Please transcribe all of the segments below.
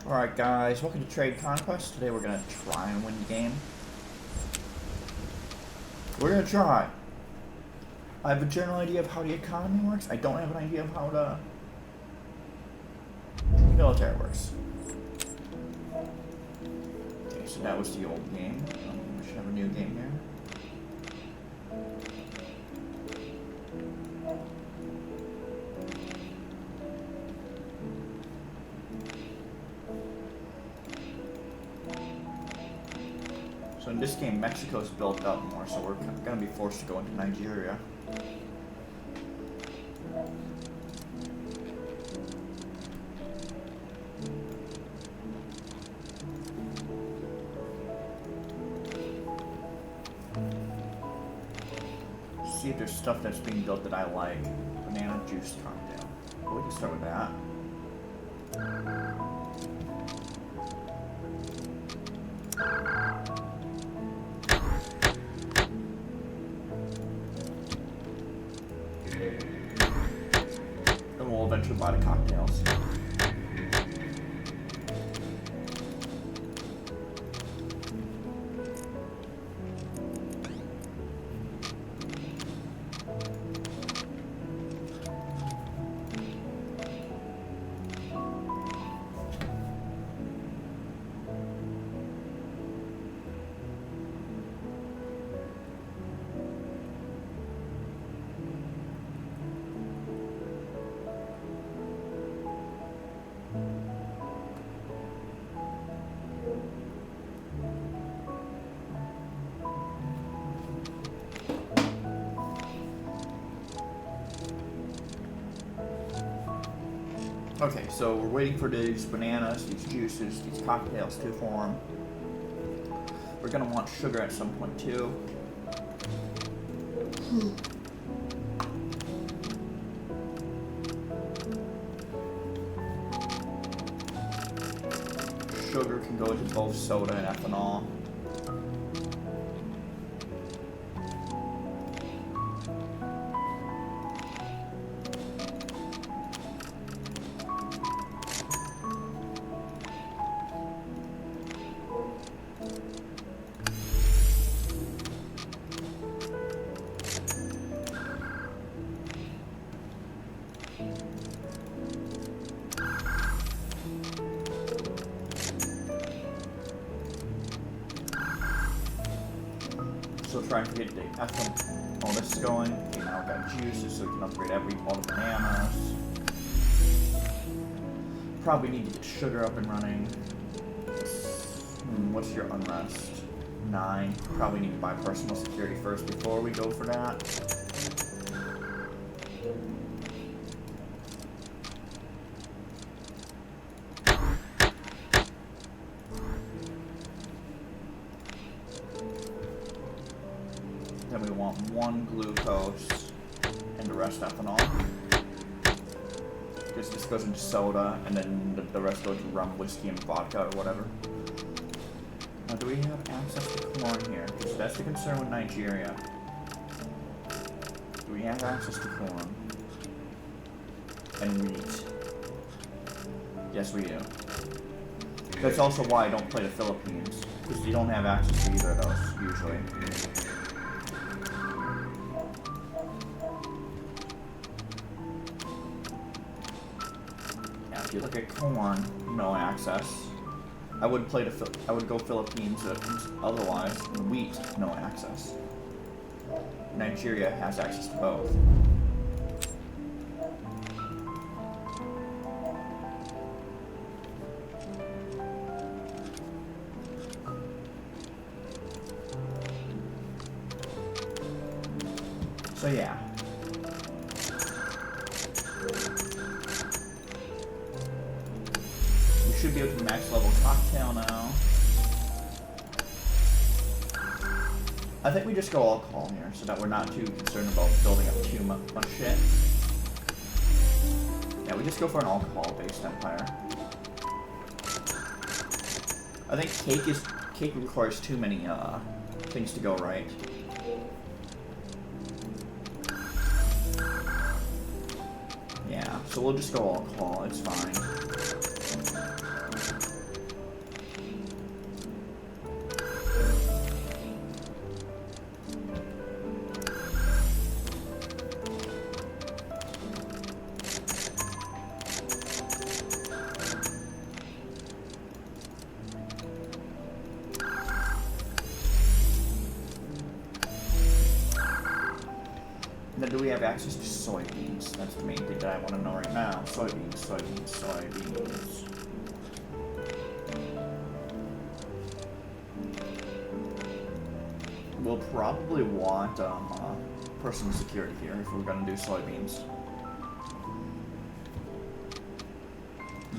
Alright guys, welcome to Trade Conquest. Today we're going to try and win the game. We're going to try. I have a general idea of how the economy works. I don't have an idea of how the military works. Okay, so that was the old game. We should have a new game here. So in this game, Mexico's built up more, so we're going to be forced to go into Nigeria. See if there's stuff that's being built that I like. Banana juice cocktail. Well, we can start with that. And we'll eventually buy the cocktails. Okay, so we're waiting for these bananas, these juices, these cocktails to form. We're gonna want sugar at some point too. Sugar can go into both soda and ethanol. Still trying to get the ethanol. This is going. Okay, now we've got juices, so we can upgrade all the bananas. Probably need to get sugar up and running. What's your unrest? 9. Probably need to buy personal security first before we go for that. Then we want 1 glucose and the rest ethanol. Because this goes into soda, and then the rest goes to rum, whiskey, and vodka, or whatever. Now, do we have access to corn here? Because that's the concern with Nigeria. Do we have access to corn? And wheat? Yes, we do. That's also why I don't play the Philippines. Because you don't have access to either of those, usually. If you look at corn, no access. I would go Philippines otherwise. Wheat, no access. Nigeria has access to both. So yeah. Should be able to max level cocktail now. I think we just go alcohol here so that we're not too concerned about building up too much shit. Yeah, we just go for an alcohol-based empire. I think cake requires too many things to go right. Yeah, so we'll just go alcohol, it's fine. access to soybeans. That's the main thing that I want to know right now. Soybeans, soybeans, soybeans. We'll probably want personal security here if we're going to do soybeans.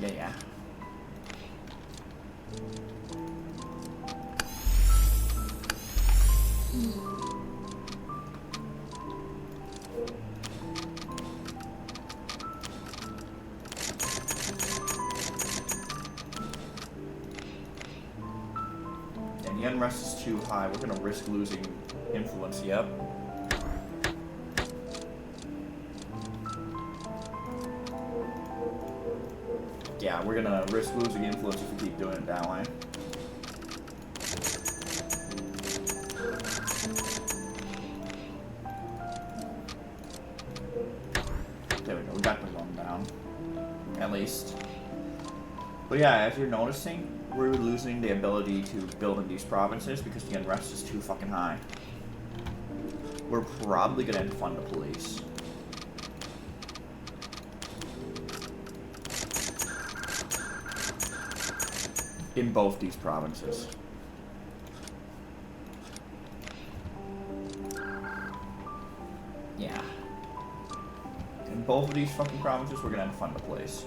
Yeah. And the unrest is too high. We're gonna risk losing influence. Yep. Yeah, we're gonna risk losing influence if we keep doing it that way. There we go, we got the run down. At least. But yeah, as you're noticing, we're losing the ability to build in these provinces because the unrest is too fucking high. We're probably gonna fund the police. In both these provinces. Yeah. In both of these fucking provinces, we're gonna fund the police.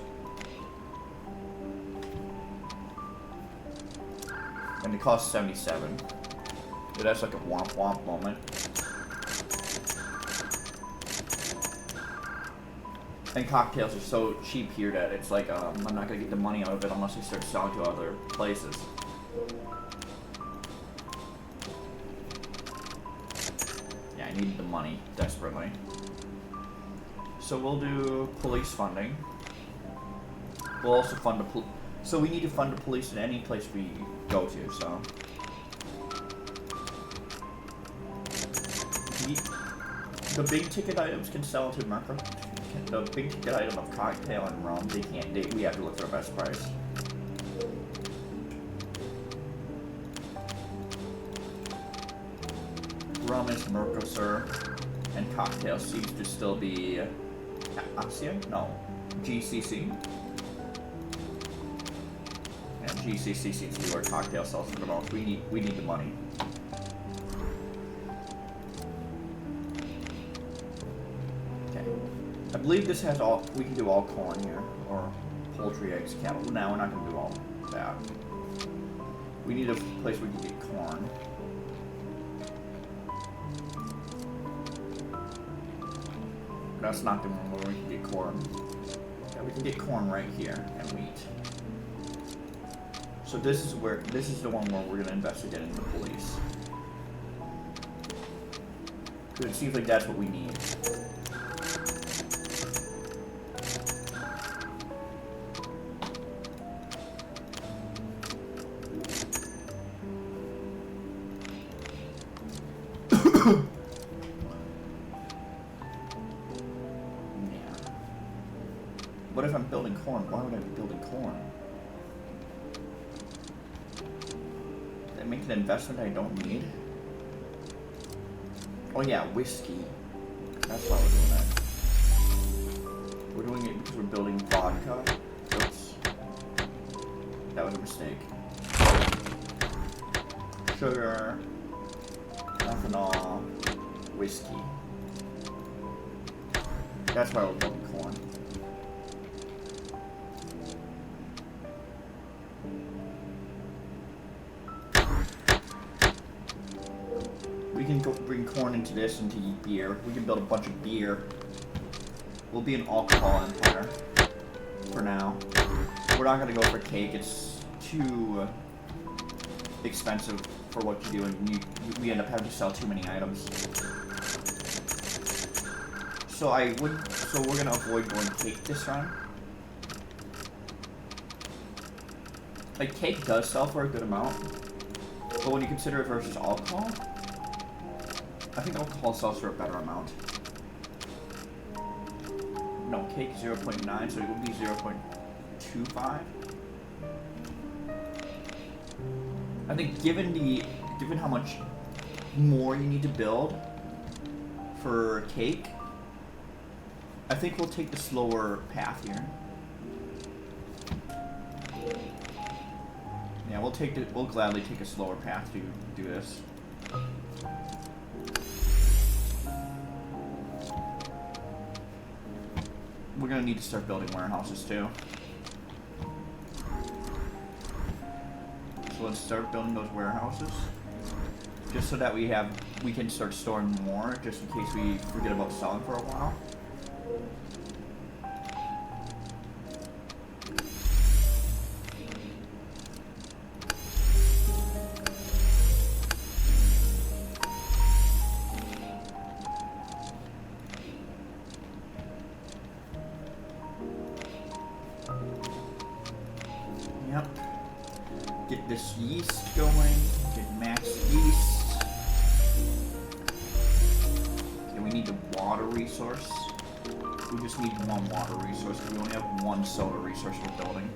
And it costs 77. Dude, that's like a womp womp moment. And cocktails are so cheap here that it's like, I'm not gonna get the money out of it unless I start selling to other places. Yeah, I need the money desperately. So we'll do police funding. We'll also fund the so we need to fund the police in any place we go to, so. The big ticket items can sell to Mercury. The big ticket item of cocktail and rum, they can't, we have to look for the best price. Rum is Mercosur, and cocktail seems to still be ASEAN? No, GCC. And GCC seems to be where cocktail sells for the most. We need the money. Okay. I believe this has all, we can do all corn here, or poultry, eggs, cattle. Now we're not going to do all that. We need a place where we can get corn. That's not the one where we can get corn. Yeah, we can get corn right here, and wheat. So this is the one where we're going to investigate in the police. It seems like that's what we need. What if I'm building corn? Why would I be building corn? Did I make an investment I don't need? Oh yeah, whiskey. That's why we're doing that. We're doing it because we're building vodka. Oops. That was a mistake. Sugar. Ethanol. Whiskey. That's why we're building corn. We can go bring corn into this and to eat beer. We can build a bunch of beer. We'll be an alcohol empire for now. We're not gonna go for cake. It's too expensive for what you do, and we end up having to sell too many items. So we're gonna avoid going cake this run. Like, cake does sell for a good amount, but when you consider it versus alcohol, I think alcohol sells for a better amount. No, cake 0.9, so it would be 0.25. I think given how much more you need to build for cake, I think we'll take the slower path here. Yeah, we'll gladly take a slower path to do this. We're gonna need to start building warehouses too. So let's start building those warehouses. Just so that we can start storing more, just in case we forget about selling for a while. Yep. Get this yeast going. Get max yeast. Okay, we need the water resource. We just need one water resource because we only have one soda resource we're building.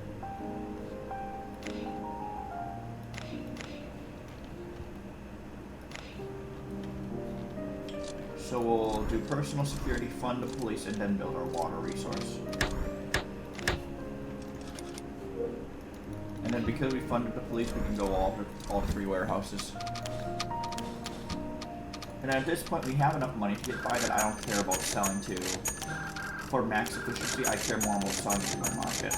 So we'll do personal security, fund the police, and then build our water resource. And then because we funded the police, we can go all 3 warehouses. And at this point, we have enough money to get by that I don't care about selling to. For max efficiency, I care more about selling to my market.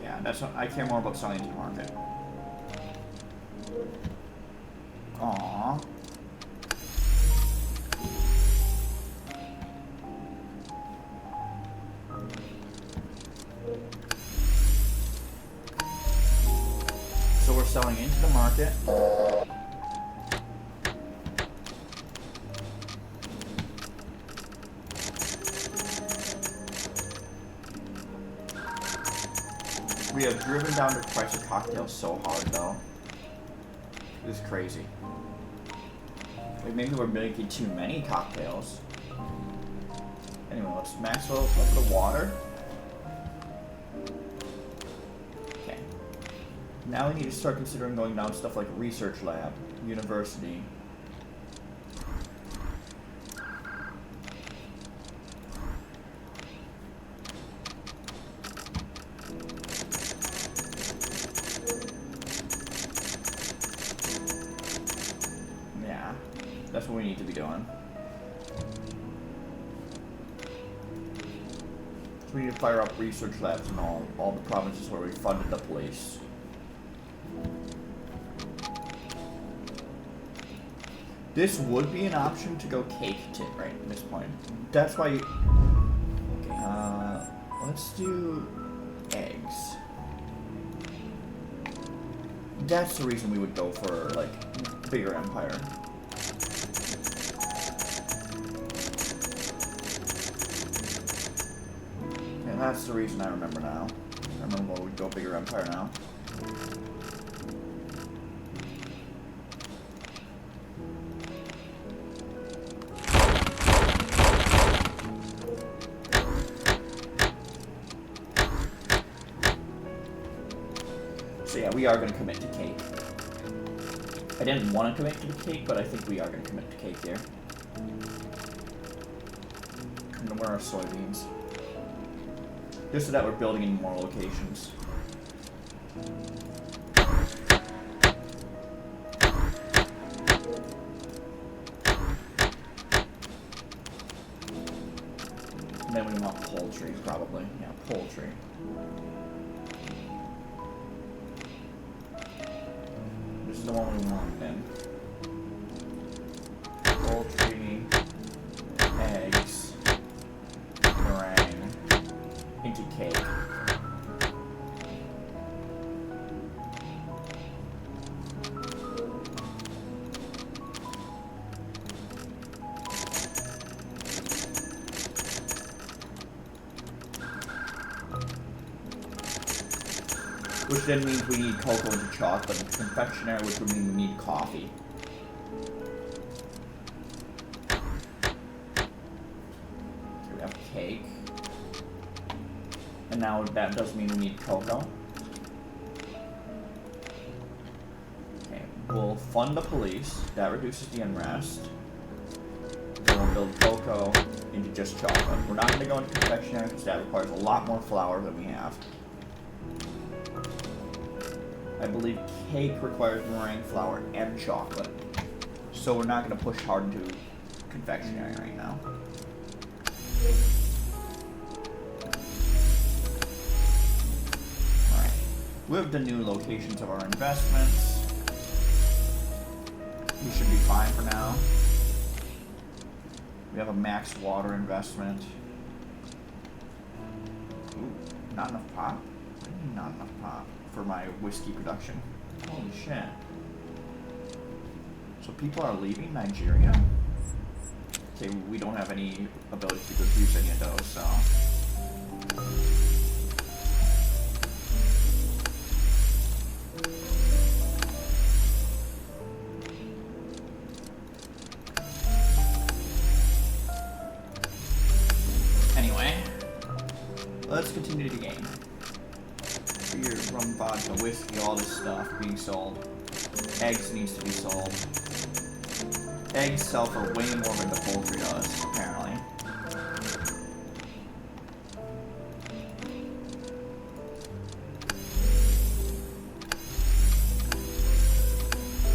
Yeah, that's what I care more about selling to the market. Aww. So we're selling into the market. We have driven down the price of cocktails so hard though. This is crazy. Like maybe we're making too many cocktails. Anyway, let's max out the water. Okay. Now we need to start considering going down stuff like research lab, university. Yeah, that's what we need to be doing. We need to fire up research labs in all the provinces where we funded the police. This would be an option to go cake tit right at this point. That's why. Let's do eggs. That's the reason we would go for like bigger empire. And that's the reason I remember now. I remember why we'd go bigger empire now. So yeah, we are going to commit to cake. I didn't want to commit to the cake, but I think we are going to commit to cake here. And where are soybeans? Just so that we're building in more locations. And then we want poultry, probably. Yeah, poultry. This is the one we want then. Poultry, eggs, meringue, into cake. Which then means we need cocoa into chocolate, and confectionery, which would mean we need coffee. So we have cake. And now that does mean we need cocoa. Okay, We'll fund the police. That reduces the unrest. Then we'll build cocoa into just chocolate. We're not going to go into confectionery because that requires a lot more flour than we have. I believe cake requires meringue flour and chocolate. So we're not going to push hard into confectionery right now. Alright. We have the new locations of our investments. We should be fine for now. We have a max water investment. Ooh, not enough pop? What do you mean not enough pop for my whiskey production? Holy shit. So people are leaving Nigeria? Okay, we don't have any ability to produce any of those, so... Anyway, let's continue the game. Beer, rum, vodka, whiskey, all this stuff being sold. Eggs needs to be sold. Eggs sell for way more than the poultry does, apparently.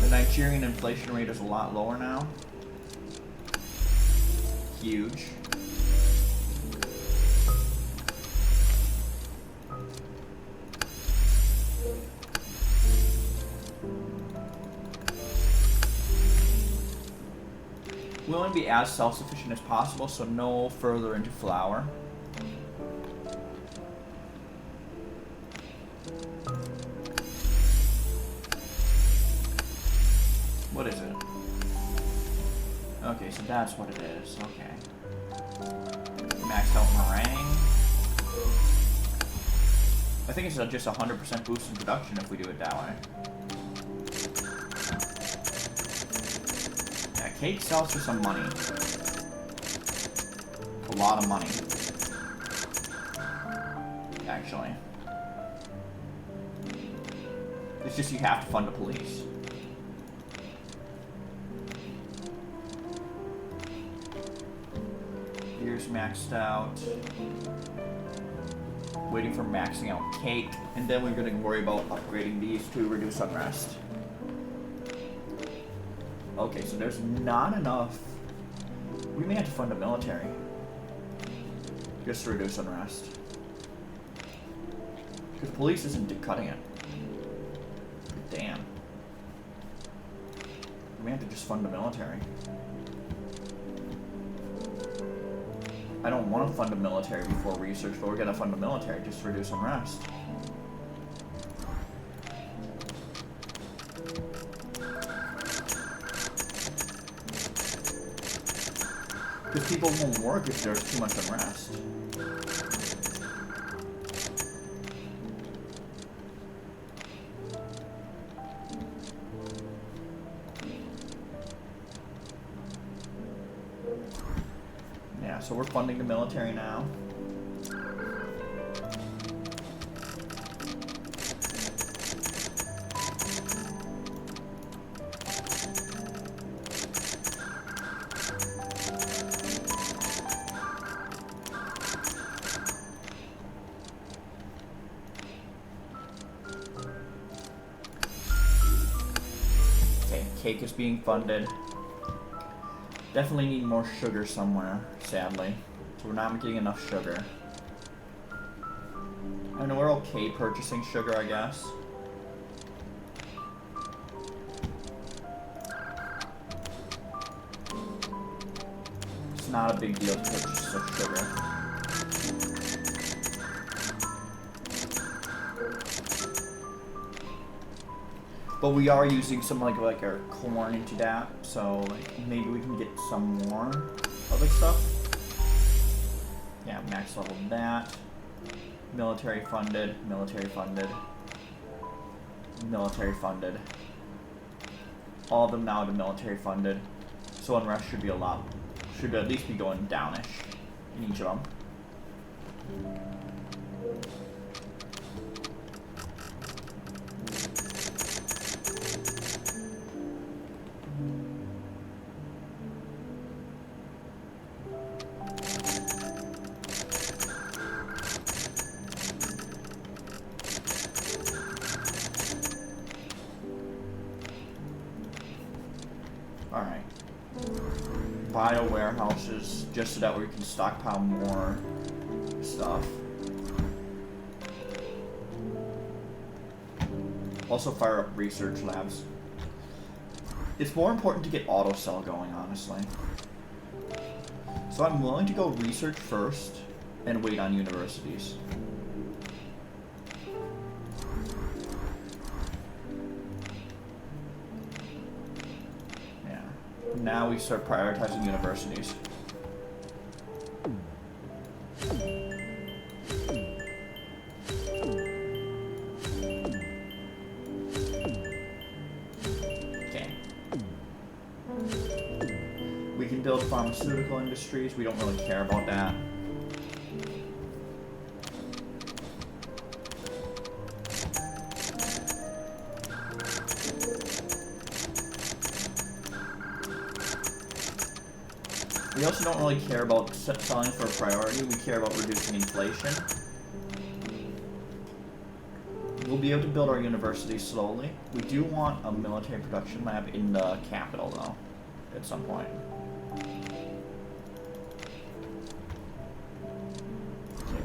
The Nigerian inflation rate is a lot lower now. Huge. We want to be as self-sufficient as possible, so no further into flour. What is it? Okay, so that's what it is. Okay. Maxed out meringue. I think it's just 100% boost in production if we do it that way. Cake sells for some money. A lot of money. Actually. It's just you have to fund the police. Here's maxed out. Waiting for maxing out cake. And then we're going to worry about upgrading these to reduce unrest. Okay, so there's not enough. We may have to fund the military. Just to reduce unrest. Because police isn't cutting it. Damn. We may have to just fund the military. I don't want to fund the military before research, but we're going to fund the military just to reduce unrest. Because people won't work if there's too much unrest. Yeah, so we're funding the military now. Cake is being funded. Definitely need more sugar somewhere, sadly. So we're not getting enough sugar. I know we're okay purchasing sugar, I guess. It's not a big deal to purchase such sugar. But we are using some like our corn into that, so like maybe we can get some more other stuff. Yeah, max level that. Military funded, military funded, military funded. All of them now to military funded. So unrest should be should at least be going downish in each of them. bio warehouses just so that we can stockpile more stuff. Also fire up research labs. It's more important to get auto cell going, honestly. So I'm willing to go research first and wait on universities. Yeah. Now we start prioritizing universities. Build pharmaceutical industries. We don't really care about that. We also don't really care about selling for a priority. We care about reducing inflation. We'll be able to build our university slowly. We do want a military production lab in the capital, though, at some point.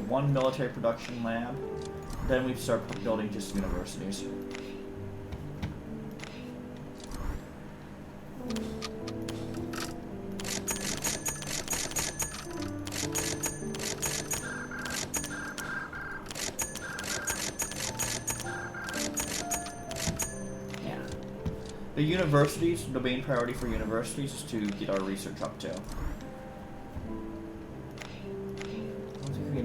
One military production lab, then we start building just universities. Yeah. The universities, the main priority for universities is to get our research up to.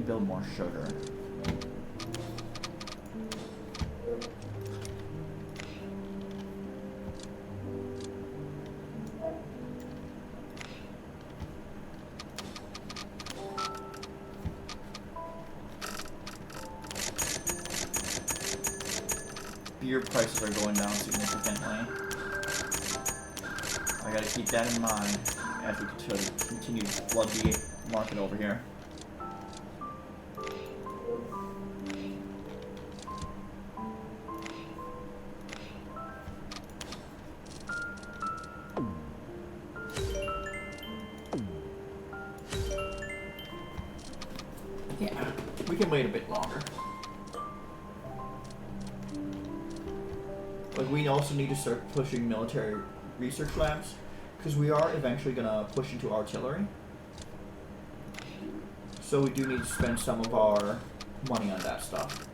Build more sugar. Beer prices are going down significantly. I gotta keep that in mind as we continue to flood the market over here. We can wait a bit longer. Like, we also need to start pushing military research labs, because we are eventually going to push into artillery. So we do need to spend some of our money on that stuff.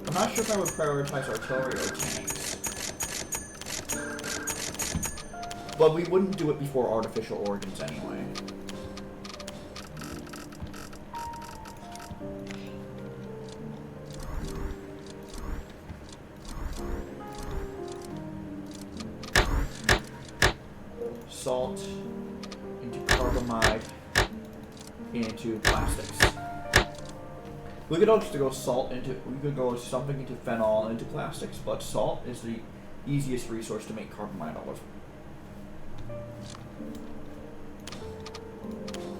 I'm not sure if I would prioritize artillery or tanks. But we wouldn't do it before artificial organs anyway. Salt into carbamide into plastics. We could also go we could go something into phenol into plastics, but salt is the easiest resource to make carbamide out of.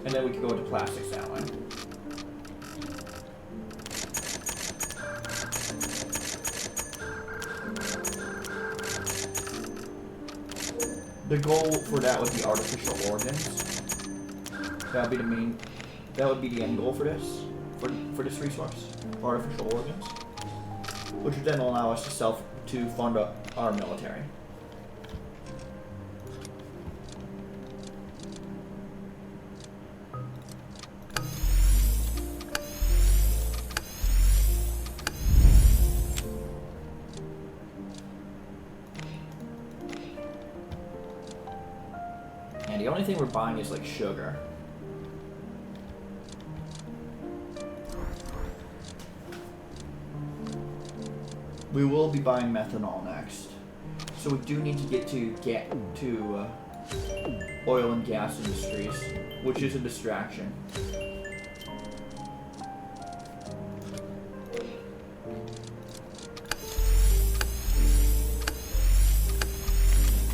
And then we could go into plastics that way. The goal for that would be artificial organs. That would be the end goal for this, for this resource, artificial organs, which would then allow us to fund our military. And the only thing we're buying is like sugar. We will be buying methanol next. So we do need to get to oil and gas industries, which is a distraction.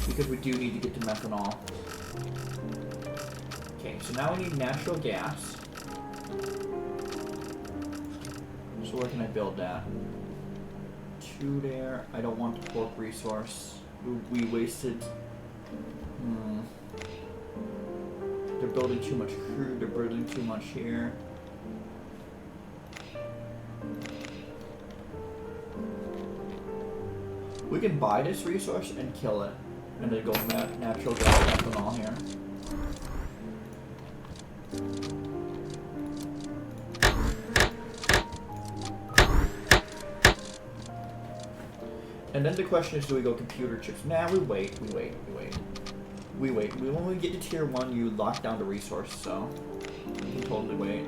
Because we do need to get to methanol. Okay, so now we need natural gas. So where can I build that? 2 there. I don't want the pork resource. We wasted... They're building too much crude, they're building too much here. We can buy this resource and kill it, and then go natural gas ethanol here. And then the question is, do we go computer chips? Nah, we wait. When we get to tier 1, you lock down the resource, so we can totally wait.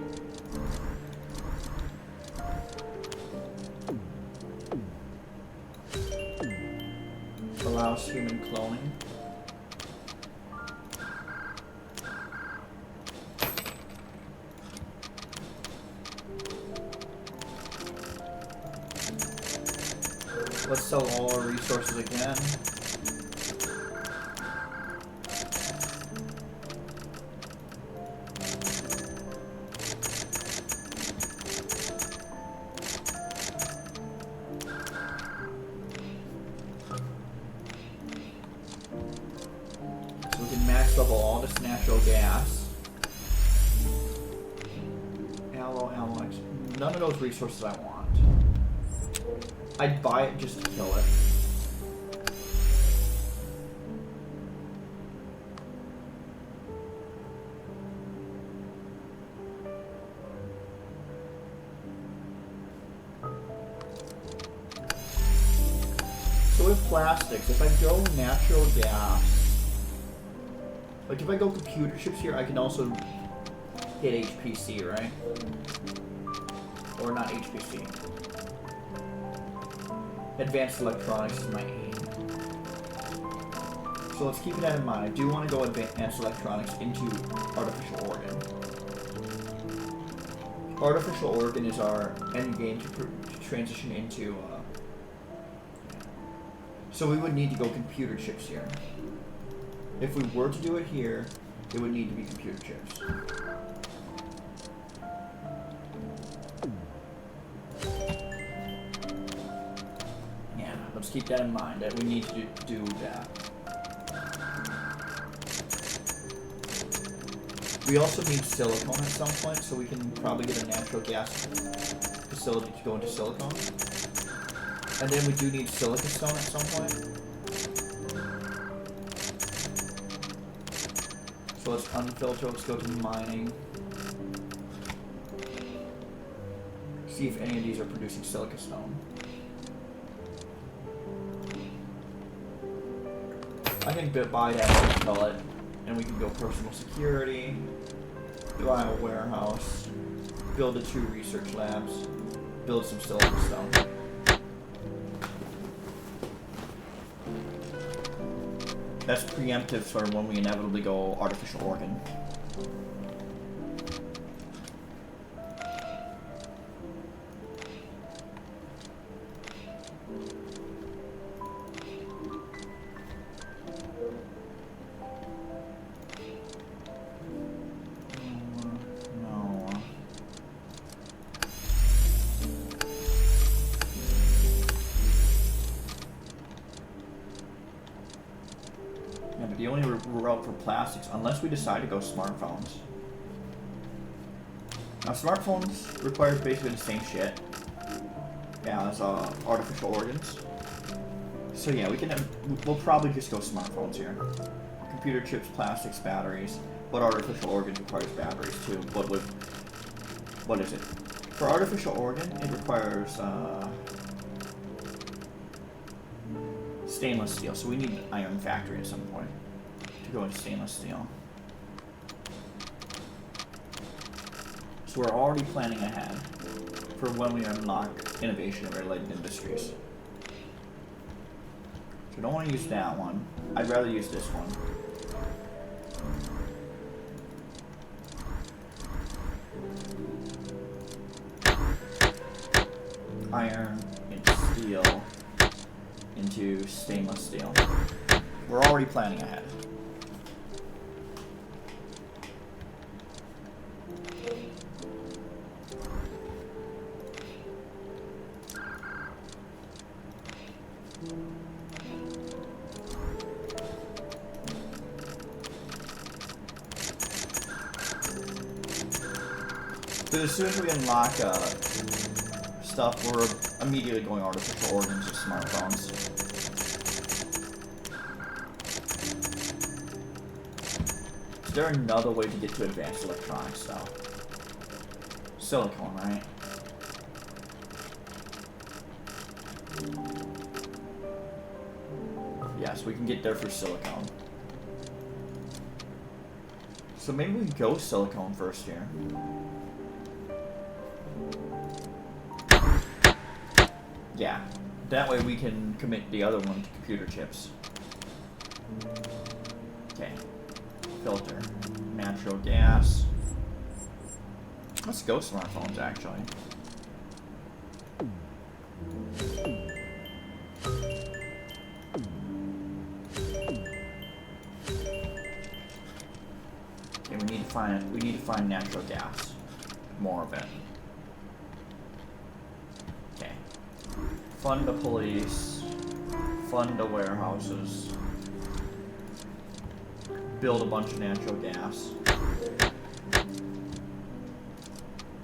Allows human cloning. Let's sell all our resources again. So we can max level all this natural gas. Alloy. None of those resources I want. I'd buy it just to kill it. So with plastics, if I go natural gas, like if I go computer chips here, I can also hit HPC, right? Or not HPC. Advanced electronics is my aim. So let's keep that in mind. I do want to go advanced electronics into artificial organ. Artificial organ is our end game to transition into. So we would need to go computer chips here. If we were to do it here, it would need to be computer chips. Let's keep that in mind, that we need to do that. We also need silicone at some point, so we can probably get a natural gas facility to go into silicone. And then we do need silica stone at some point. So let's unfilter, let's go to mining. See if any of these are producing silica stone. I can buy that and sell it, and we can go personal security, buy a warehouse, build the 2 research labs, build some silica stone. That's preemptive for when we inevitably go artificial organ. The only route for plastics, unless we decide to go smartphones. Now smartphones requires basically the same shit as artificial organs. So yeah, we'll probably just go smartphones here. Computer chips, plastics, batteries, but artificial organs requires batteries too. But with, what is it? For artificial organ, it requires stainless steel, so we need an iron factory at some point to go into stainless steel. So we're already planning ahead for when we unlock innovation in related industries. So I don't want to use that one. I'd rather use this one. Iron into steel into stainless steel. We're already planning ahead. But as soon as we unlock stuff, we're immediately going artificial organs of smartphones. Is there another way to get to advanced electronics, though? Silicone, right? Yes, we can get there for silicone. So maybe we go silicone first here. Yeah, that way we can commit the other one to computer chips. Okay. Filter. Natural gas. Let's go smartphones, actually. Okay, we need to find natural gas. More of it. Okay. Fund the police. Fund the warehouses. Build a bunch of natural gas.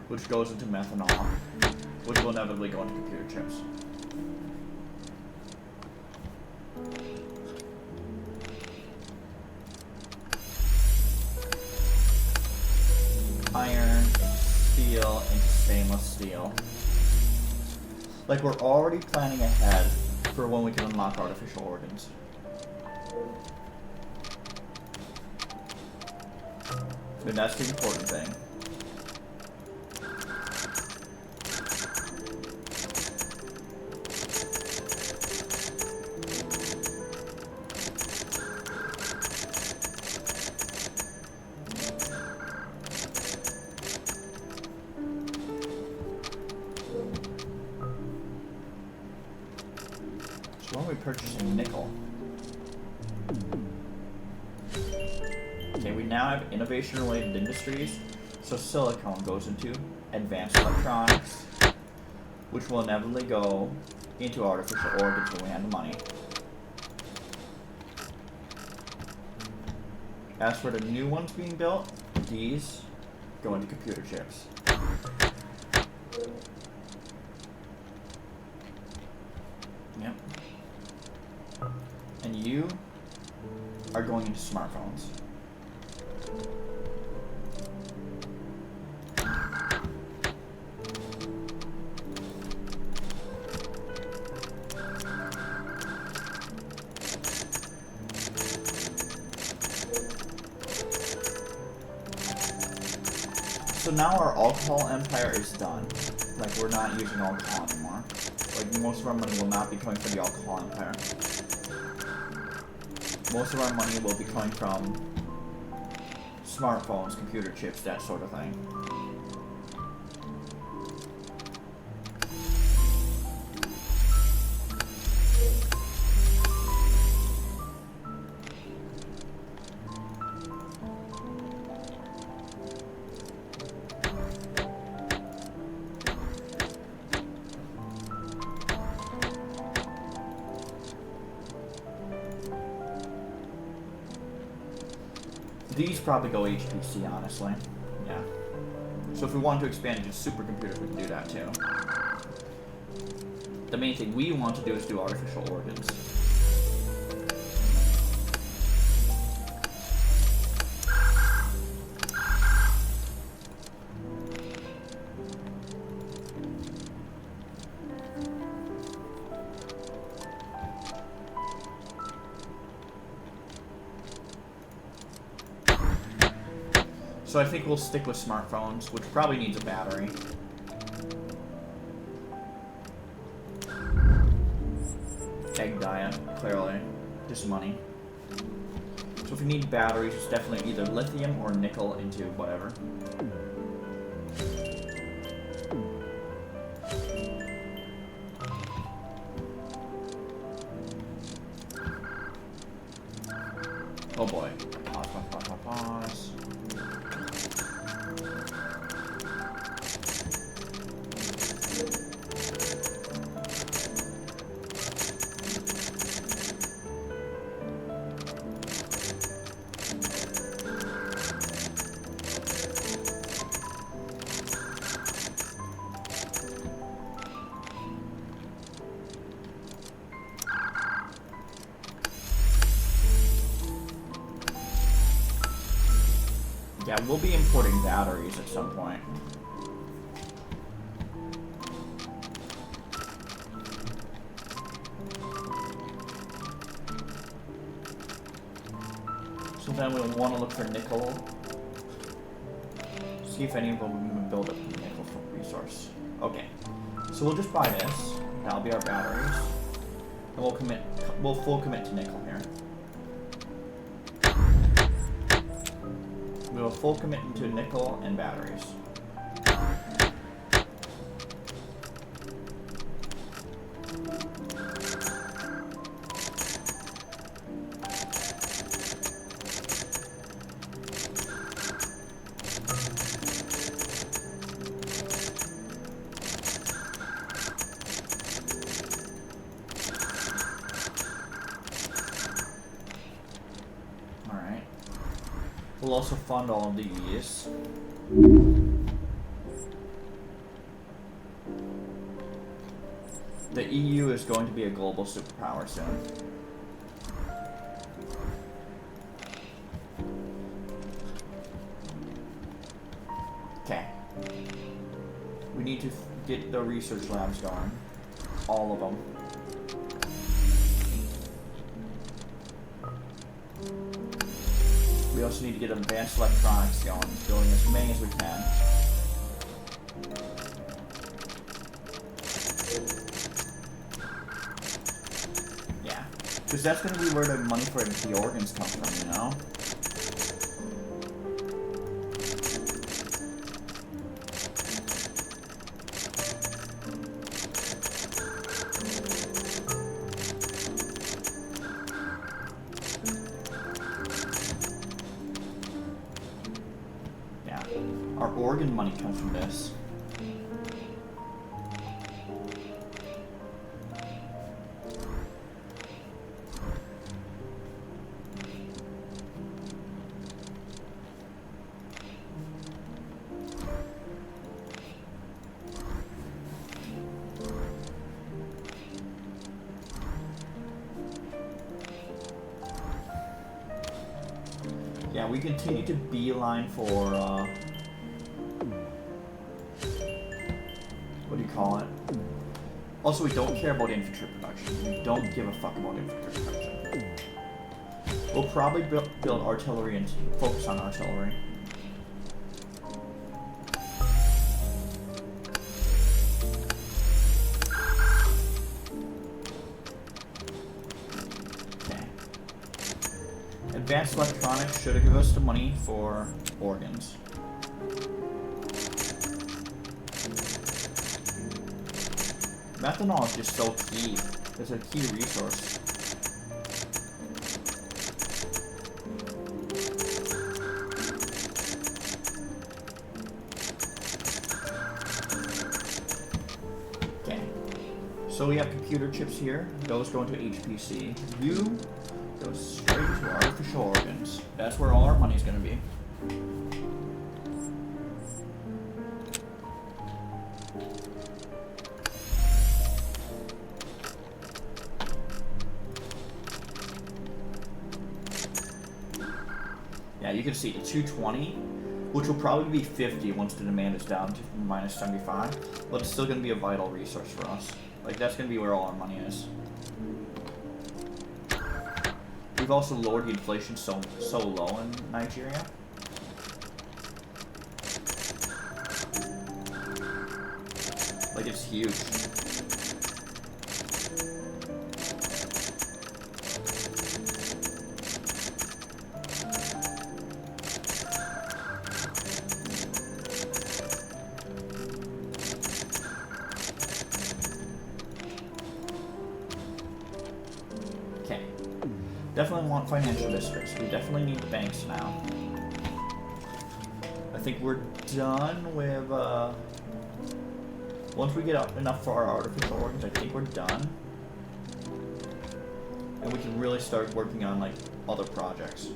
Which goes into methanol. Which will inevitably go into computer chips. Iron, steel, and stainless steel. Like, we're already planning ahead for when we can unlock artificial organs. And that's the important thing. So when are we purchasing nickel? Okay, we now have innovation-related industries, so silicone goes into advanced electronics, which will inevitably go into artificial organs when we have the money. As for the new ones being built, these go into computer chips. Yep. And you are going into smartphones. So now our alcohol empire is done. Like, we're not using alcohol anymore. Like, most of our money will not be coming from the alcohol empire. Most of our money will be coming from smartphones, computer chips, that sort of thing. These probably go HPC, honestly. Yeah. So if we want to expand into supercomputers, we can do that too. The main thing we want to do is do artificial organs. So I think we'll stick with smartphones, which probably needs a battery. Egg diet, clearly. Just money. So if we need batteries, it's definitely either lithium or nickel into whatever. Oh boy. Pause, pause, pause, pause, pause. Yeah, we'll be importing batteries at some point. So then we'll want to look for nickel. See if any of them can build up the nickel resource. Okay. So we'll just buy this. That'll be our batteries. And we'll full commit to nickel here. We will full commit to nickel and batteries. We'll also fund all of these. The EU is going to be a global superpower soon. Okay. We need to get the research labs going. All of them. We also need to get advanced electronics going, building as many as we can. Yeah, because that's going to be where the money for the organs comes from, you know? Our organ money comes from this. Yeah, we continue to beeline for, what do you call it? Also, we don't care about infantry production. We don't give a fuck about infantry production. We'll probably build artillery and focus on artillery. Okay. Advanced electronics should give us the money for organs. Methanol is just so key. It's a key resource. Okay. So we have computer chips here. Those go into HPC. You go straight to artificial organs. That's where all our money's gonna be. Yeah, you can see the 220, which will probably be 50 once the demand is down to minus 75, but it's still going to be a vital resource for us. Like, that's going to be where all our money is. We've also lowered the inflation so low in Nigeria. Like, it's huge. Definitely want financial districts. We definitely need the banks now. I think we're done with, once we get enough for our artificial organs, I think we're done. And we can really start working on, like, other projects.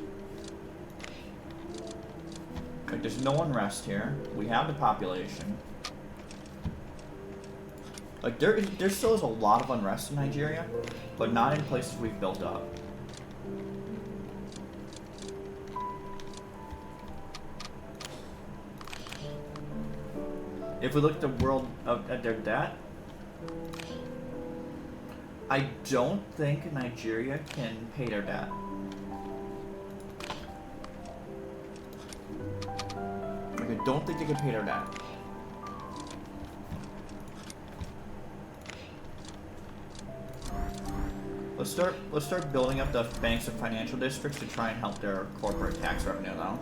Like, there's no unrest here. We have the population. Like, there still is a lot of unrest in Nigeria, but not in places we've built up. If we look at the world at their debt, I don't think Nigeria can pay their debt. Like, I don't think they can pay their debt. Let's start building up the banks and financial districts to try and help their corporate tax revenue though.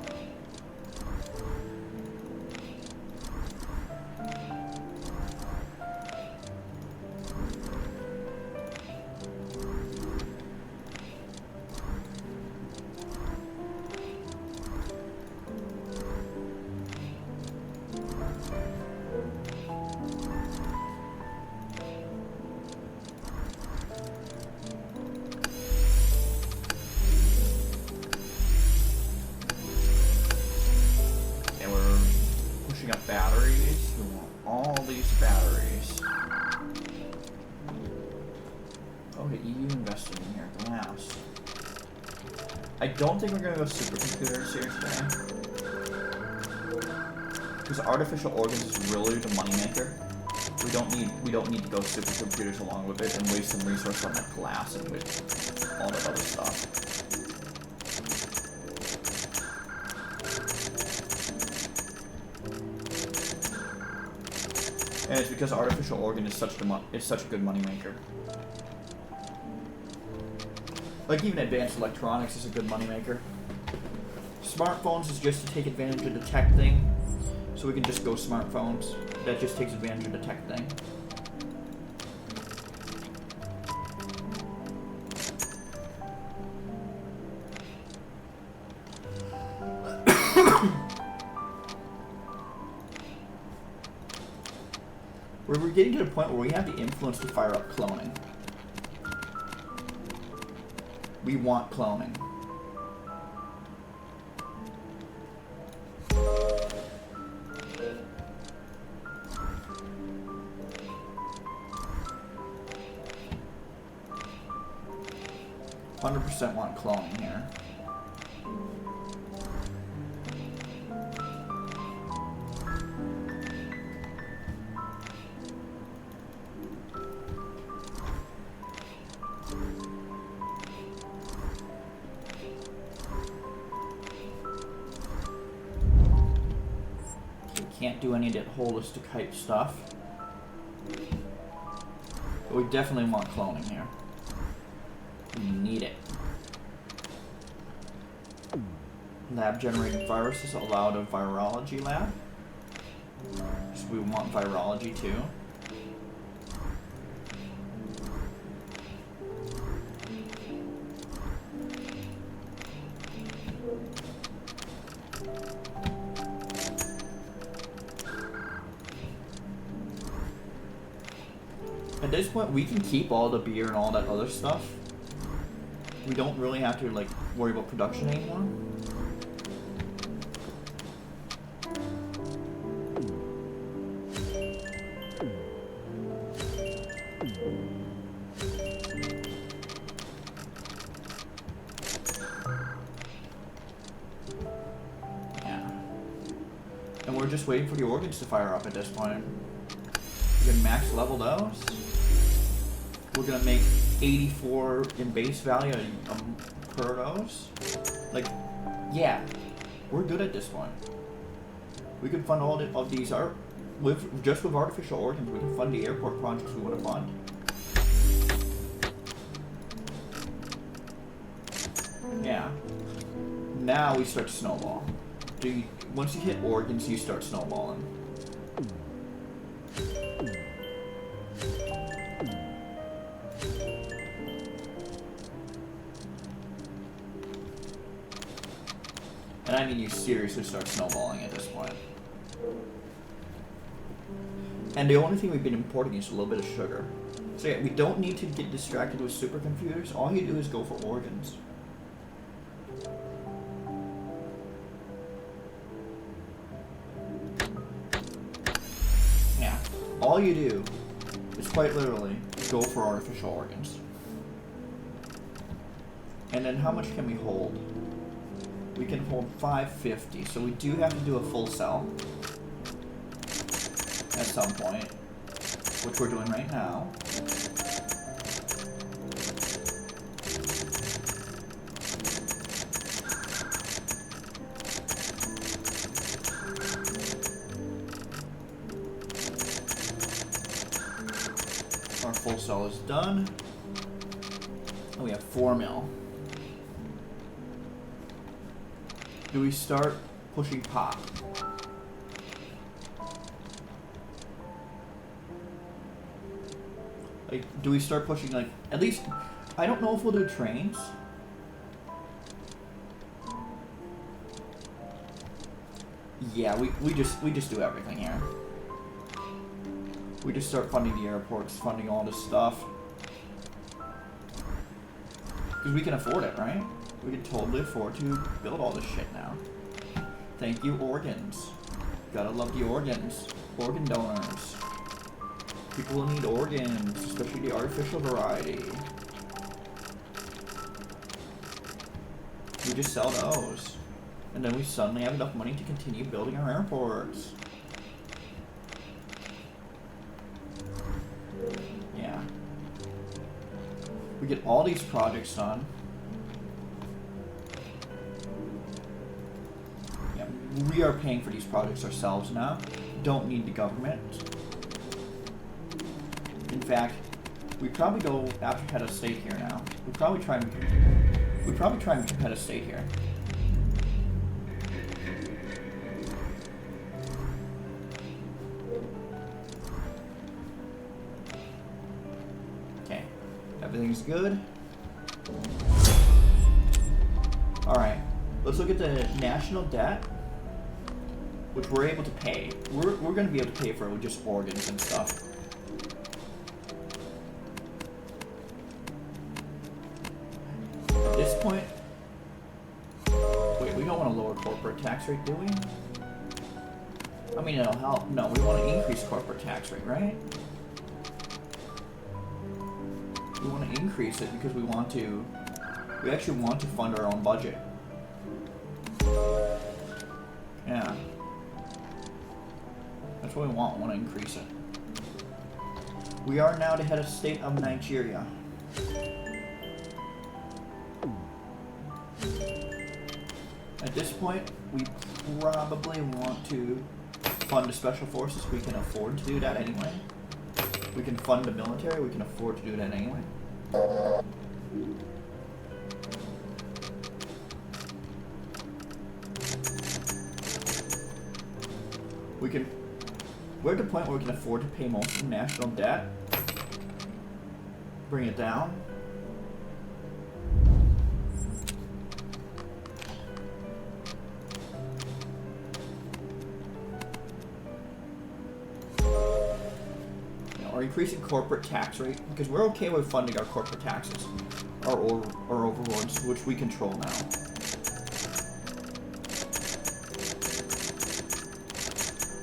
I don't think we're gonna go supercomputers here today, because artificial organs is really the moneymaker. We don't need to go supercomputers along with it and waste some resources on that glass and with all that other stuff. And it's because artificial organ is such a good moneymaker. Like, even advanced electronics is a good moneymaker. Smartphones is just to take advantage of the tech thing. So we can just go smartphones. That just takes advantage of the tech thing. We're getting to the point where we have the influence to fire up cloning. We want cloning. %100% want cloning here. Can't do any of that holistic type stuff. But we definitely want cloning here. We need it. Lab generated viruses allowed a virology lab. So we want virology too. At this point, we can keep all the beer and all that other stuff. We don't really have to, like, worry about production anymore. Yeah. And we're just waiting for the organs to fire up at this point. We can max level those. We're gonna make 84 in base value per dose. Like, yeah, we're good at this point. We can fund all of these just with artificial organs. We can fund the airport projects we want to fund. Yeah. Now we start to snowball. Once you hit organs, you start snowballing. And I mean, you seriously start snowballing at this point. And the only thing we've been importing is a little bit of sugar. So yeah, we don't need to get distracted with supercomputers. All you do is go for organs. Yeah. All you do is quite literally go for artificial organs. And then how much can we hold? We can hold 550, so we do have to do a full cell. at some point, which we're doing right now. Our full cell is done. And we have 4 mil. Do we start pushing pop? Like, do we start pushing, like, at least, I don't know if we'll do trains. Yeah, we just do everything here. We just start funding the airports, funding all this stuff. Because we can afford it, right? We can totally afford to build all this shit now. Thank you, organs. Gotta love the organs. Organ donors. People who need organs, especially the artificial variety. We just sell those. And then we suddenly have enough money to continue building our airports. Yeah. We get all these projects done. Yeah, we are paying for these projects ourselves now. Don't need the government. In fact, we probably go after head of state here now. We probably try and become head of state here. Okay, everything's good. All right, let's look at the national debt, which we're able to pay. We're going to be able to pay for it with just organs and stuff. At this point, wait, we don't want to lower corporate tax rate, do we? I mean, it'll help. No, we want to increase corporate tax rate, right? We want to increase it because we actually want to fund our own budget. Yeah. That's what we want to increase it. We are now the head of state of Nigeria. At this point, we probably want to fund the special forces. We can afford to do that anyway. We can fund the military. We can afford to do that anyway. We're at the point where we can afford to pay most of the national debt. Bring it down. Or increasing corporate tax rate, because we're okay with funding our corporate taxes, our overlords, which we control now.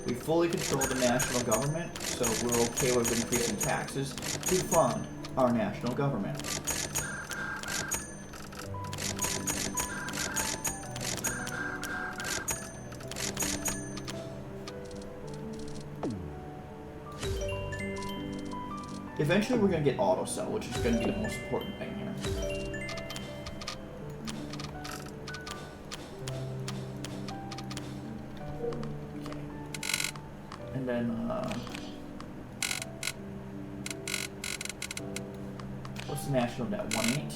We fully control the national government, so we're okay with increasing taxes to fund our national government. Eventually we're going to get auto sell, which is going to be the most important thing here. Okay. And then, what's the national debt? 1.8?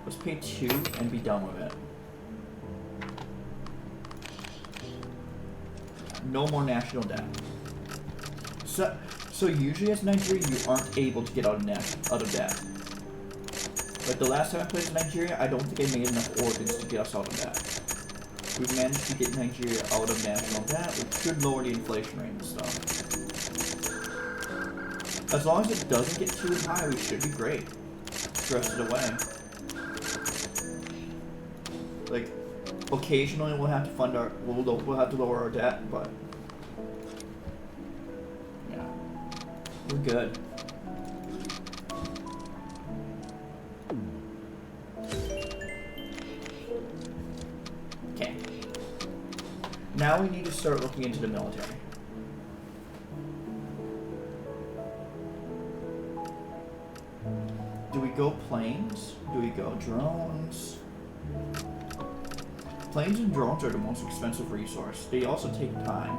Let's pay 2 and be done with it. No more national debt. So usually as Nigeria, you aren't able to get out of debt. But the last time I played as Nigeria, I don't think I made enough organs to get us out of debt. We've managed to get Nigeria out of national debt, which should lower the inflation rate and stuff. As long as it doesn't get too high, we should be great. The rest of the way. Like, occasionally we'll have to fund we'll have to lower our debt, but we're good. Okay. Now we need to start looking into the military. go planes? Do we go drones? Planes and drones are the most expensive resource. They also take time.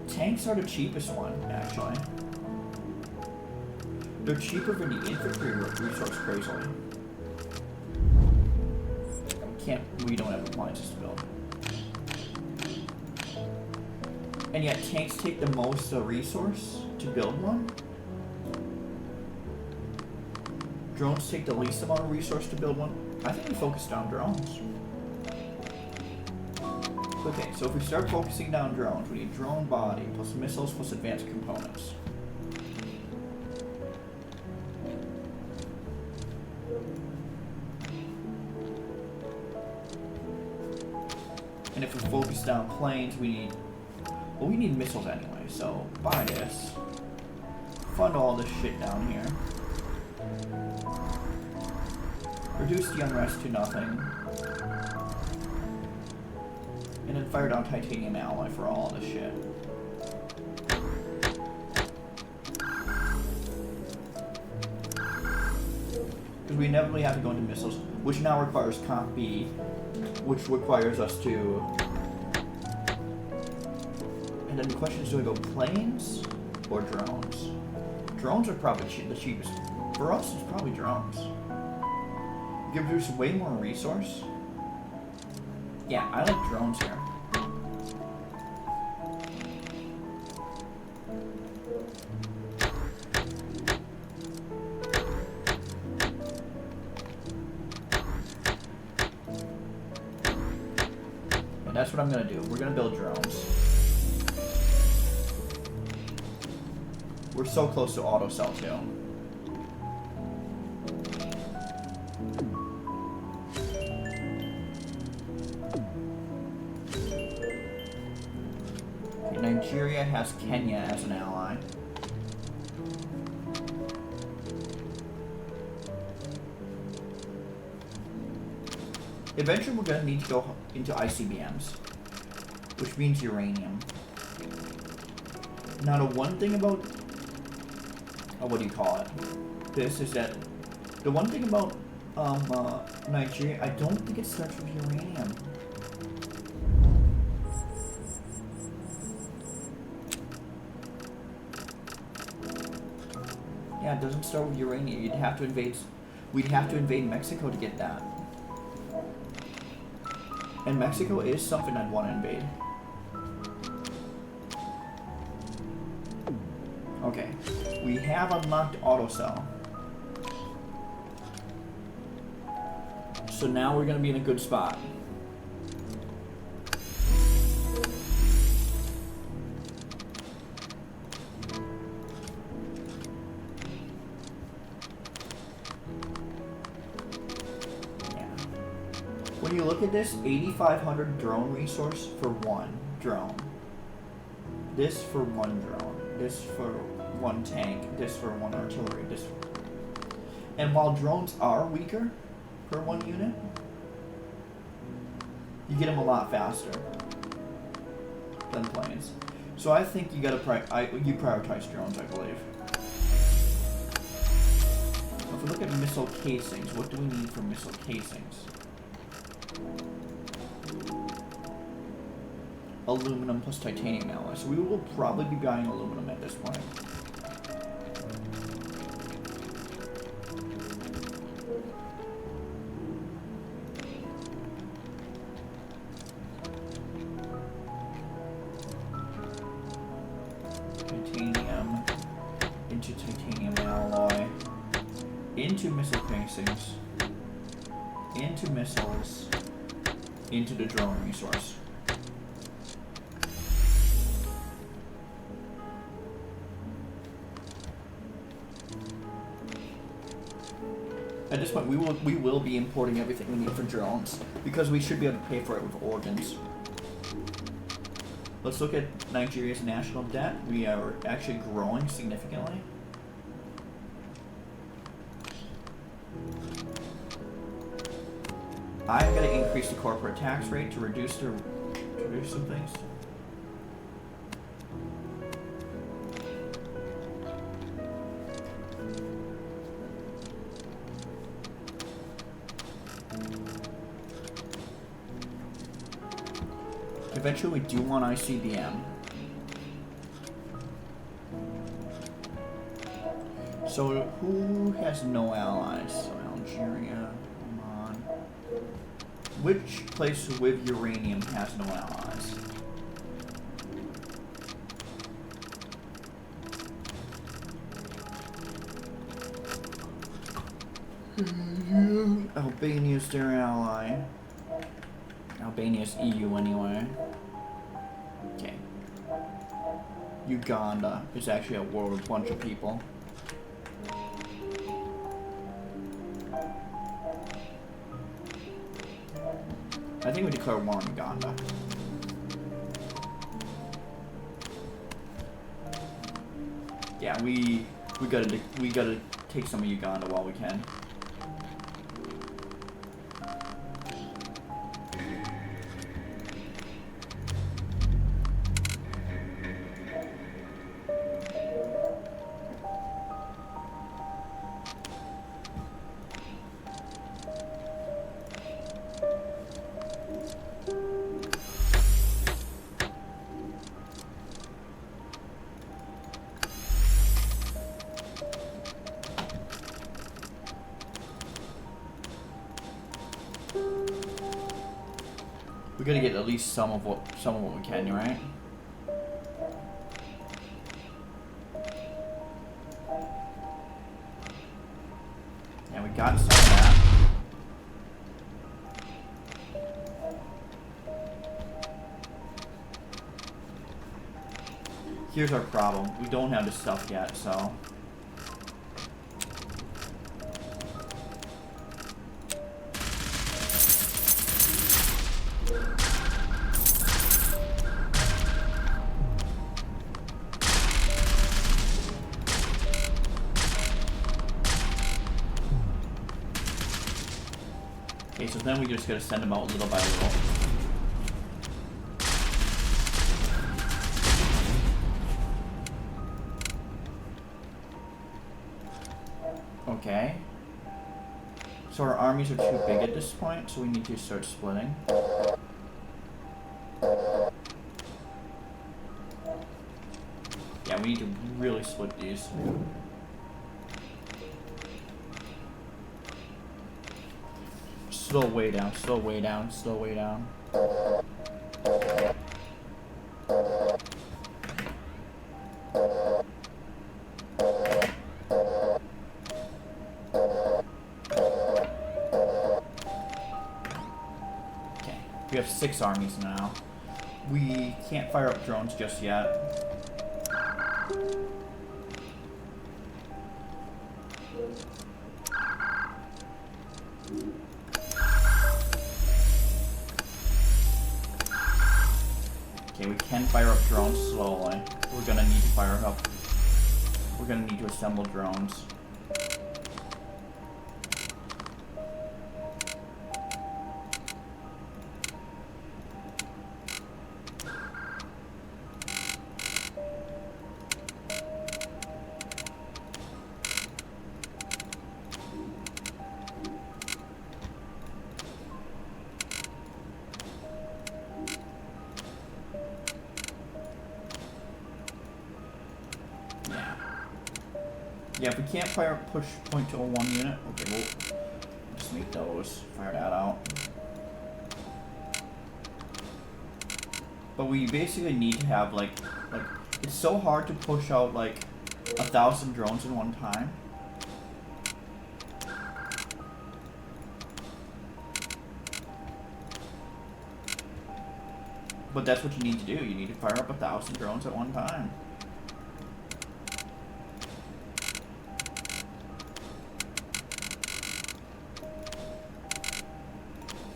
Tanks are the cheapest one, actually. They're cheaper than the infantry resource, crazily. We don't have appliances to build. And yet tanks take the most resource to build one. Drones take the least amount of resource to build one. I think we focused on drones. Okay, so if we start focusing down drones, we need drone body plus missiles plus advanced components. And if we focus down planes, we need missiles anyway, so buy this. Fund all this shit down here. Reduce the unrest to nothing. And then fire down titanium alloy for all this shit. Because we inevitably have to go into missiles, which now requires Comp B, which requires us to... And then the question is, do we go planes or drones? Drones are probably the cheapest. For us, it's probably drones. Give us way more resource. Yeah, I like drones here. And that's what I'm gonna do. We're gonna build drones. We're so close to auto cell too. Nigeria has Kenya as an ally. Eventually we're going to need to go into ICBMs, which means uranium. Now the one thing about, what do you call it? This is that, the one thing about Nigeria, I don't think it starts with uranium. Yeah, it doesn't start with uranium. We'd have to invade Mexico to get that. And Mexico is something I'd want to invade. Okay, we have unlocked autocell. So now we're going to be in a good spot. When you look at this, 8,500 drone resource for one drone. This for one drone. This for one tank. This for one artillery. This. And while drones are weaker per one unit, you get them a lot faster than planes. So I think you gotta you prioritize drones, I believe. So if we look at missile casings, what do we need for missile casings? Aluminum plus titanium alloy. So we will probably be buying aluminum at this point. Titanium into titanium alloy into missile casings into missiles into the drone resource. At this point, we will be importing everything we need for drones because we should be able to pay for it with organs. Let's look at Nigeria's national debt. We are actually growing significantly. I'm going to increase the corporate tax rate to reduce some things. Eventually we do want ICBM. So who has no allies? So Algeria, Oman. Which place with uranium has no allies? Albania's their ally. Albania's EU anyway. Okay. Uganda is actually at war with a bunch of people. I think we declare war on Uganda. Yeah, we gotta take some of Uganda while we can. We gotta get at least some of what we can, right? Yeah, we got some of that. Here's our problem. We don't have the stuff yet, so. Okay, so then we just gotta send them out little by little. Okay. So our armies are too big at this point, so we need to start splitting. Yeah, we need to really split these. Slow way down, slow way down, slow way down. Okay, we have 6 armies now. We can't fire up drones just yet. Okay, we can fire up drones slowly. We're gonna need to fire up. We're gonna need to assemble drones. Yeah, if we can't fire push point to a 1 unit, okay, we'll just make those. Fire that out. But we basically need to have like it's so hard to push out like 1,000 drones in one time. But that's what you need to do. You need to fire up 1,000 drones at one time.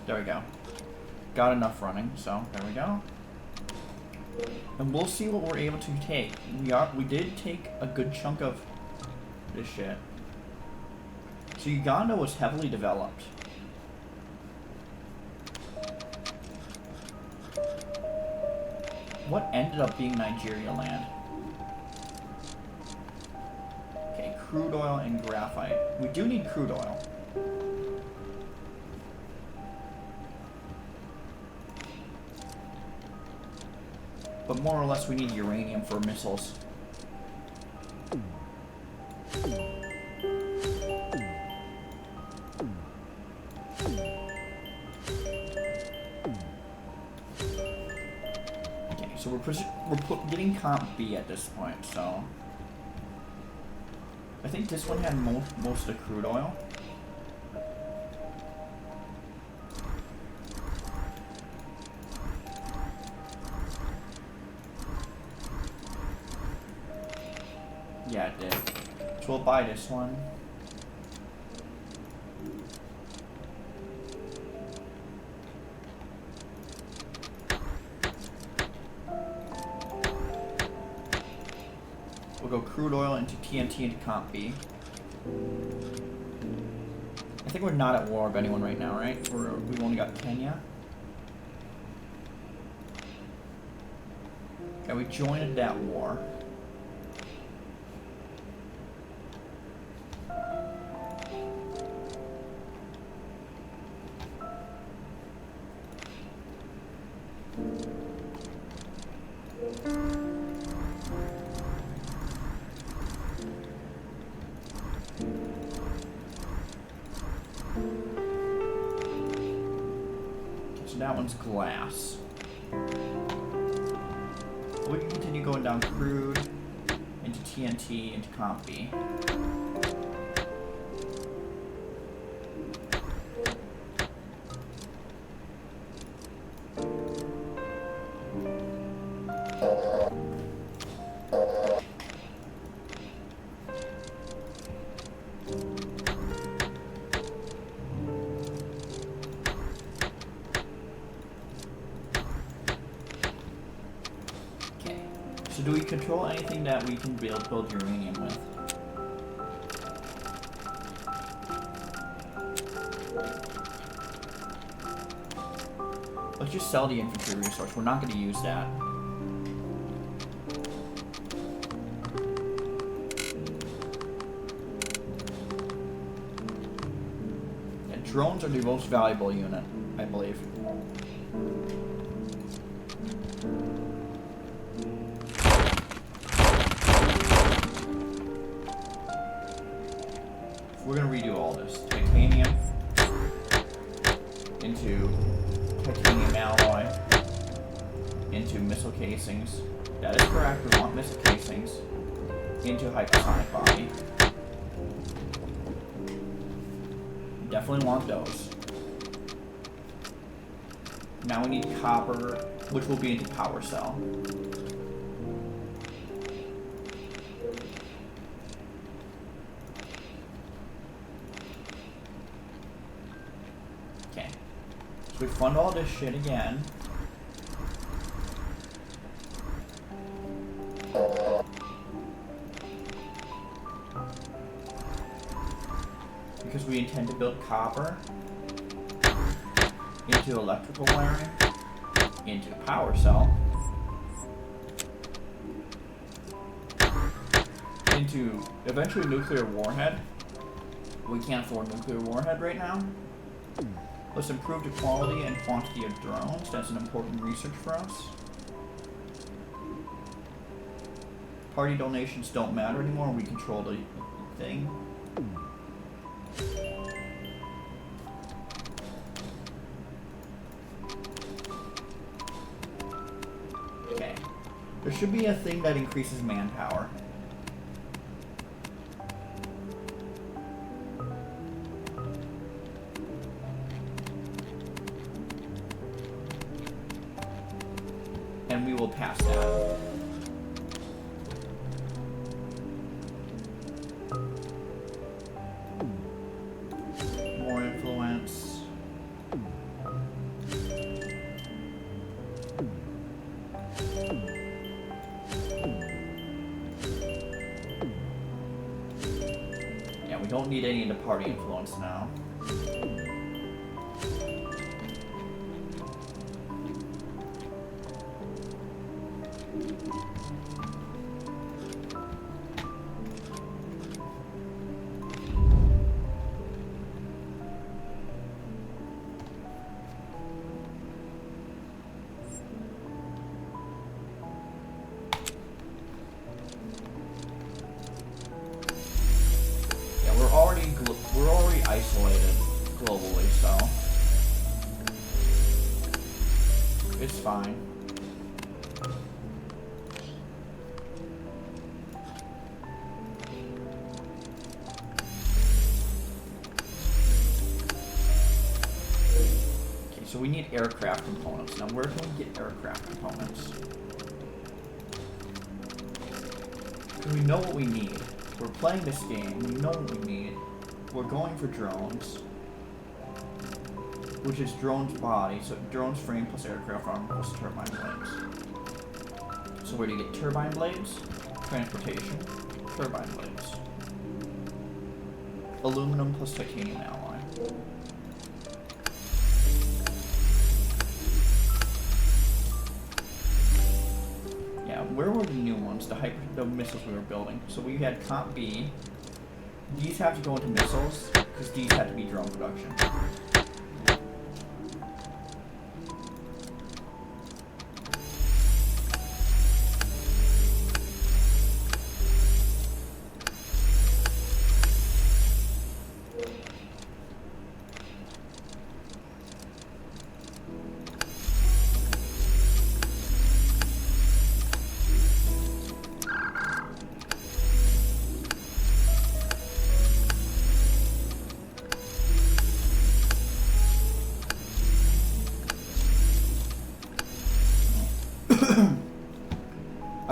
There we go. Got enough running, so there we go. And we'll see what we're able to take. We did take a good chunk of this shit. So Uganda was heavily developed. What ended up being Nigeria land? Okay, crude oil and graphite. We do need crude oil. But more or less we need uranium for missiles. Okay, so we're getting comp B at this point, so... I think this one had most of the crude oil. Yeah, it did. So we'll buy this one. We'll go crude oil into TNT into comp B. I think we're not at war with anyone right now, right? We've only got Kenya. Yeah, we joined that war. That one's glass. We can continue going down crude, into TNT, into comp B. So do we control anything that we can build uranium with? Let's just sell the infantry resource. We're not going to use that. Yeah, drones are the most valuable unit, I believe. We're going to redo all this. Titanium into titanium alloy into missile casings. That is correct. We want missile casings into hypersonic body. Definitely want those. Now we need copper, which will be into power cell. We fund all this shit again. Because we intend to build copper into electrical wiring, into power cell, into eventually nuclear warhead. We can't afford nuclear warhead right now. Let's improve the quality and quantity of drones. That's an important research for us. Party donations don't matter anymore. We control the thing. Okay. There should be a thing that increases manpower. And we will pass that. More influence. Yeah, we don't need any of the party influence now. fine. Okay, so we need aircraft components. Now, where can we get aircraft components? Because we know what we need. We're playing this game. We know what we need. We're going for drones, which is drone's body. So drone's frame plus aircraft armor plus turbine blades. So where do you get turbine blades? Transportation. Turbine blades. Aluminum plus titanium alloy. Yeah, where were the new ones? The missiles we were building. So we had Comp B. These have to go into missiles, because these have to be drone production.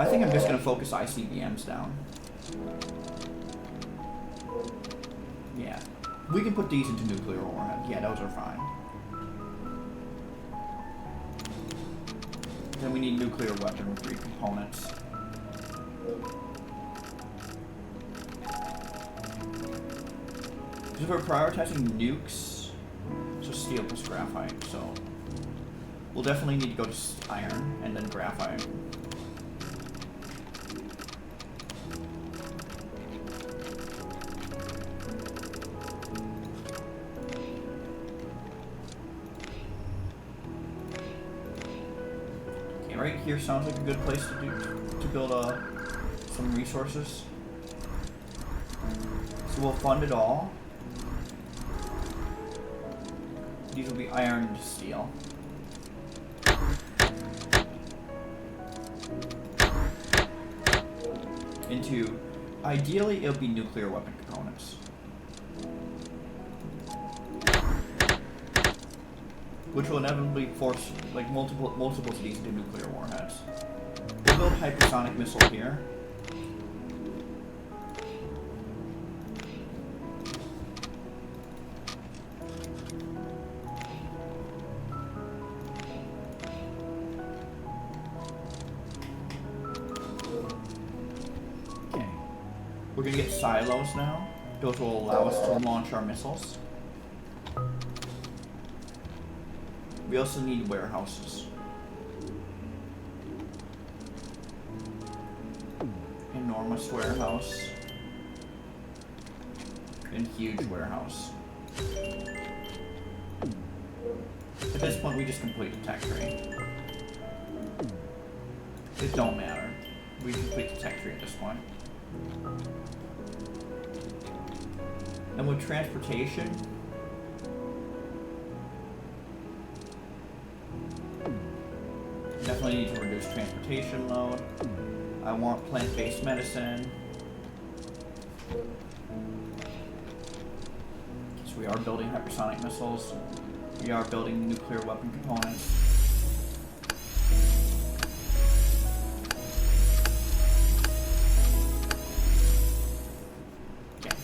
I think I'm just going to focus ICBMs down. Yeah. We can put these into nuclear warheads. Yeah, those are fine. Then we need nuclear weaponry components. Because we're prioritizing nukes, so steel plus graphite, so we'll definitely need to go to iron and then graphite. Right here sounds like a good place to build some resources. So we'll fund it all. These will be iron and steel. Into, ideally, it'll be nuclear weapon components. Which will inevitably force like multiples of these into nuclear warheads. We'll build hypersonic missile here. Okay. We're gonna get silos now. Those will allow us to launch our missiles. We also need warehouses. Enormous warehouse. And huge warehouse. At this point, we just complete the tech tree. It don't matter. We complete the tech tree at this point. And with transportation, definitely need to reduce transportation load. I want plant-based medicine. So we are building hypersonic missiles. We are building nuclear weapon components. Okay.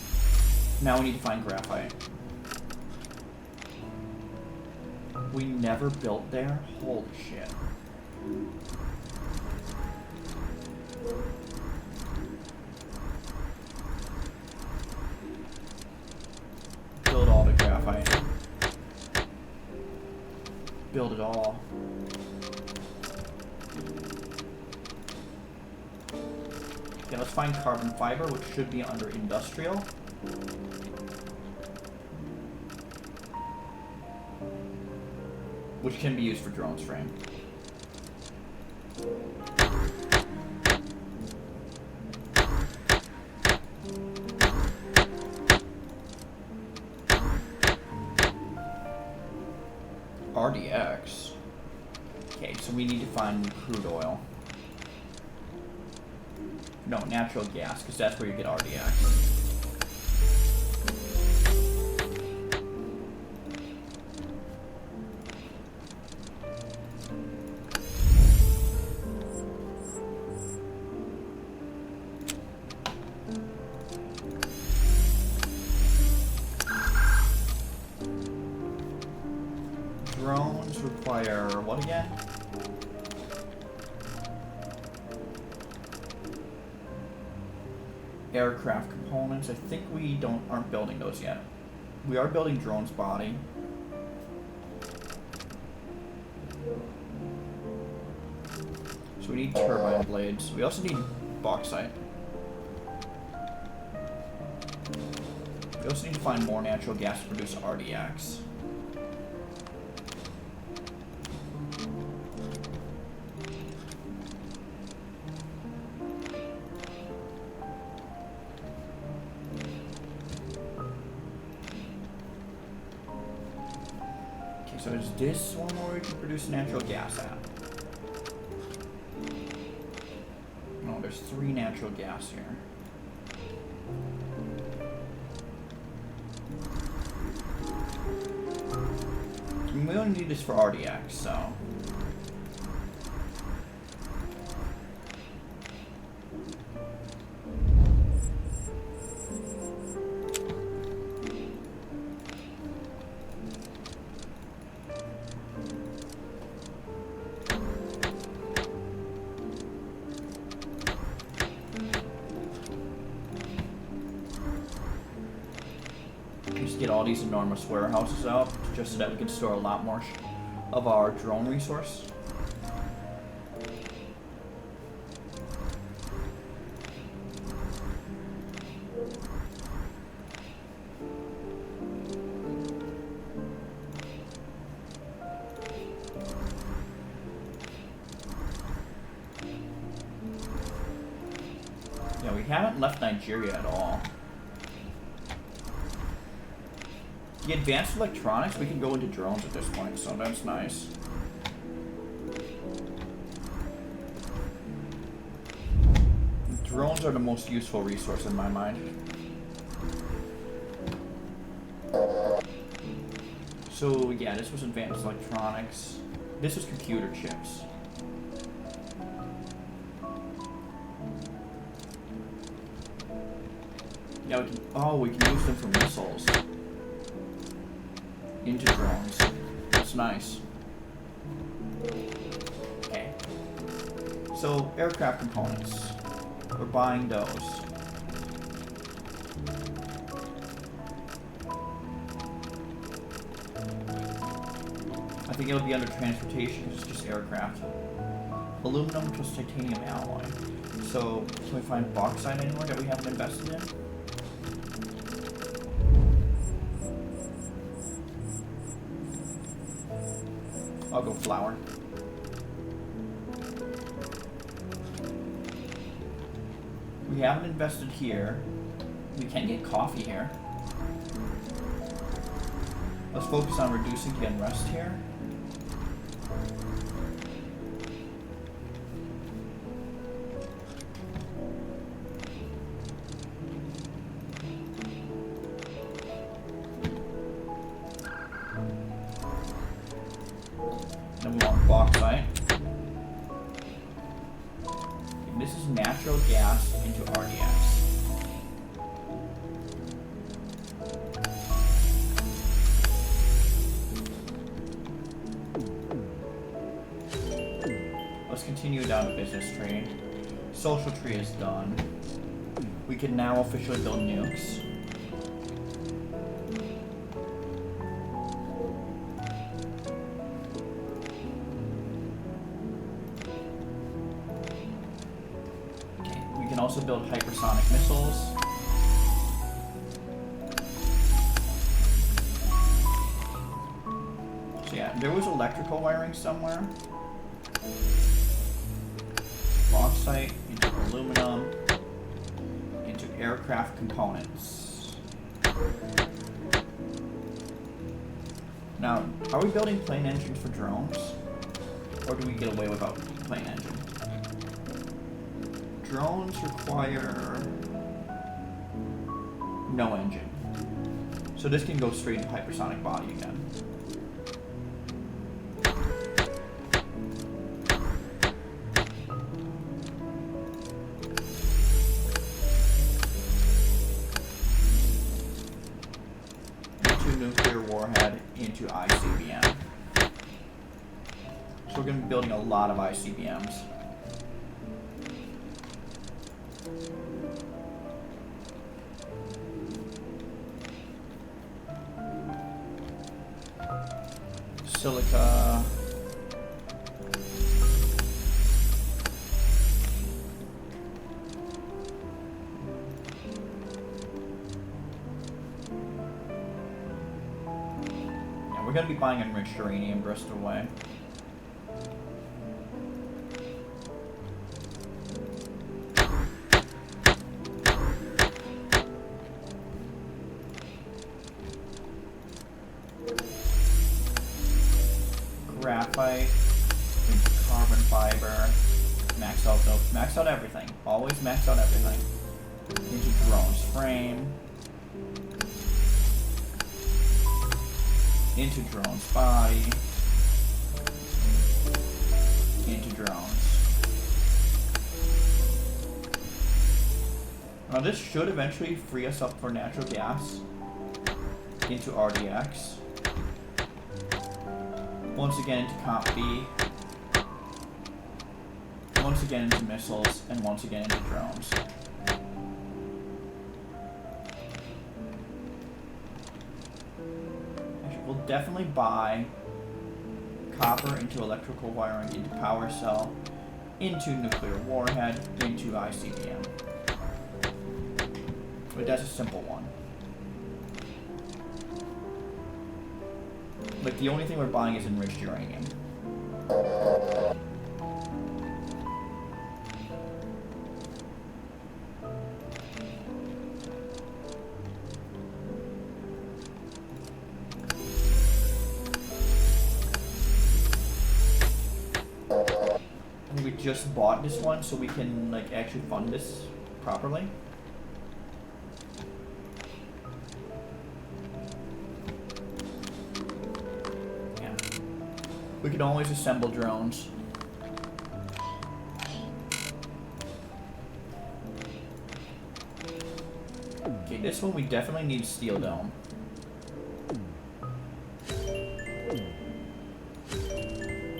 Now we need to find graphite. We never built there? Holy shit. Build all the graphite. Build it all. Okay, let's find carbon fiber, which should be under industrial. Which can be used for drones frame. RDX. Okay, so we need to find crude oil. No, natural gas, because that's where you get RDX. Drones require what again? Aircraft components. I think we aren't building those yet. We are building drone's body. So we need turbine blades. We also need bauxite. We also need to find more natural gas to produce RDX. So is this one where we can produce natural gas at? No, there's 3 natural gas here. And we only need this for RDX, so... Just get all these enormous warehouses out, just so that we can store a lot more of our drone resource. Yeah, we haven't left Nigeria at all. The advanced electronics, we can go into drones at this point, so that's nice. Drones are the most useful resource in my mind. So yeah, this was advanced electronics. This was computer chips. Yeah, we can use them for missiles. Into drones. That's nice. Okay. So, aircraft components. We're buying those. I think it'll be under transportation, it's just aircraft. Aluminum plus titanium alloy. So, can we find bauxite anywhere that we haven't invested in? I'll go flour. We haven't invested here. We can get coffee here. Let's focus on reducing the unrest here. Then we want bauxite. And this is natural gas into RDX. Let's continue down to business trade. Social tree is done. We can now officially build nukes. We can also build hypersonic missiles. So yeah, there was electrical wiring somewhere. Bauxite into aluminum into aircraft components. Now, are we building plane engines for drones? Or do we get away without plane engine? Drones require no engine. So this can go straight to hypersonic body again. Into nuclear warhead, into ICBM. So we're going to be building a lot of ICBMs. Silica. Yeah, we're going to be buying enriched uranium Bristol way. Graphite, carbon fiber, max out everything. Always max out everything. Into drones frame. Into drones body. Into drones. Now this should eventually free us up for natural gas. Into RDX. Once again into Comp B, once again into missiles, and once again into drones. Actually, we'll definitely buy copper into electrical wiring, into power cell, into nuclear warhead, into ICBM. But that's a simple one. Like, the only thing we're buying is enriched uranium. I think we just bought this one so we can, like, actually fund this properly. We can always assemble drones. Okay, this one we definitely need steel dome.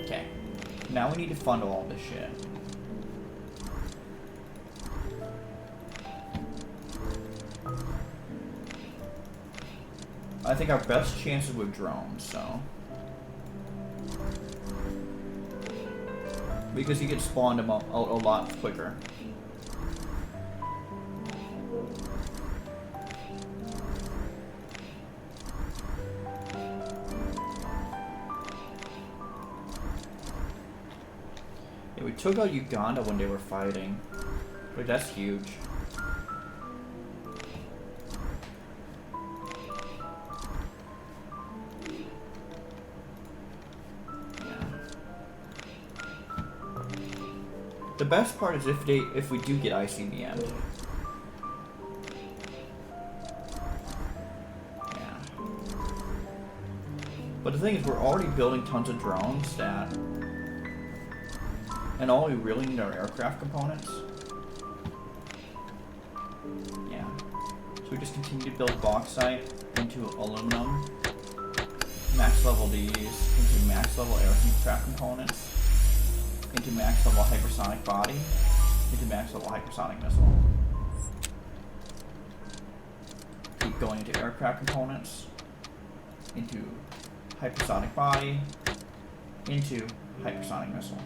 Okay, now we need to fund all this shit. I think our best chances with drones, so. Because you can spawn them out a lot quicker. Yeah, we took out Uganda when they were fighting. But that's huge. The best part is if we do get ICBM. Yeah. But the thing is, we're already building tons of drones that, and all we really need are aircraft components. Yeah. So we just continue to build bauxite into aluminum, max level these into max level aircraft components. Into max level hypersonic body, into max level hypersonic missile. Keep going into aircraft components, into hypersonic body, into hypersonic missile.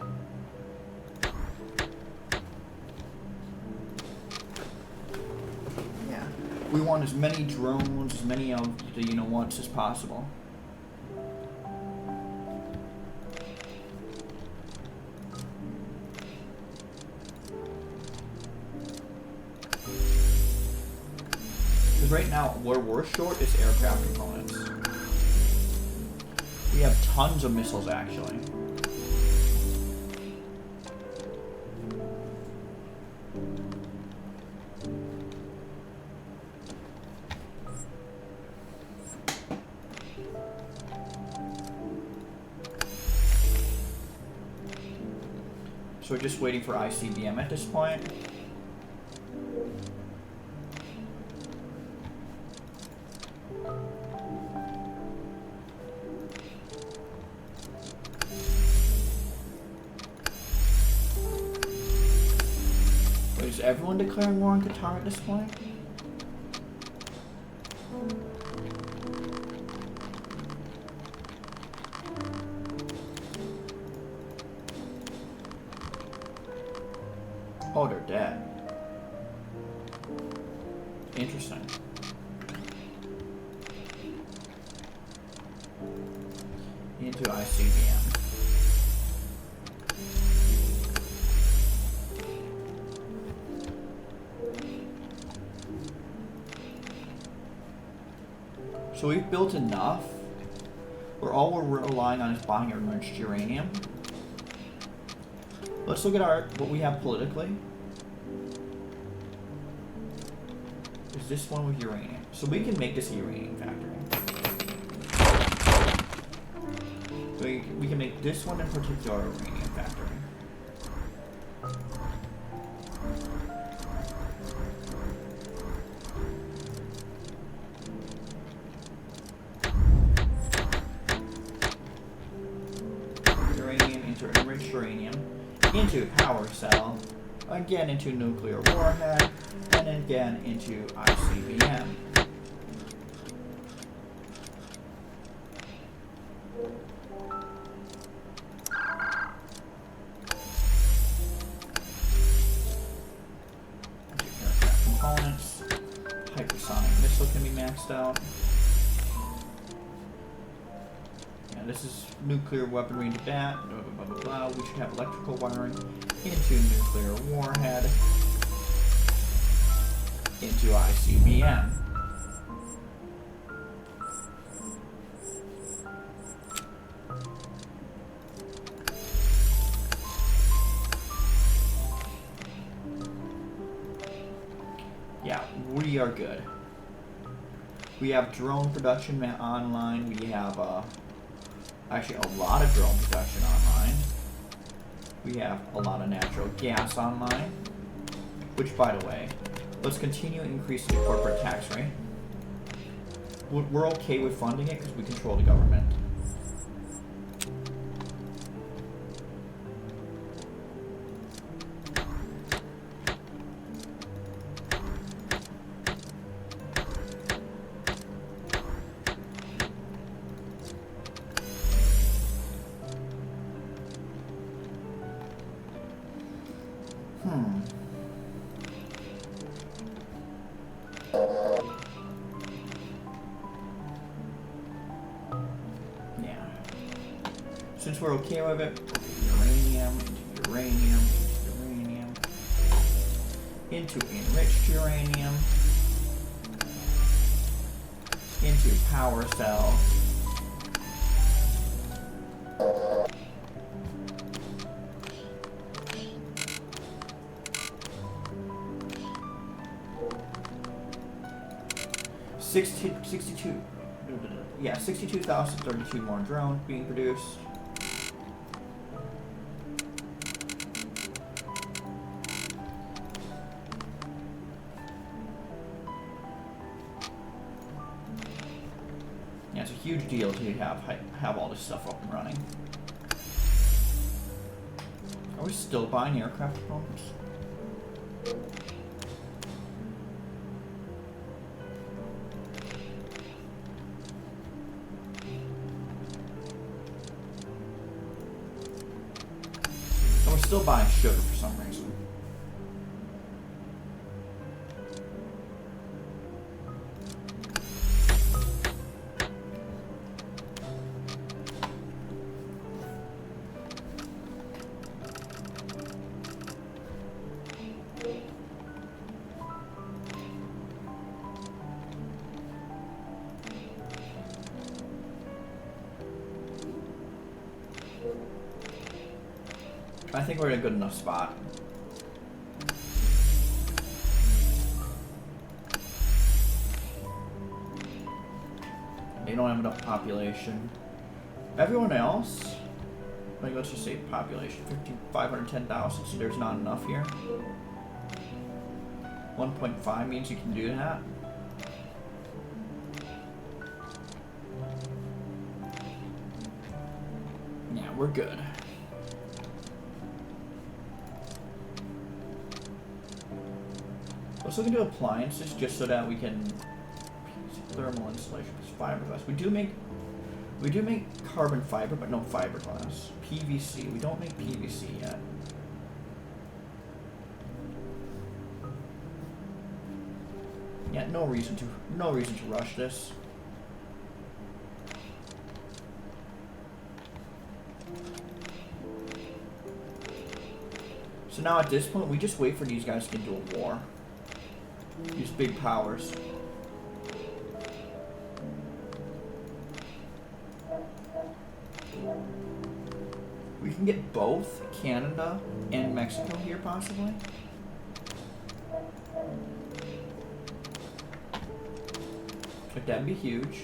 Yeah. We want as many drones, as many of the you-know-whats as possible. Right now, where we're short is aircraft components. We have tons of missiles, actually. So we're just waiting for ICBM at this point. Wait, is everyone declaring war on Qatar at this point? Oh, they're dead. Interesting. Into ICBM. So we've built enough where all we're relying on is buying enriched uranium. Let's look at what we have politically. Is this one with uranium? So we can make this a uranium factory. We can make this one in particular a uranium factory. Uranium into enriched uranium. Into power cell, again into nuclear warhead, and again into ICBM. Aircraft components, hypersonic missile can be maxed out. This is nuclear weaponry into that, blah, blah, blah, blah, blah. We should have electrical wiring into nuclear warhead, into ICBM. Yeah, we are good. We have drone production online. We have actually a lot of drone production online. We have a lot of natural gas online. Which, by the way, let's continue increasing the corporate tax rate. We're okay with funding it because we control the government. Yeah. Since we're okay with it, uranium, into uranium, uranium, into enriched uranium, into power cell. Yeah, 62,032 more drones being produced. Yeah, it's a huge deal to have all this stuff up and running. Are we still buying aircraft components? Still buying sugar for some reason. I think we're in a good enough spot. They don't have enough population. Everyone else Like, let's just say population 510,000, so there's not enough here. 1.5 means you can do that. Yeah, we're good. Let's look into appliances just so that we can thermal insulation, fiberglass. We do make carbon fiber, but no fiberglass. PVC. We don't make PVC yet. Yeah, no reason to rush this. So now at this point, we just wait for these guys to get into a war. These big powers. We can get both Canada and Mexico here, possibly. Like, that'd be huge.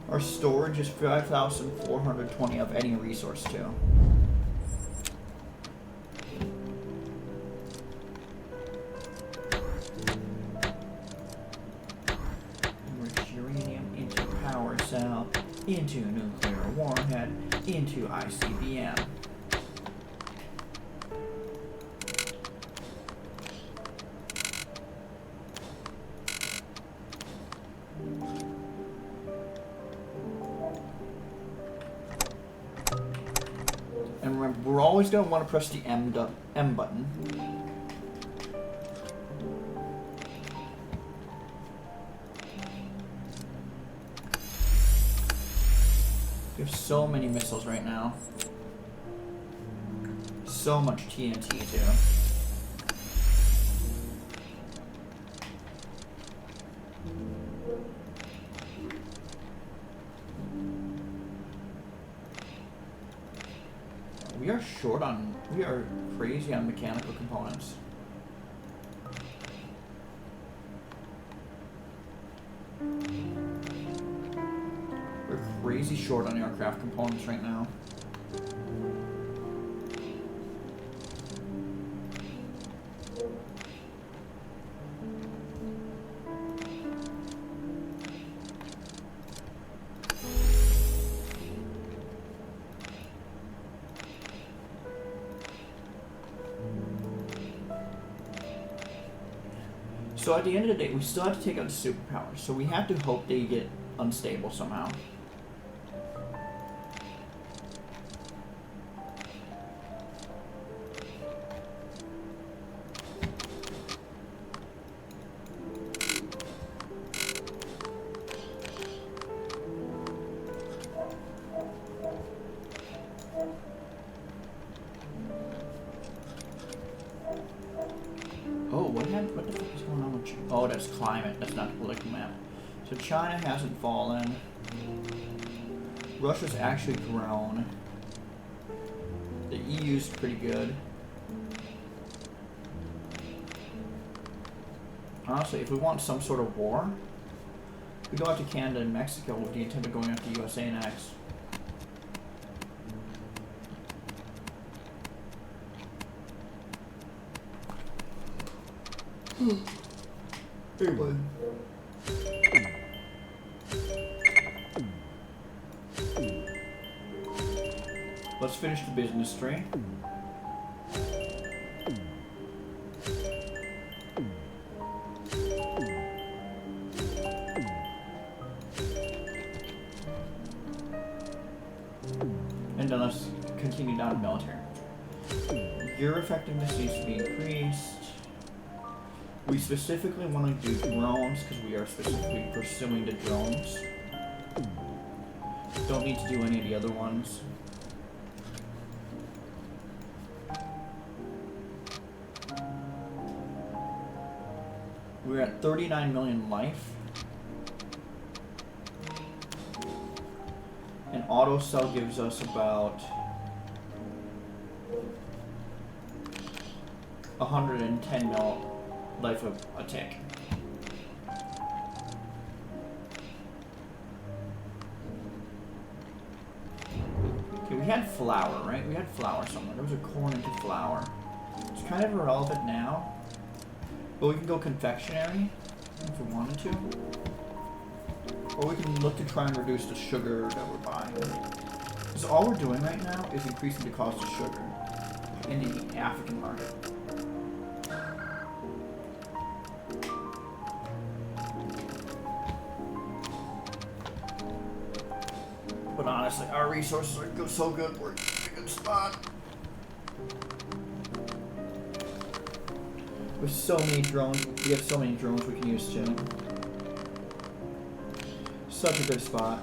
Our storage is 5,420 of any resource, too. Uranium into power cell, into nuclear warhead, into ICBM. And remember, we're always going to want to press the M button. We have so many missiles right now. So much TNT too. We are crazy on mechanical components. We're crazy short on aircraft components right now. So at the end of the day, we still have to take out the superpowers. So we have to hope they get unstable somehow. What the fuck is going on with China? Oh, that's climate. That's not the political map. So China hasn't fallen. Russia's actually grown. The EU's pretty good. Honestly, if we want some sort of war, we go after Canada and Mexico with the intent of going after USA next. Anyway. Let's finish the business tree. And then let's continue down to military. Your effectiveness needs to be increased. We specifically want to do drones because we are specifically pursuing the drones. Don't need to do any of the other ones. We're at 39 million life. And auto cell gives us about 110 mil life of a tick. Okay, we had flour, right? We had flour somewhere. There was a corn into flour. It's kind of irrelevant now. But we can go confectionery if we wanted to. Or we can look to try and reduce the sugar that we're buying. Because all we're doing right now is increasing the cost of sugar in the African market. But honestly, our resources are so good, we're in a good spot. With so many drones, we have so many drones we can use too. Such a good spot.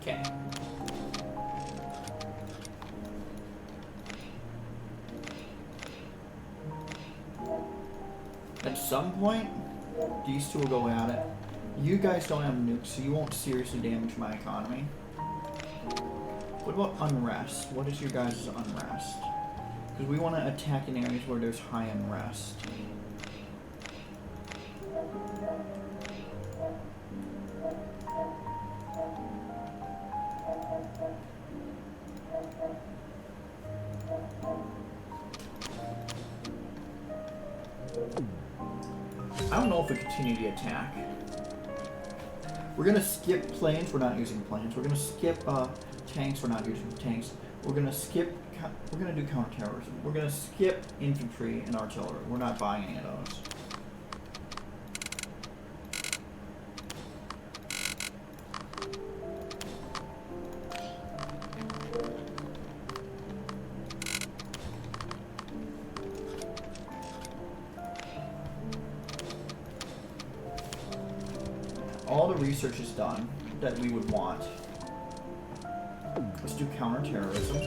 Okay. At some point, these two will go at it. You guys don't have nukes, so you won't seriously damage my economy. What about unrest? What is your guys' unrest? Because we want to attack in areas where there's high unrest. I don't know if we continue the attack. We're gonna skip planes. We're not using planes. We're gonna skip tanks. We're not using tanks. We're gonna skip. We're gonna do counterterrorism. We're gonna skip infantry and artillery. We're not buying any of those. All the research is done that we would want. Let's do counterterrorism.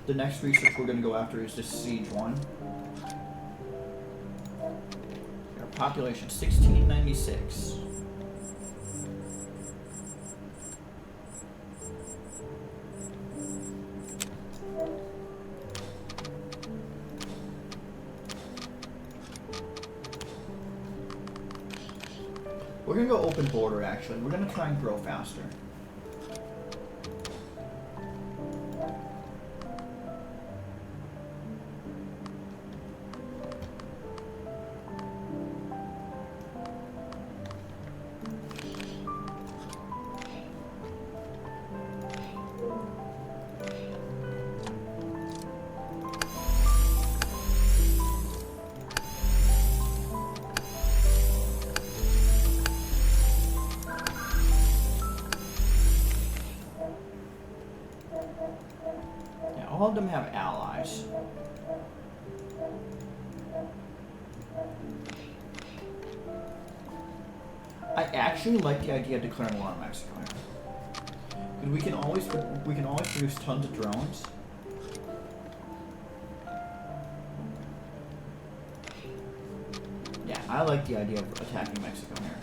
The next research we're going to go after is this siege one. Our population, 1696. We're going to go open border, actually. We're going to try and grow faster. All of them have allies. I actually like the idea of declaring war on Mexico here. Because we can always produce tons of drones. Yeah, I like the idea of attacking Mexico here.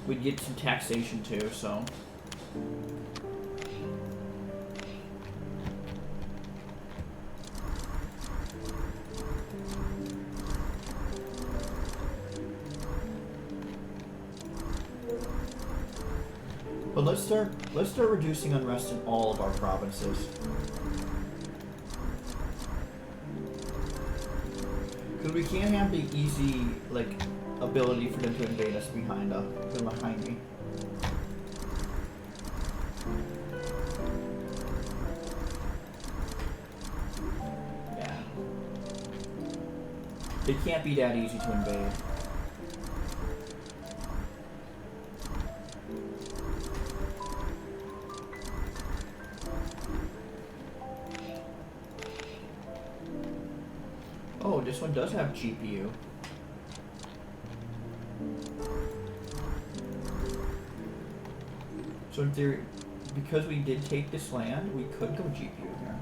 We'd get some taxation too, so. But let's start reducing unrest in all of our provinces. Because we can't have the easy ability for them to invade us behind me. Yeah. They can't be that easy to invade. Oh, this one does have GPU. So in theory, because we did take this land, we could go GPU here.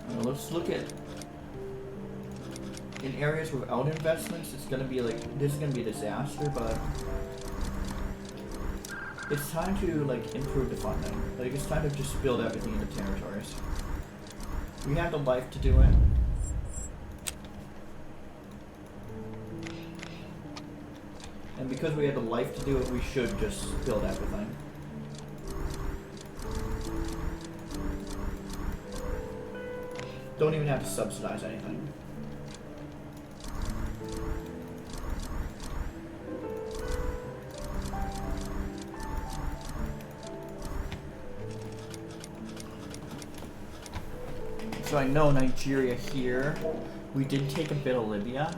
Now let's look at in areas without investments. It's gonna be like this is gonna be a disaster, but it's time to like improve the funding. Like it's time to just build everything in the territories. We have the life to do it. And because we have the life to do it, we should just build everything. Don't even have to subsidize anything. So I know Nigeria here. We did take a bit of Libya.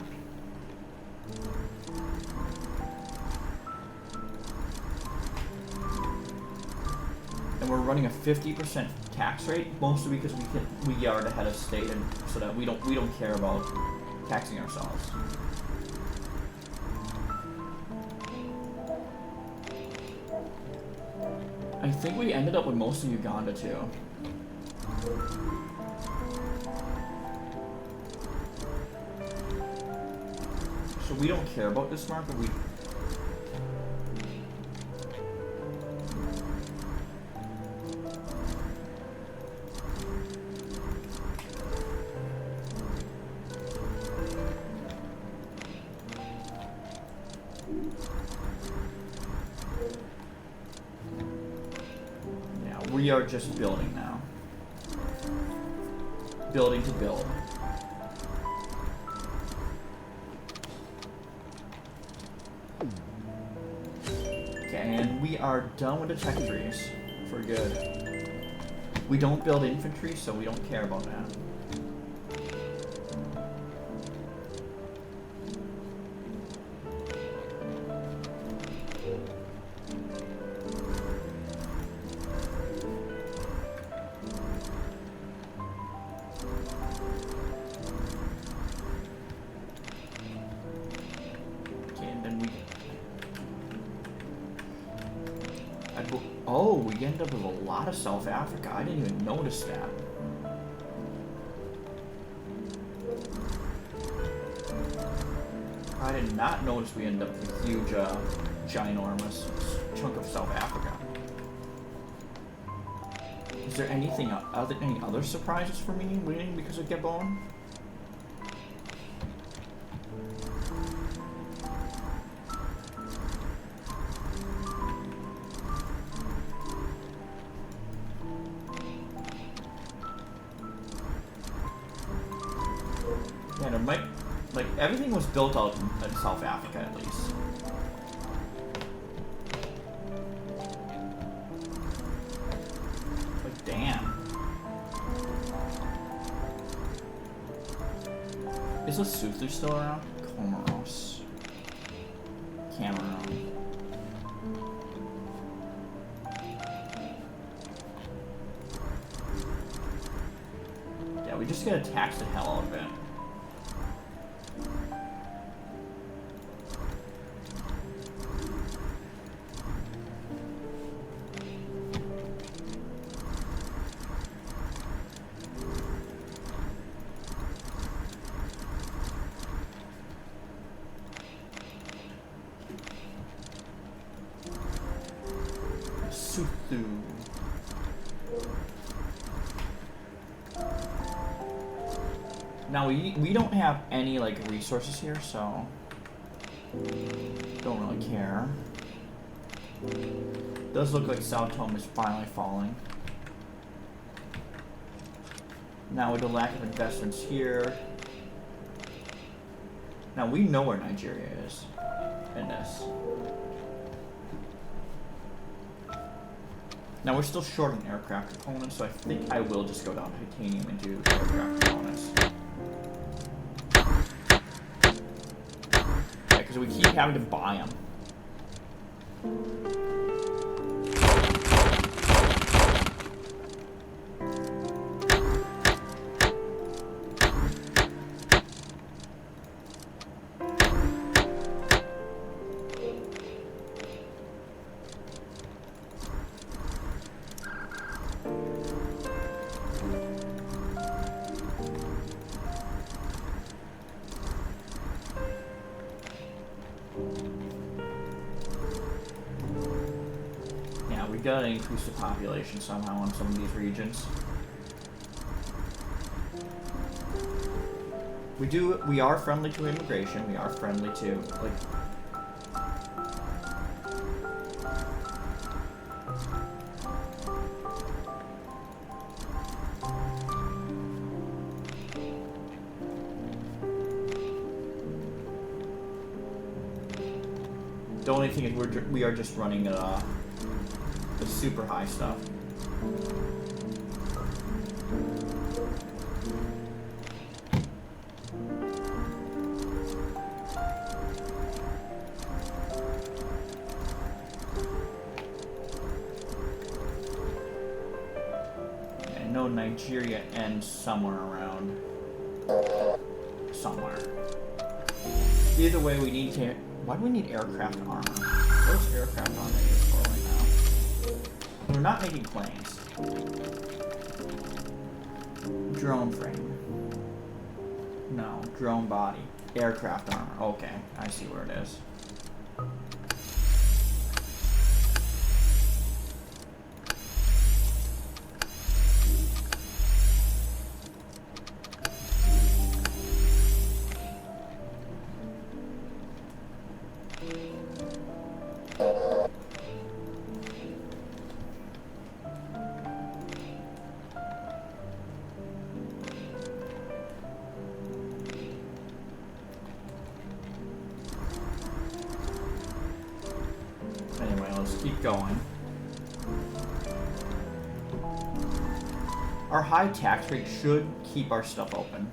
And we're running a 50% tax rate, mostly because we are the head of state, and so that we don't care about taxing ourselves. I think we ended up with most of Uganda too. So we don't care about this market. We are just building now. Building to build. Okay, and we are done with the tech trees for good. We don't build infantry, so we don't care about that. Oh, we ended up with a lot of South Africa. I didn't even notice that. I did not notice we ended up with a huge, ginormous chunk of South Africa. Is there anything any other surprises for me winning because of Gabon? Yeah, there might, like, everything was built out in South Africa at least. Like, damn. Is Lesotho still around? Comoros. Cameroon. Yeah, we just gotta tax the hell out of it. Now we don't have any like resources here, so don't really care. Does look like Sao Tome is finally falling. Now with the lack of investments here. Now we know where Nigeria is in this. Now we're still short on aircraft components, so I think I will just go down titanium and do aircraft components. Yeah, because we keep having to buy them. gotta increase the population somehow in some of these regions. We are friendly to immigration. We are friendly to, like... The only thing is we are just running the super high stuff. I know Nigeria ends somewhere around somewhere. Either way, we need to. Why do we need aircraft armor? What's aircraft armor used for right now? We're not making planes. Drone frame. No, drone body. Aircraft armor. Okay, I see where it is. Anyway, let's keep going. Our high tax rate should keep our stuff open.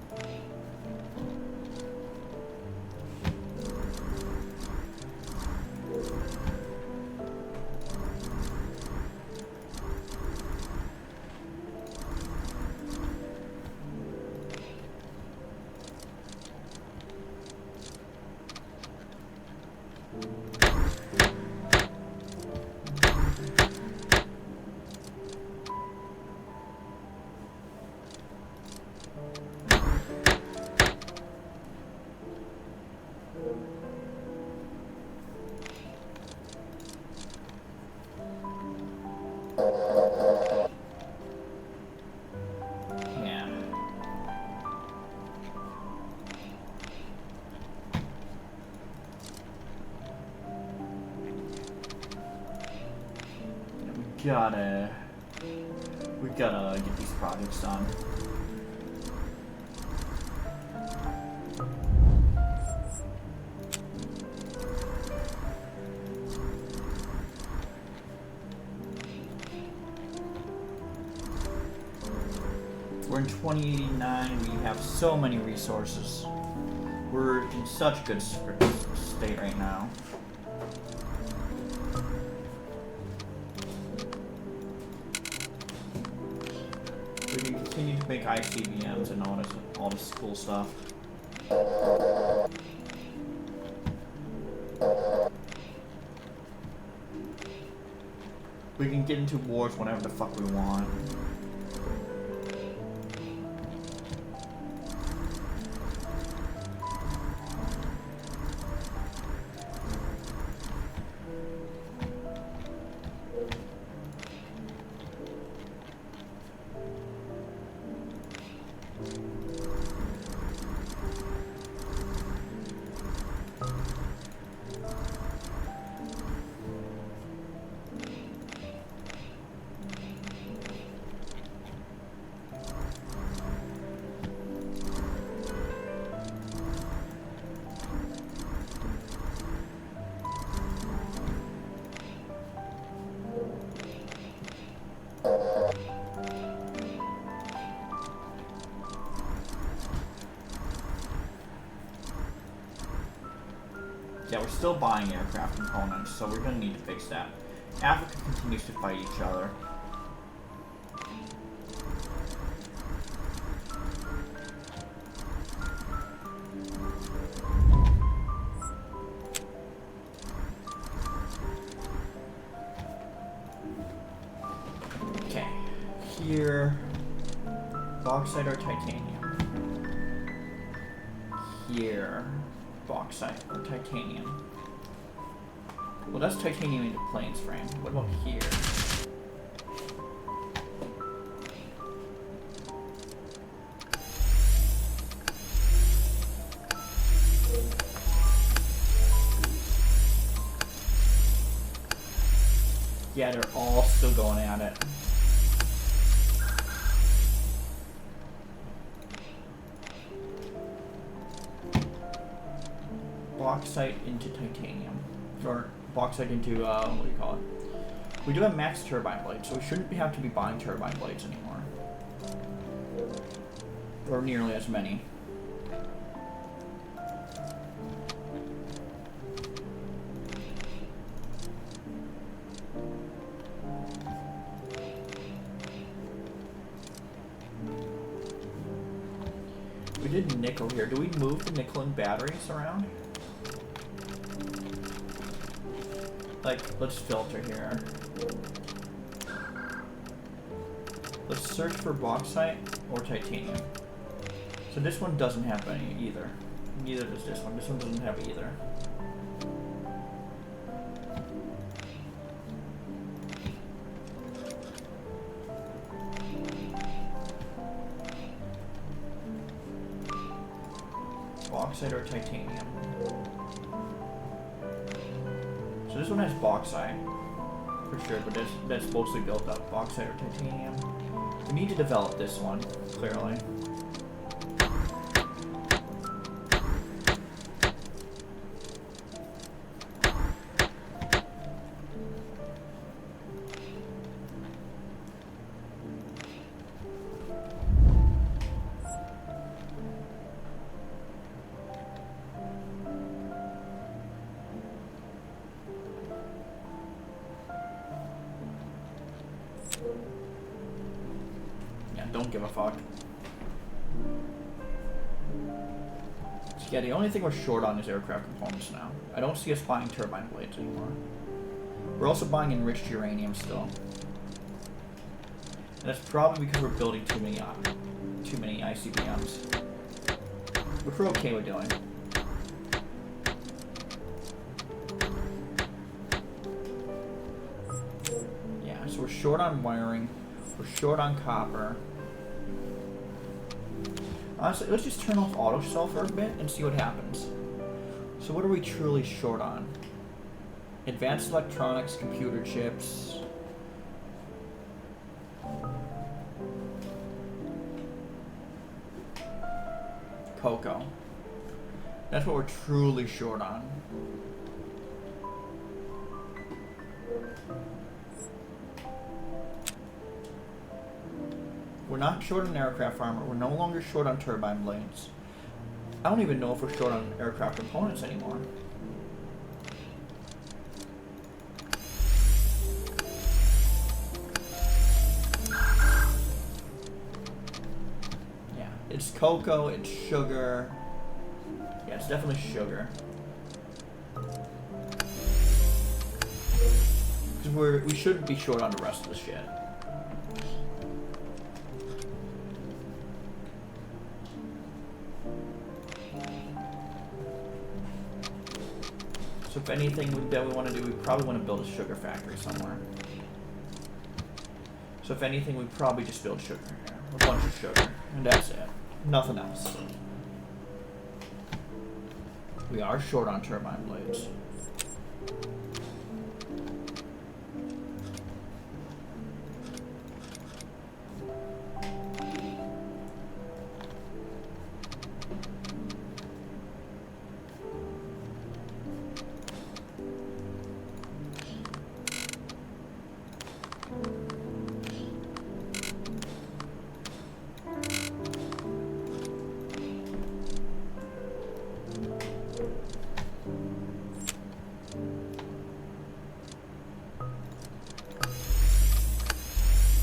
We gotta get these projects done. We're in 2089, we have so many resources. We're in such good state right now. We can continue to make ICBMs and all this cool stuff. We can get into wars whenever the fuck we want. Yeah, we're still buying aircraft components, so we're gonna need to fix that. Africa continues to fight each other. Okay, here, bauxite or titanium. Here, bauxite or titanium. Well, that's titanium into planes frame. What about here? Yeah, they're all still going at it. Bauxite into titanium. Or bauxite into, what do you call it? We do have max turbine blades, so we shouldn't have to be buying turbine blades anymore. Or nearly as many. We did nickel here. Do we move the nickel and batteries around? Like, let's filter here. Let's search for bauxite or titanium. So this one doesn't have any either. Neither does this one. This one doesn't have either. Bauxite or titanium. So this one has bauxite, for sure, but that's mostly built up. Bauxite or titanium. We need to develop this one, clearly. Don't give a fuck. So yeah, the only thing we're short on is aircraft components now. I don't see us buying turbine blades anymore. We're also buying enriched uranium still. And that's probably because we're building too many ICBMs. Which we're okay with doing. Yeah, so we're short on wiring. We're short on copper. Honestly, let's just turn off auto sell for a bit and see what happens. So what are we truly short on? Advanced electronics, computer chips. Cocoa. That's what we're truly short on. We're not short on aircraft armor. We're no longer short on turbine blades. I don't even know if we're short on aircraft components anymore. Yeah, it's cocoa, it's sugar. Yeah, it's definitely sugar. Because we shouldn't be short on the rest of the shit. So if anything that we want to do, we probably want to build a sugar factory somewhere. So if anything, we probably just build sugar here. A bunch of sugar. And that's it. Nothing else. We are short on turbine blades.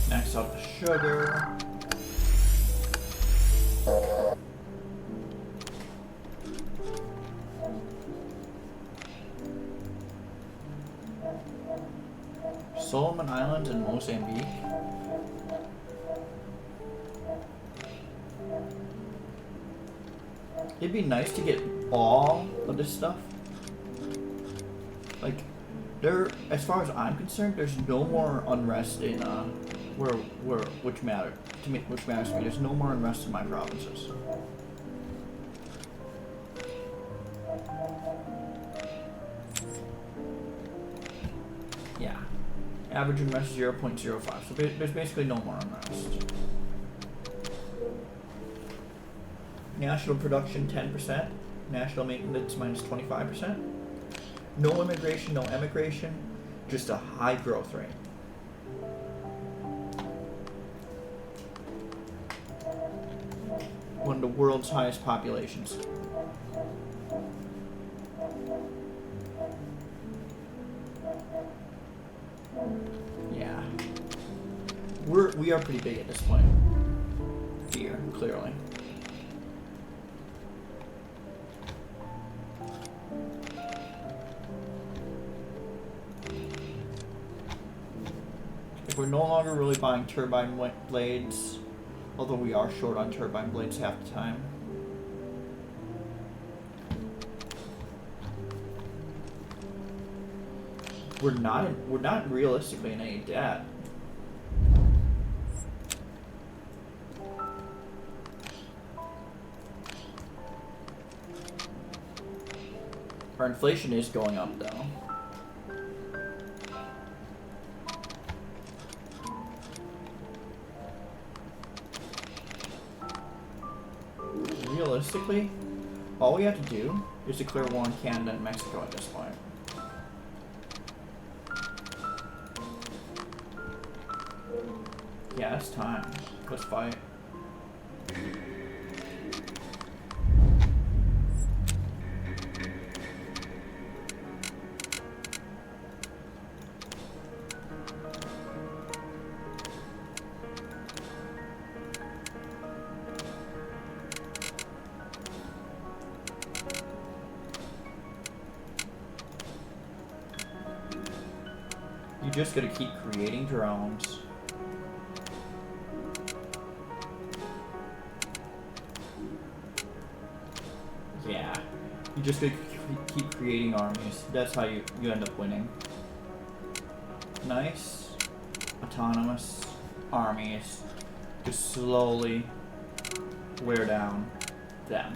Max out the sugar. Solomon Islands and Mozambique. It'd be nice to get all of this stuff. Like, as far as I'm concerned, there's no more unrest in which matters to me. There's no more unrest in my provinces. Yeah, Average unrest 0.05. So there's basically no more unrest. National production 10%. National maintenance minus 25%. No immigration, no emigration. Just a high growth rate. One of the world's highest populations. Yeah. We are pretty big at this point. Here, clearly. If we're no longer really buying turbine blades, although we are short on turbine blades half the time. We're not realistically in any debt. Our inflation is going up though. Realistically, all we have to do is declare war on Canada and Mexico at this point. Yeah, it's time. Let's fight. You just gotta keep creating drones. Yeah. You just gotta keep creating armies. That's how you end up winning. Nice, autonomous armies just slowly wear down them.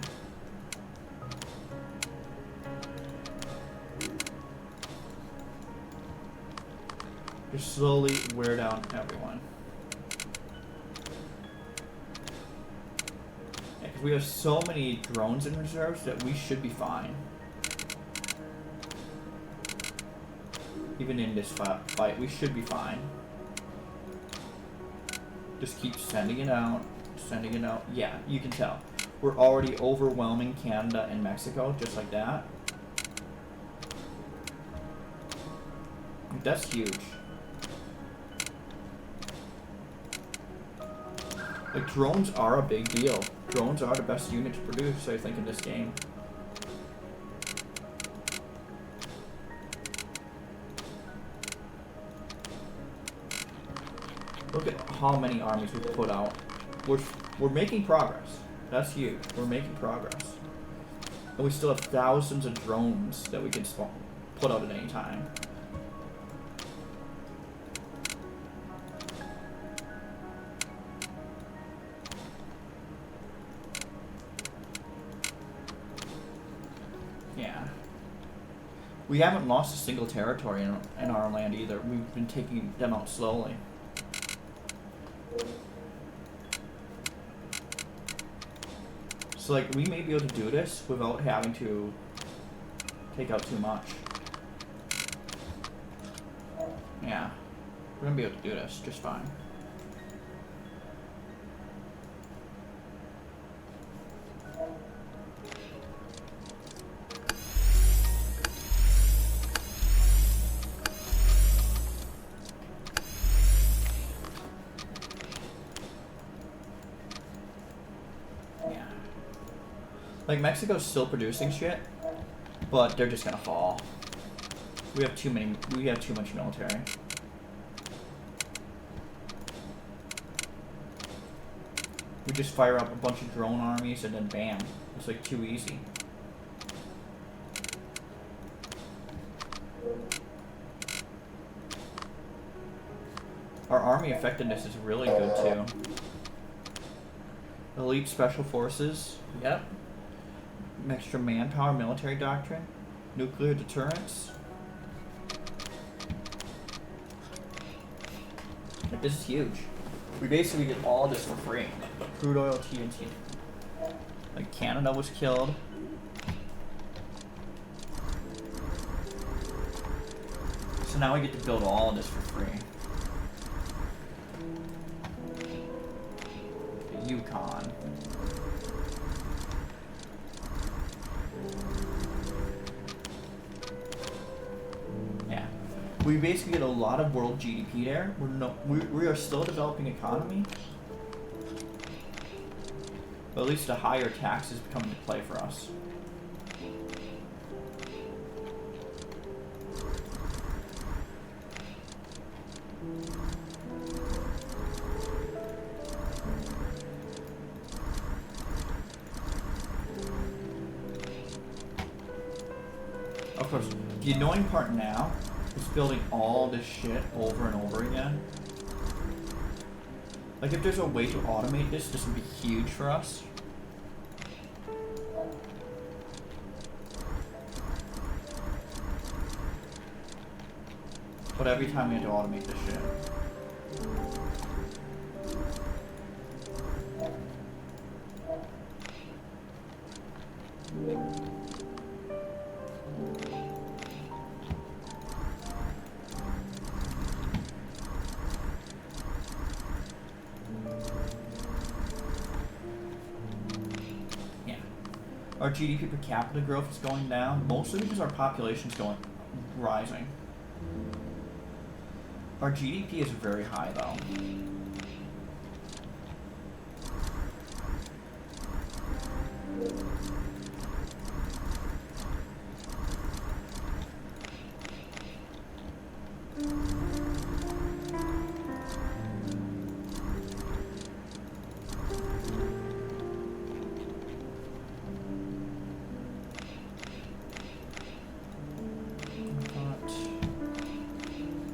Just slowly wear down everyone. Yeah, 'cause we have so many drones in reserves that we should be fine. Even in this fight, we should be fine. Just keep sending it out, sending it out. Yeah, you can tell. We're already overwhelming Canada and Mexico, just like that. That's huge. Like, drones are a big deal. Drones are the best unit to produce, I think, in this game. Look at how many armies we've put out. We're making progress. That's huge. We're making progress. And we still have thousands of drones that we can put out at any time. Yeah. We haven't lost a single territory in our land either. We've been taking them out slowly. So, like, we may be able to do this without having to take out too much. Yeah. We're gonna be able to do this just fine. Like, Mexico's still producing shit, but they're just gonna fall. We have too much military. We just fire up a bunch of drone armies and then bam. It's like too easy. Our army effectiveness is really good too. Elite special forces, yep. Extra manpower, military doctrine, nuclear deterrence. Like, this is huge. We basically get all this for free. Crude oil, TNT. Like, Canada was killed. So now we get to build all this for free. The Yukon. Yeah. We basically get a lot of world GDP there. We are still a developing economy. But at least the higher taxes come into play for us. Of course, the annoying part now is building all this shit over and over again. Like, if there's a way to automate this, this would be huge for us. But every time we have to automate this shit. Our GDP per capita growth is going down, mostly because our population is rising. Our GDP is very high, though.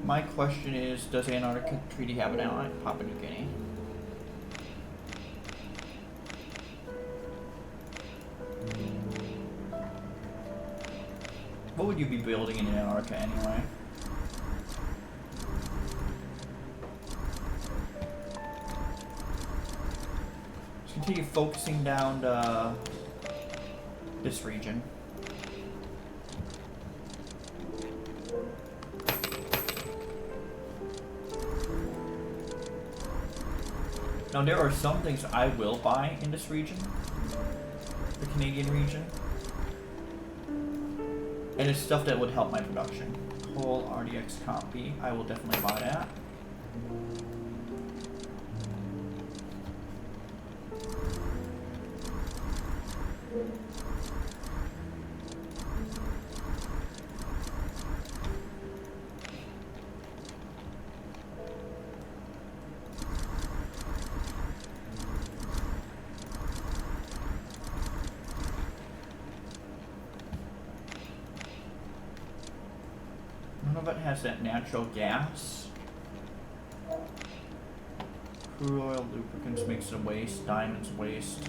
My question is, does Antarctica Treaty have an ally? Papua New Guinea. What would you be building in Antarctica anyway? Let's continue focusing down this region. Now, there are some things I will buy in this region, the Canadian region, and it's stuff that would help my production. Coal, RDX, copy, I will definitely buy that. None of it has that natural gas. Crude oil, lubricants makes it a waste. Diamonds waste.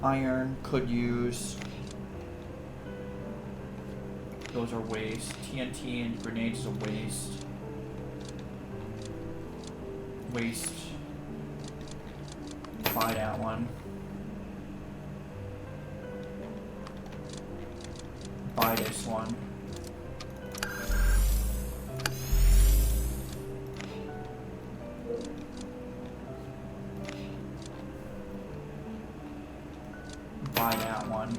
Iron could use. Those are waste. TNT and grenades is a waste. Waste. Buy that one. Buy this one. Buy that one.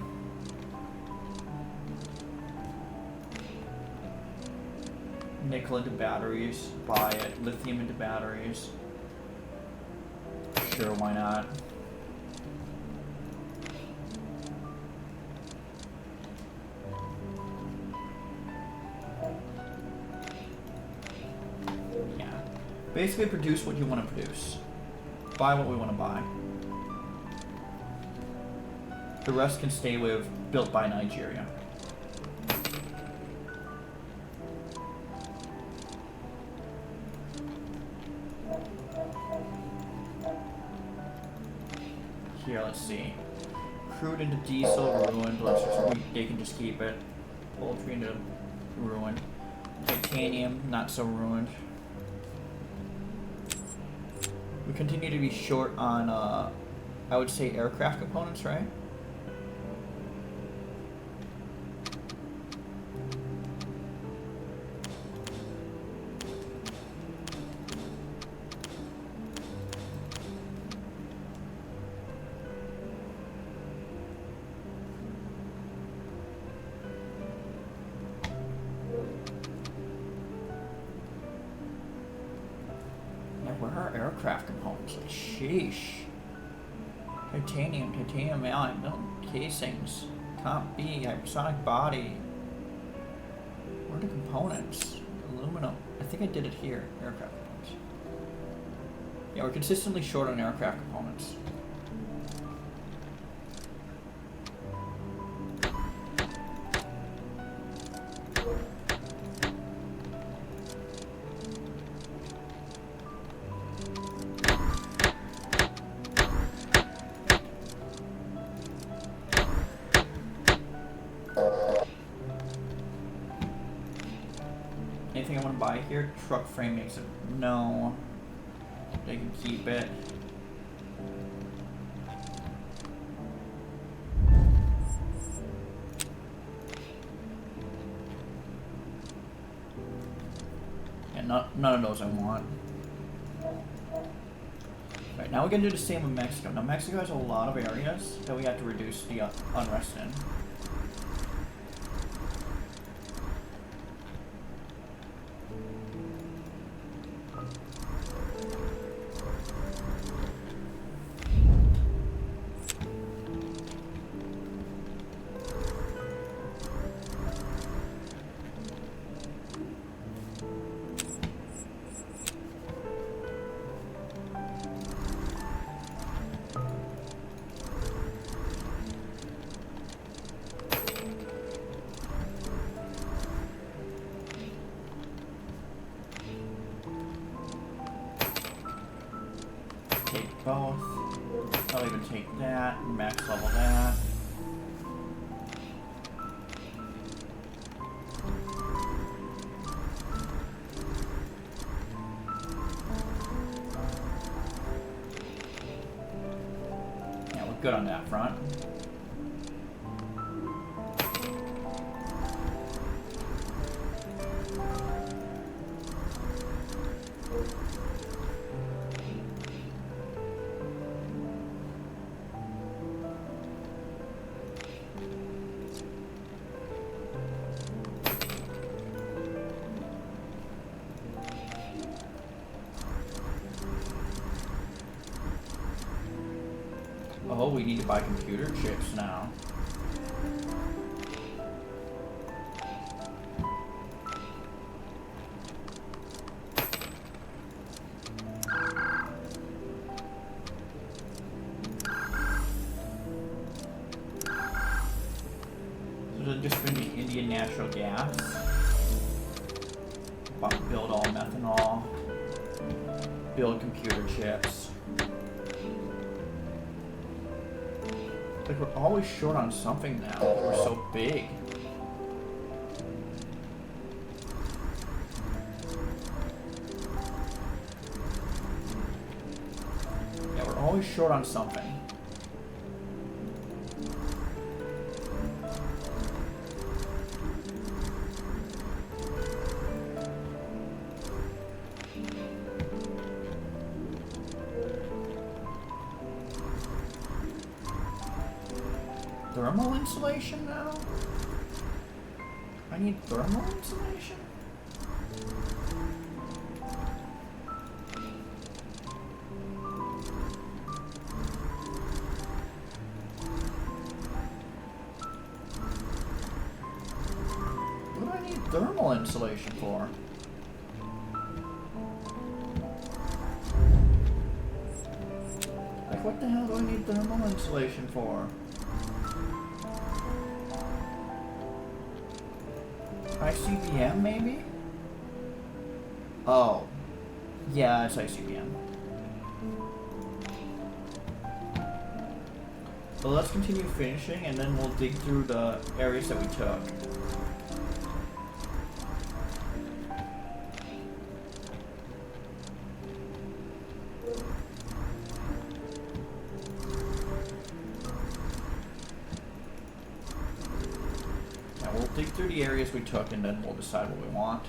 Nickel into batteries. Buy it. Lithium into batteries. Sure, why not? Yeah. Basically produce what you want to produce. Buy what we want to buy. The rest can stay with built by Nigeria. Here, let's see. Crude into diesel, ruined. They can just keep it. Poultry into ruined. Titanium, not so ruined. We continue to be short on, I would say, aircraft components, right? Where are aircraft components? Like, sheesh. Titanium alloy, casings, top B, hypersonic body. Where are the components? Aluminum. I think I did it here. Aircraft components. Yeah, we're consistently short on aircraft components. Anything I want to buy here? Truck frame makes it. No. They can keep it. And none of those I want. Alright, now we're going to do the same with Mexico. Now Mexico has a lot of areas that we have to reduce the unrest in. Take both. I'll even take that. Max level that. Yeah, we're good on that front. Oh, we need to buy computer chips now. So there's just going to be Indian natural gas. Build all methanol. Build computer chips. Like, we're always short on something now. We're so big. Yeah, we're always short on something. Thermal insulation now? I need thermal insulation? What do I need thermal insulation for? Like, what the hell do I need thermal insulation for? ICBM, maybe? Oh. Yeah, it's ICBM. But let's continue finishing, and then we'll dig through the areas that we took. through the areas we took and then we'll decide what we want.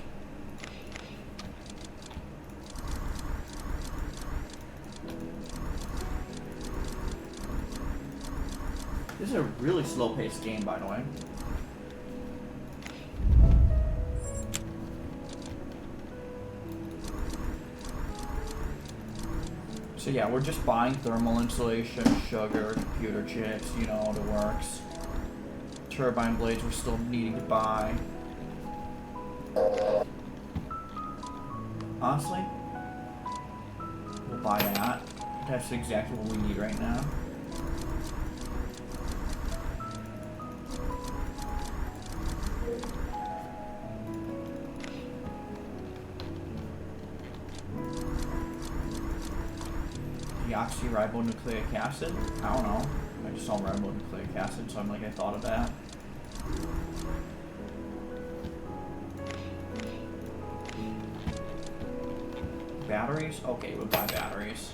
This is a really slow-paced game, by the way. So yeah, we're just buying thermal insulation, sugar, computer chips, you know, the works. Turbine blades we're still needing to buy. Honestly, we'll buy that. That's exactly what we need right now. Deoxyribonucleic acid? I don't know. I just saw ribonucleic acid, so I'm like, I thought of that. Batteries? Okay, we'll buy batteries.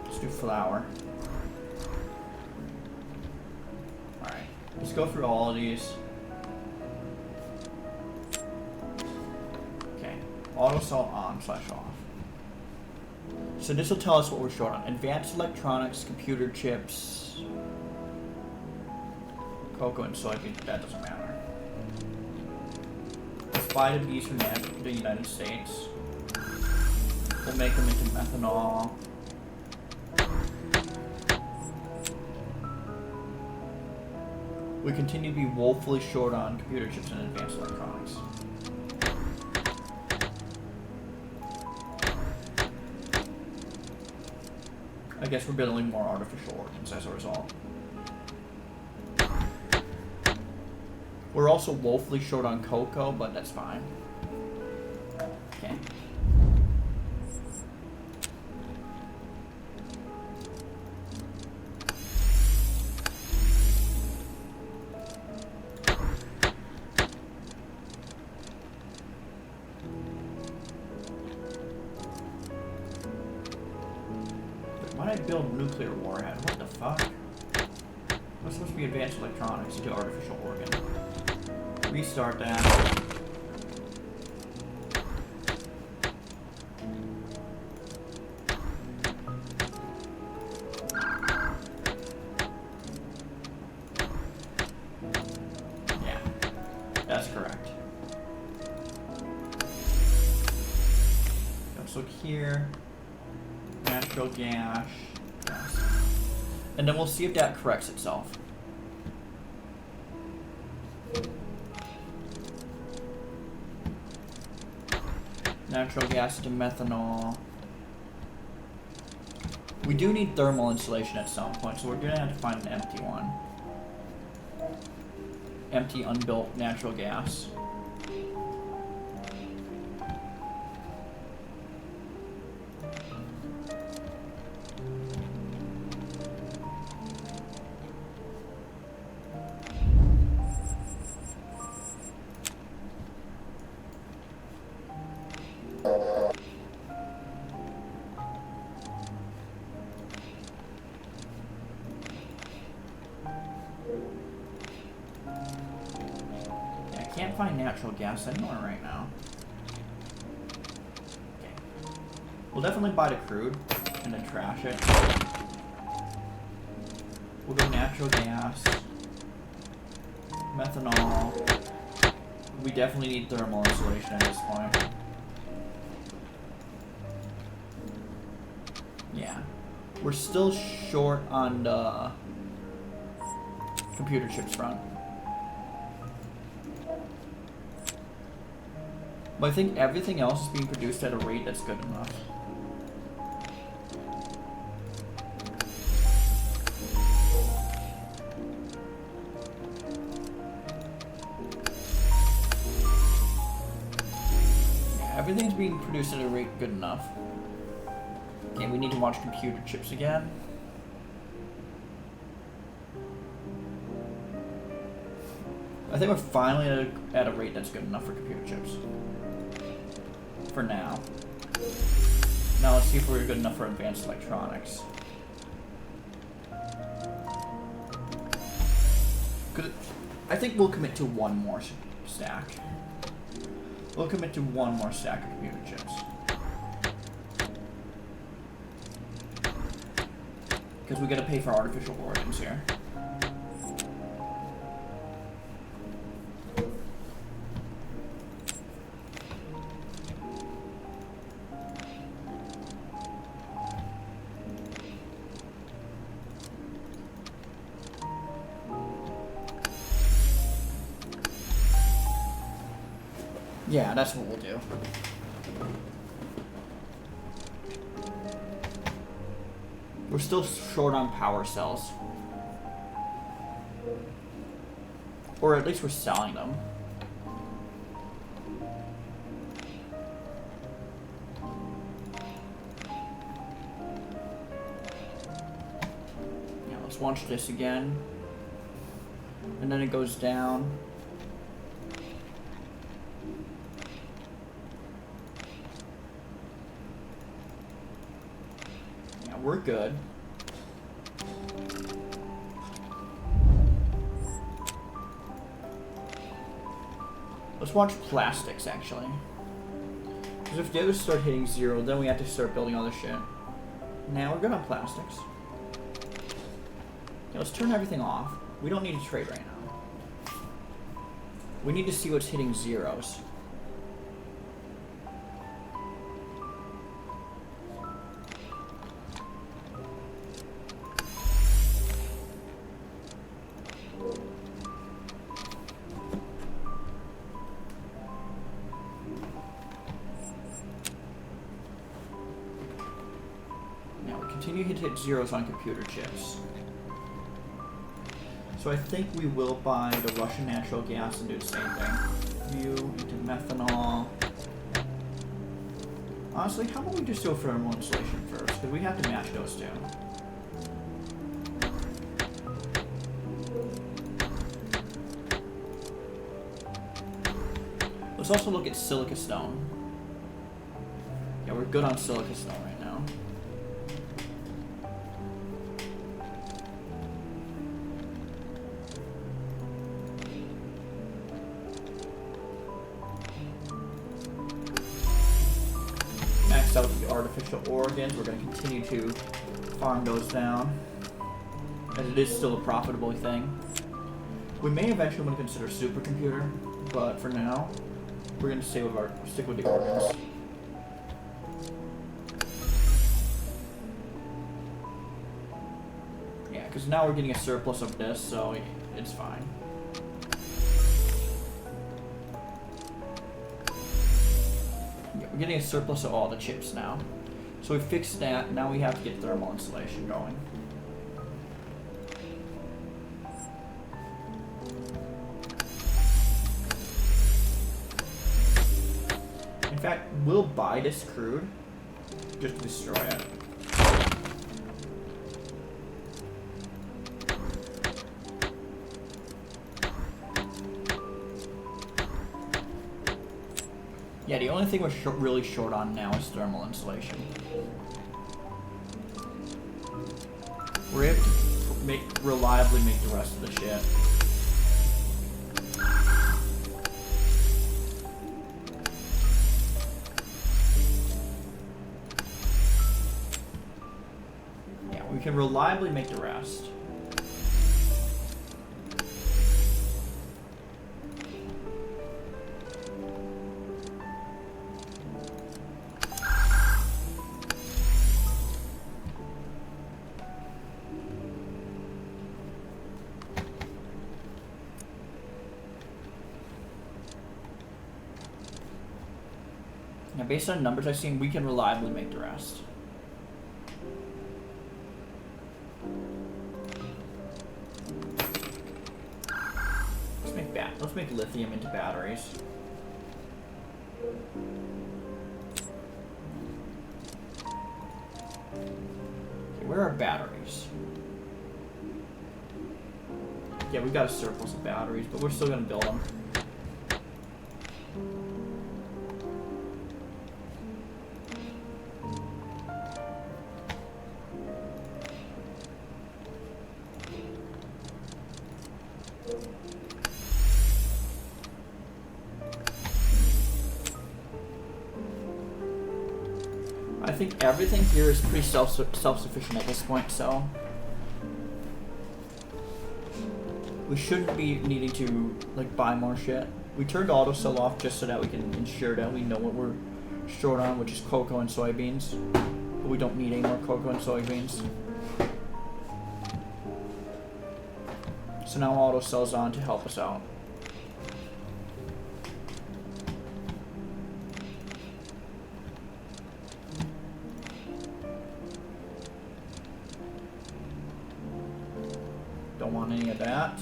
Let's do flour. Let's go through all of these. Okay, auto salt on/off. So this will tell us what we're short on. Advanced electronics, computer chips, cocoa and soybean, that doesn't matter. Let's buy these from the United States. We'll make them into methanol. We continue to be woefully short on computer chips and advanced electronics. I guess we're building more artificial organs as a result. We're also woefully short on cocoa, but that's fine. Okay. Build nuclear warhead. What the fuck? What's supposed to be advanced electronics into artificial organ? Restart that. Yeah, that's correct. Let's look here. Natural gas. And then we'll see if that corrects itself. Natural gas to methanol. We do need thermal insulation at some point, so we're gonna have to find an empty one. Empty, unbuilt natural gas. Find natural gas anywhere right now. Okay. We'll definitely buy the crude and then trash it. We'll go natural gas, methanol. We definitely need thermal insulation at this point. Yeah. We're still short on the computer chips front. But I think everything else is being produced at a rate that's good enough. Yeah, everything's being produced at a rate good enough. Okay, we need to watch computer chips again. I think we're finally at a rate that's good enough for computer chips. for now. Now let's see if we're good enough for advanced electronics. I think we'll commit to one more stack. We'll commit to one more stack of computer chips. Because we gotta pay for artificial organs here. Yeah, that's what we'll do. We're still short on power cells. Or at least we're selling them. Yeah, let's launch this again. And then it goes down. We're good. Let's watch plastics, actually. Because if the others start hitting 0, then we have to start building other shit. Now we're good on plastics. Yeah, let's turn everything off. We don't need to trade right now. We need to see what's hitting 0s. Continue to hit zeros on computer chips. So I think we will buy the Russian natural gas and do the same thing. View into methanol. Honestly, how about we just do a thermal insulation first? Because we have to match those two. Let's also look at silica stone. Yeah, we're good on silica stone right now. Maxed out the artificial organs. We're going to continue to farm those down, as it is still a profitable thing. We may eventually want to consider supercomputer, but for now, we're going to stick with the organs. Yeah, because now we're getting a surplus of this, so it's fine. Yeah, we're getting a surplus of all the chips now. So we fixed that, now we have to get thermal insulation going. In fact, we'll buy this crude just to destroy it. Yeah, the only thing we're really short on now is thermal insulation. We're able to reliably make the rest of the shit. We can reliably make the rest. Now, based on numbers I've seen, we can reliably make the rest. Let's make lithium into batteries. Okay, where are batteries? Yeah, we've got a surplus of batteries, but we're still going to build them. I think everything here is pretty self-sufficient at this point, so we shouldn't be needing to like buy more shit. We turned auto sell off just so that we can ensure that we know what we're short on, which is cocoa and soybeans. But we don't need any more cocoa and soybeans. So now auto sells on to help us out. Don't want any of that.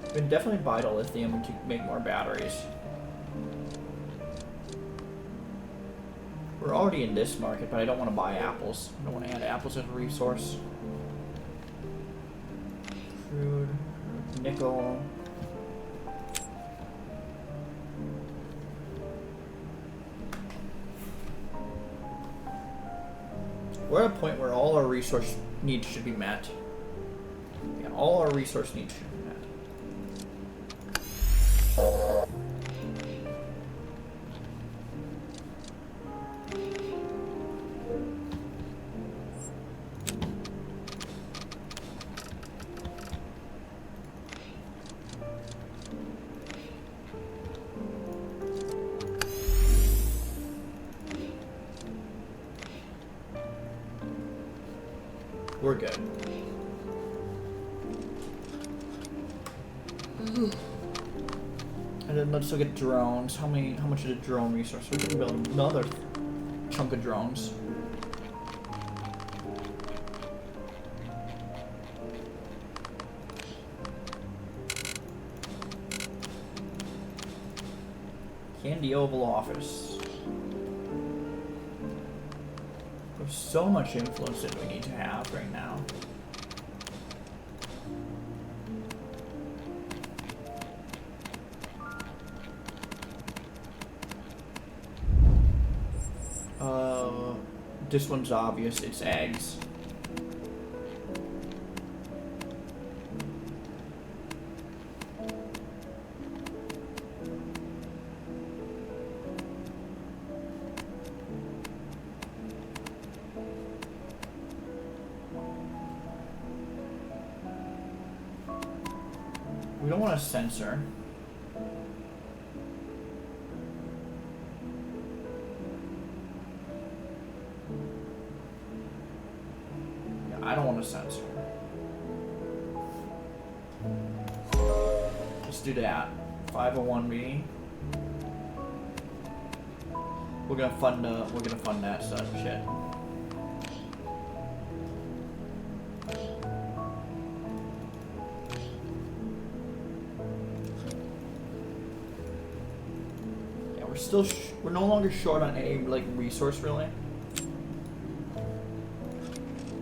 We can definitely buy the lithium to make more batteries. We're already in this market, but I don't want to buy apples. I don't want to add apples as a resource. Crude, nickel. We're at a point where all our resource needs should be met. Yeah, all our resource needs should be met. We're good. And then let's look at drones. How much is a drone resource? We can build another chunk of drones. Candy Oval Office. There's so much influence that we need to have right now. This one's obvious, it's eggs. We don't want a sensor. I don't want a sensor. Let's do that. 501B. We're gonna fund that stuff shit. Yeah, we're no longer short on any like resource really.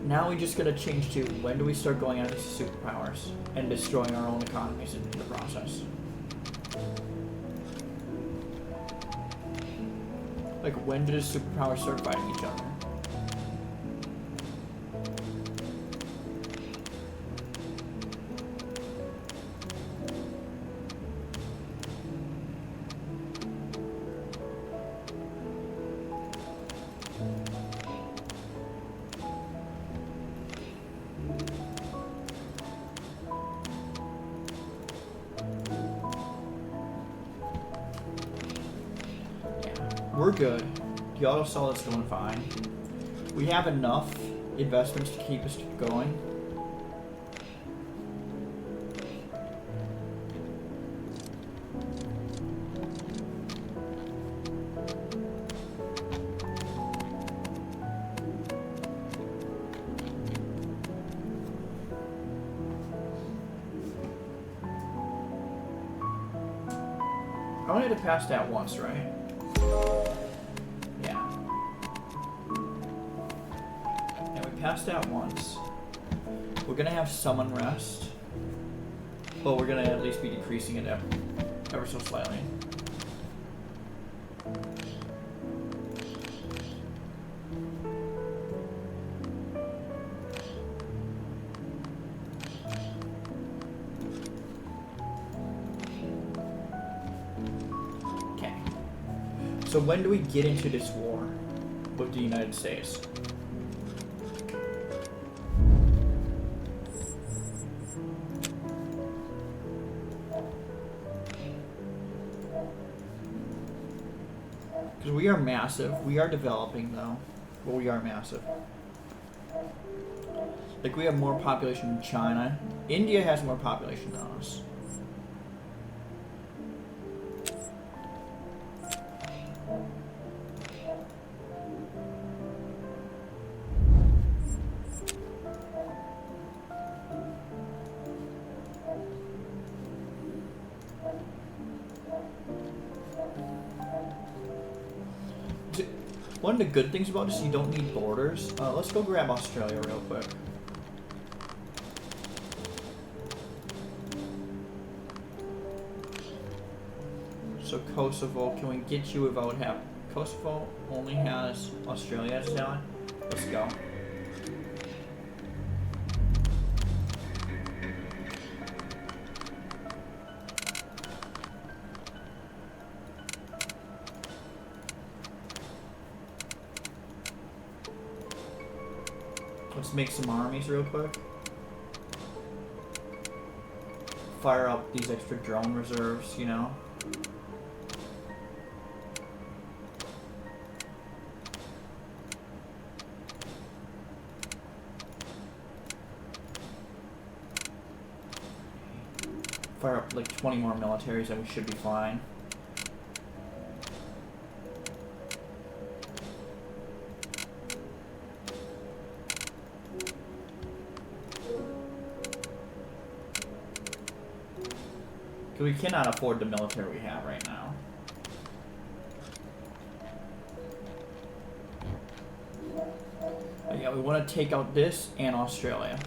Now we just gotta change to when do we start going after superpowers and destroying our own economies in the process. Like when do the superpowers start fighting each other? We're good. The auto solid's going fine. We have enough investments to keep us going. I only had to pass that once, right? Passed that once. We're gonna have some unrest, but we're gonna at least be decreasing it ever so slightly. So when do we get into this war with the United States? Because we are massive. We are developing though. But we are massive. Like we have more population than China. India has more population than us. One of the good things about this, you don't need borders. Let's go grab Australia real quick. So Kosovo, can we get you without having... Kosovo only has Australia as an ally. Let's go. Let's make some armies real quick. Fire up these extra drone reserves, you know. Fire up like 20 more militaries and we should be fine. We cannot afford the military we have right now. But yeah, we want to take out this and Australia.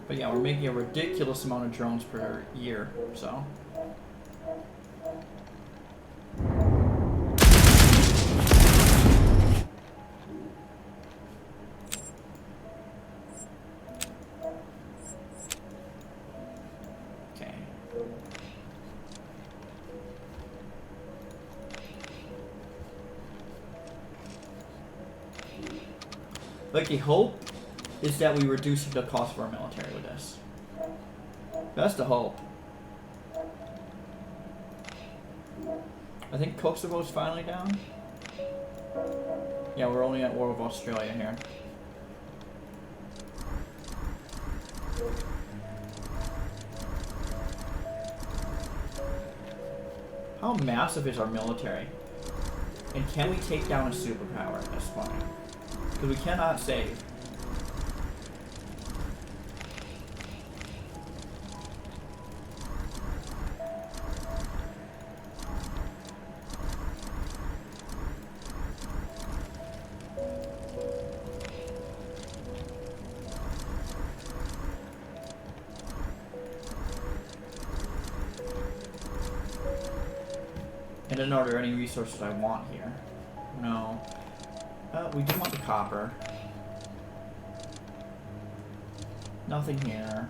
But yeah, we're making a ridiculous amount of drones per year, so. Okay. Like the hope is that we reduce the cost of our military with this. That's the hope. I think Kosovo's finally down. Yeah, we're only at war with Australia here. How massive is our military? And can we take down a superpower at this point? Because we cannot save. And then are there any resources I want here? No. We do want the copper. Nothing here.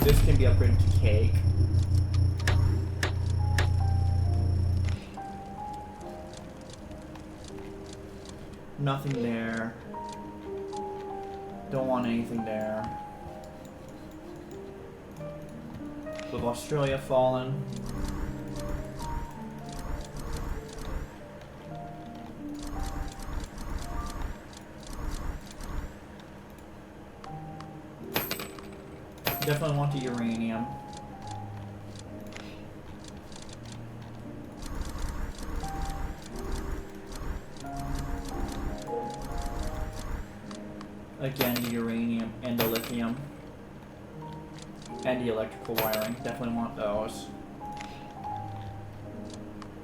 This can be upgraded to cake. Nothing there. Don't want anything there. With Australia fallen. Definitely want the uranium. Again, the uranium and the lithium. And the electrical wiring. Definitely want those.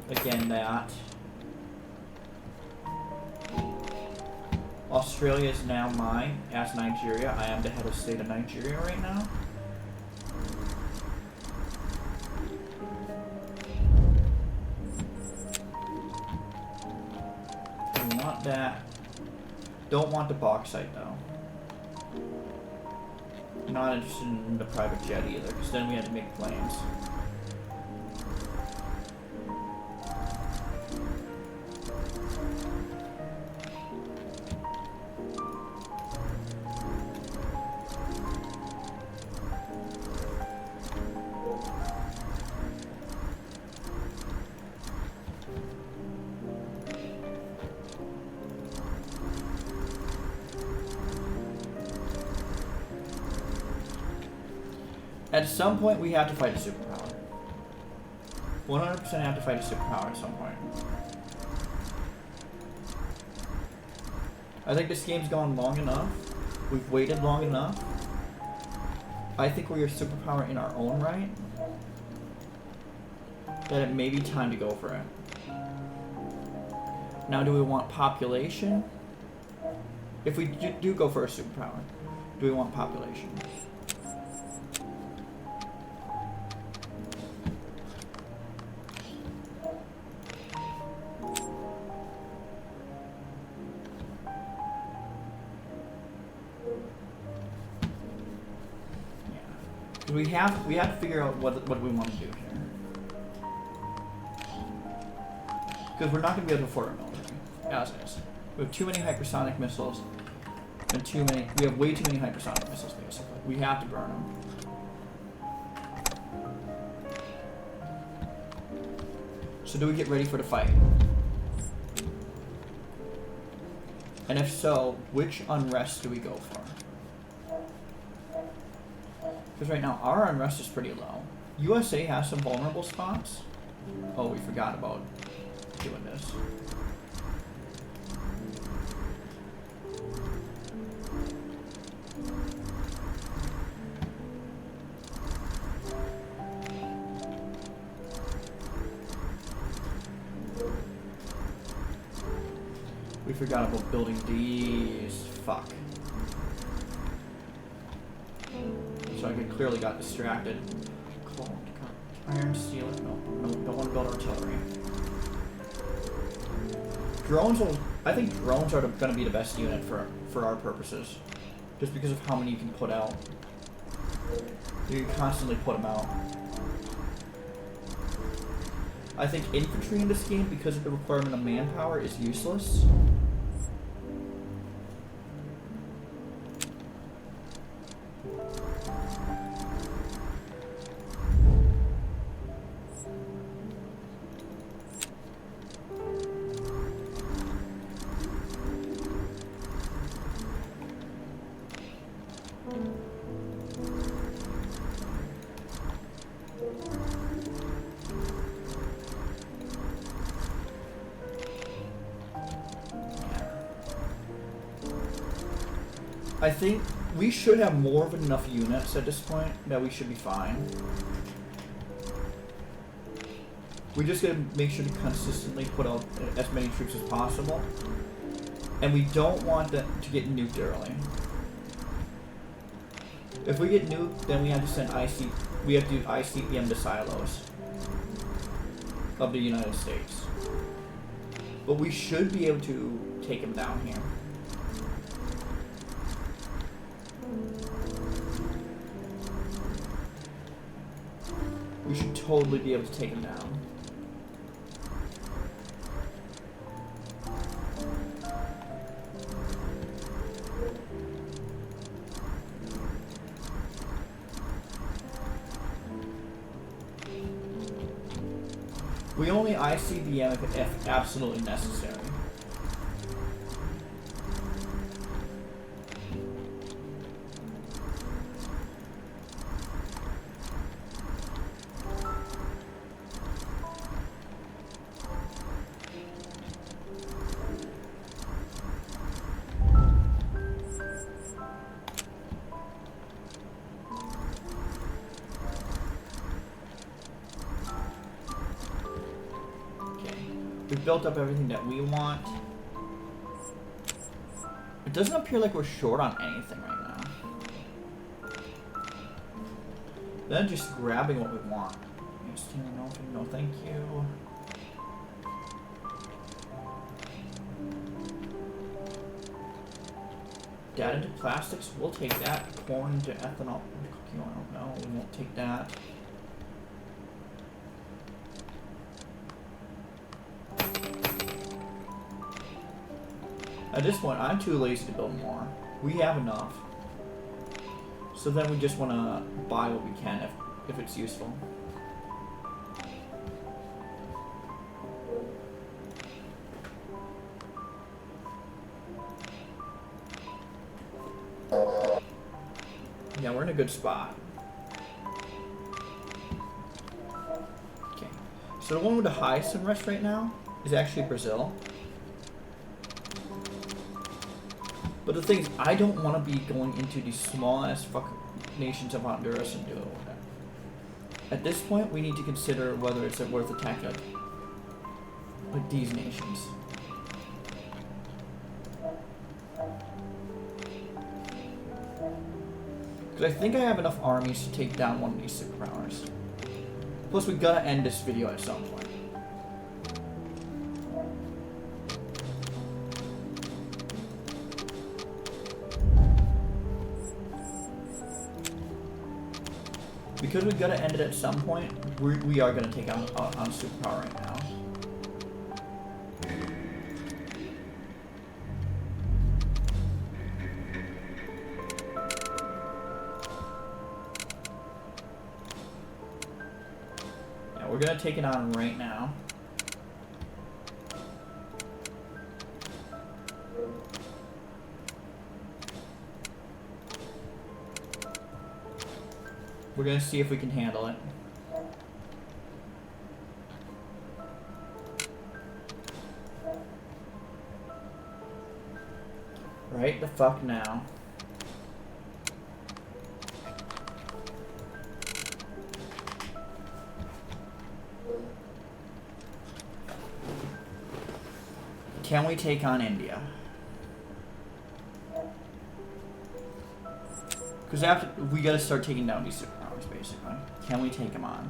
Again, that. Australia is now mine as Nigeria. I am the head of state of Nigeria right now. We want that. Don't want the bauxite though. Not interested in the private jet either, because then we had to make planes. At some point, we have to fight a superpower. 100% have to fight a superpower at some point. I think this game's gone long enough. We've waited long enough. I think we're a superpower in our own right. That it may be time to go for it. Now, do we want population? If we do go for a superpower, do we want population? We have to figure out what we want to do here, because we're not going to be able to afford our military as is. We have too many hypersonic missiles, and we have way too many hypersonic missiles. Basically, we have to burn them. So, do we get ready for the fight? And if so, which unrest do we go for? Because right now, our unrest is pretty low. USA has some vulnerable spots. Oh, we forgot about doing this. We forgot about building these. Fuck. So I clearly got distracted. Cool. Iron, steel. No, don't want to build artillery. Drones will. I think drones are going to be the best unit for our purposes, just because of how many you can put out. You can constantly put them out. I think infantry in this game, because of the requirement of manpower, is useless. I think we should have more of enough units at this point that we should be fine. We just gotta make sure to consistently put out as many troops as possible. And we don't want to get nuked early. If we get nuked, then we have to send we have to do ICBM to silos of the United States. But we should be able to take them down here. We should totally be able to take him down. We only ICBM if absolutely necessary. We've built up everything that we want. It doesn't appear like we're short on anything right now. Then just grabbing what we want. No, thank you. Data into plastics, we'll take that. Corn into ethanol. Cooking oil, no, we won't take that. At this point, I'm too lazy to build more. We have enough. So then we just want to buy what we can if it's useful. Yeah, we're in a good spot. Okay. So the one with the highest unrest right now is actually Brazil. But the thing is, I don't want to be going into these small-ass fucking nations of Honduras and doing that. At this point, we need to consider whether it's worth attacking like these nations. Because I think I have enough armies to take down one of these superpowers. Plus, we gotta end this video at some point. Because we gotta end it at some point, we are gonna take on superpower right now. Yeah, we're gonna take it on right now. We're gonna see if we can handle it. Right the fuck now. Can we take on India? Because after we gotta start taking down these superpowers, basically. Can we take them on?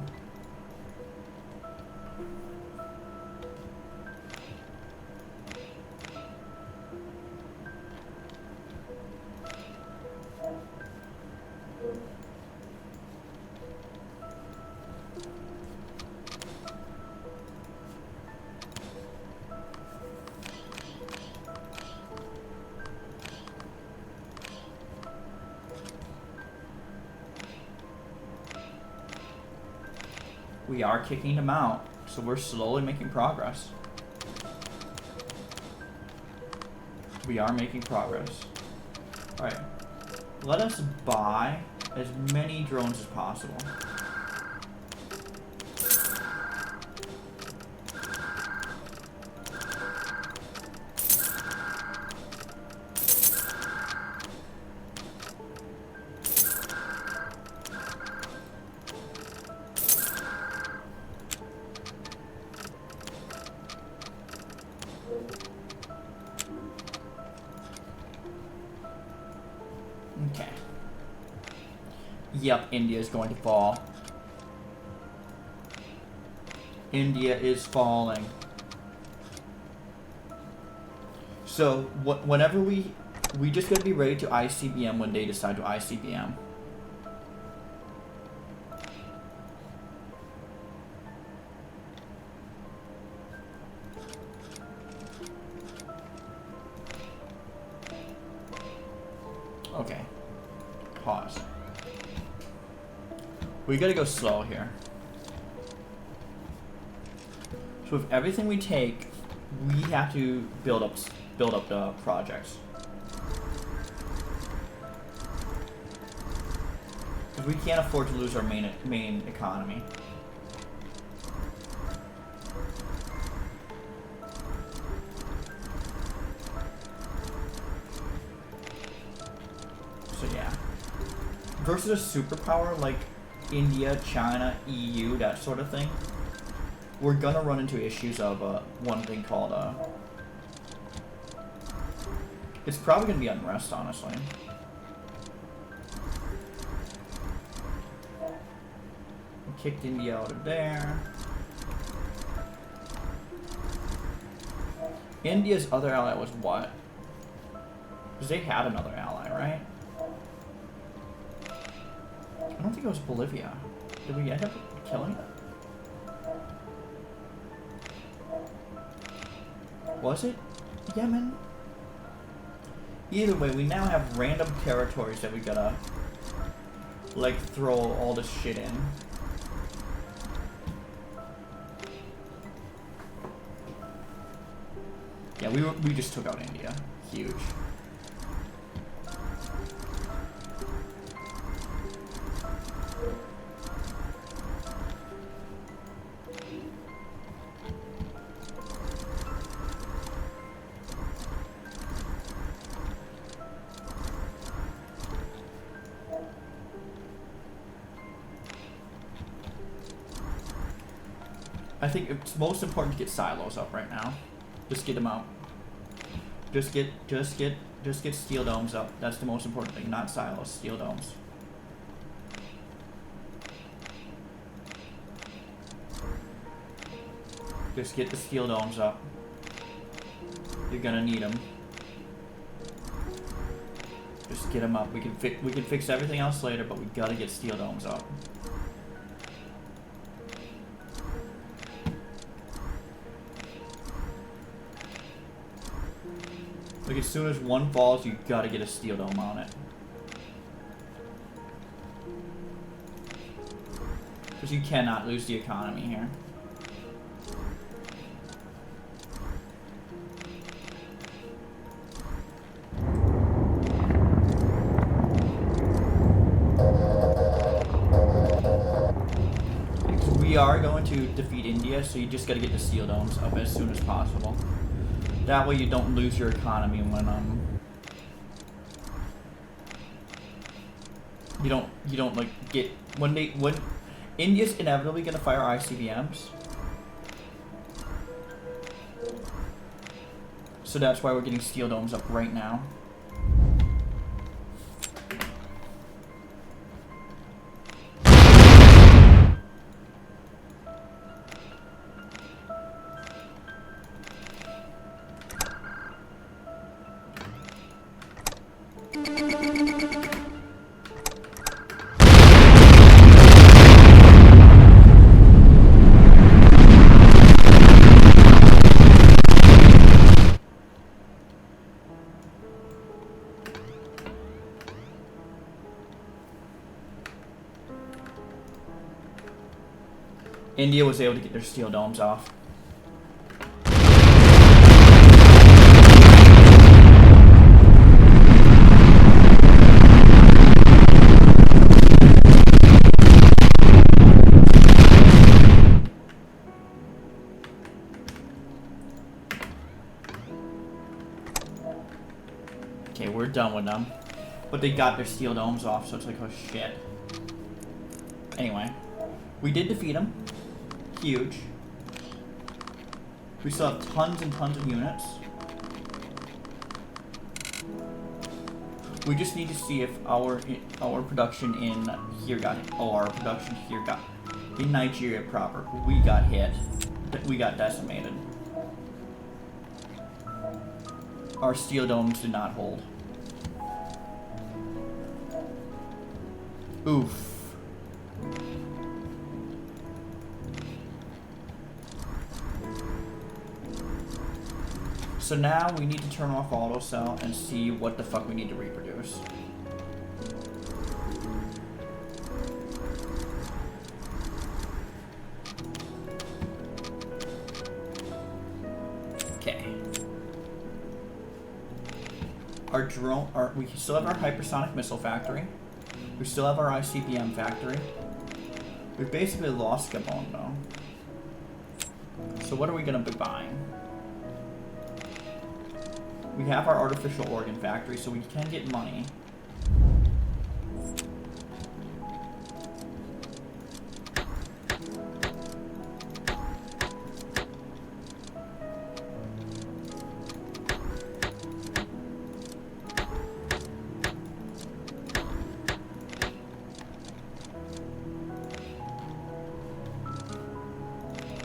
We are kicking them out, so we're slowly making progress. We are making progress. Alright, let us buy as many drones as possible. Okay. Yep, India is going to fall. India is falling. So, whenever we just gotta be ready to ICBM when they decide to ICBM. Okay. Pause. We gotta go slow here. So with everything we take, we have to build up the projects. Because we can't afford to lose our main economy. So yeah. Versus a superpower like India, China, EU, that sort of thing, we're gonna run into issues of one thing called It's probably gonna be unrest, honestly. We kicked India out of there. India's other ally was what? Because they had another ally, right? I don't think it was Bolivia. Did we end up killing it? Was it Yemen? Either way, we now have random territories that we gotta, like, throw all this shit in. Yeah, we just took out India. Huge. I think it's most important to get silos up right now. Just get them out. Just get steel domes up. That's the most important thing, not silos, steel domes. Just get the steel domes up. You're gonna need them. Just get them up. We can fix everything else later, but we gotta get steel domes up. Like, as soon as one falls, you gotta get a steel dome on it. Because you cannot lose the economy here. We are going to defeat India, so you just gotta get the steel domes up as soon as possible. That way you don't lose your economy when you don't like get when India's inevitably gonna fire ICBMs. So that's why we're getting steel domes up right now. India was able to get their steel domes off. Okay, we're done with them. But they got their steel domes off, so it's like, oh shit. Anyway, we did defeat them. Huge. We still have tons and tons of units. We just need to see if our production in here got hit. Oh, our production here got in Nigeria proper. We got hit. We got decimated. Our steel domes did not hold. Oof. So now we need to turn off auto cell and see what the fuck we need to reproduce. Okay. Our drone, we still have our hypersonic missile factory. We still have our ICBM factory. We've basically lost Gabon though. So what are we gonna be buying? We have our artificial organ factory, so we can get money.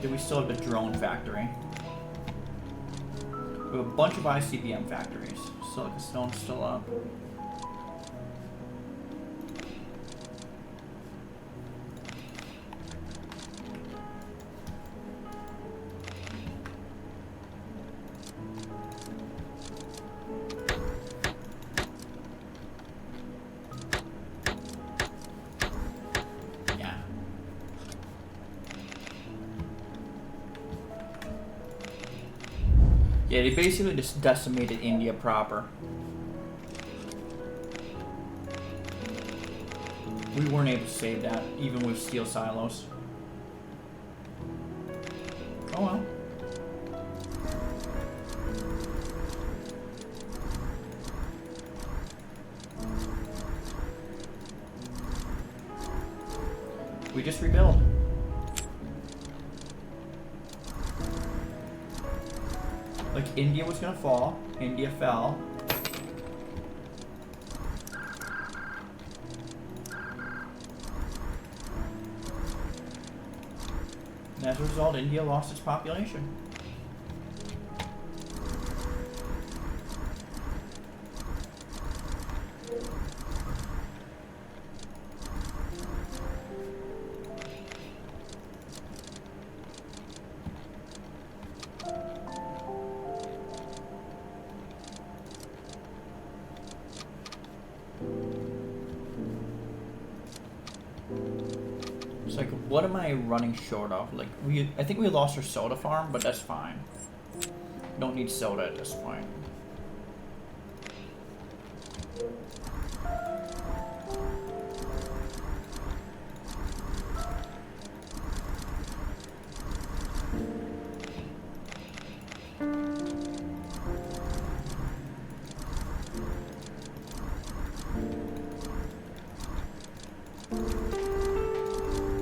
Okay, we still have the drone factory. We have a bunch of ICBM factories. Silica Stone's still up. Yeah, they basically just decimated India proper. We weren't able to save that, even with steel silos. Oh well. We just rebuild. Like, India was gonna fall. India fell. And as a result, India lost its population. It's like, what am I running short of? Like, I think we lost our soda farm, but that's fine. Don't need soda at this point.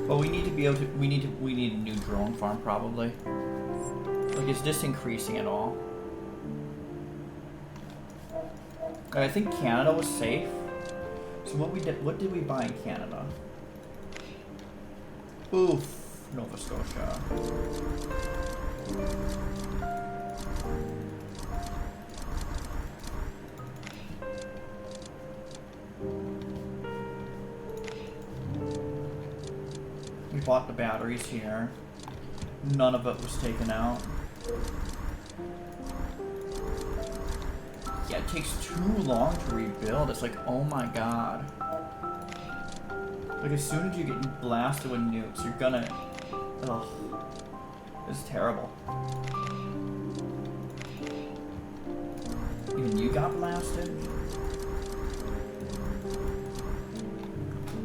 But we need to be able to, we need a new drone farm probably. Like, is this increasing at all? I think Canada was safe. So what did we buy in Canada? Oof, Nova Scotia. We bought the batteries here. None of it was taken out. Yeah, it takes too long to rebuild. It's like, oh my god. Like, as soon as you get blasted with nukes, you're gonna... Ugh. It's terrible. Even you got blasted?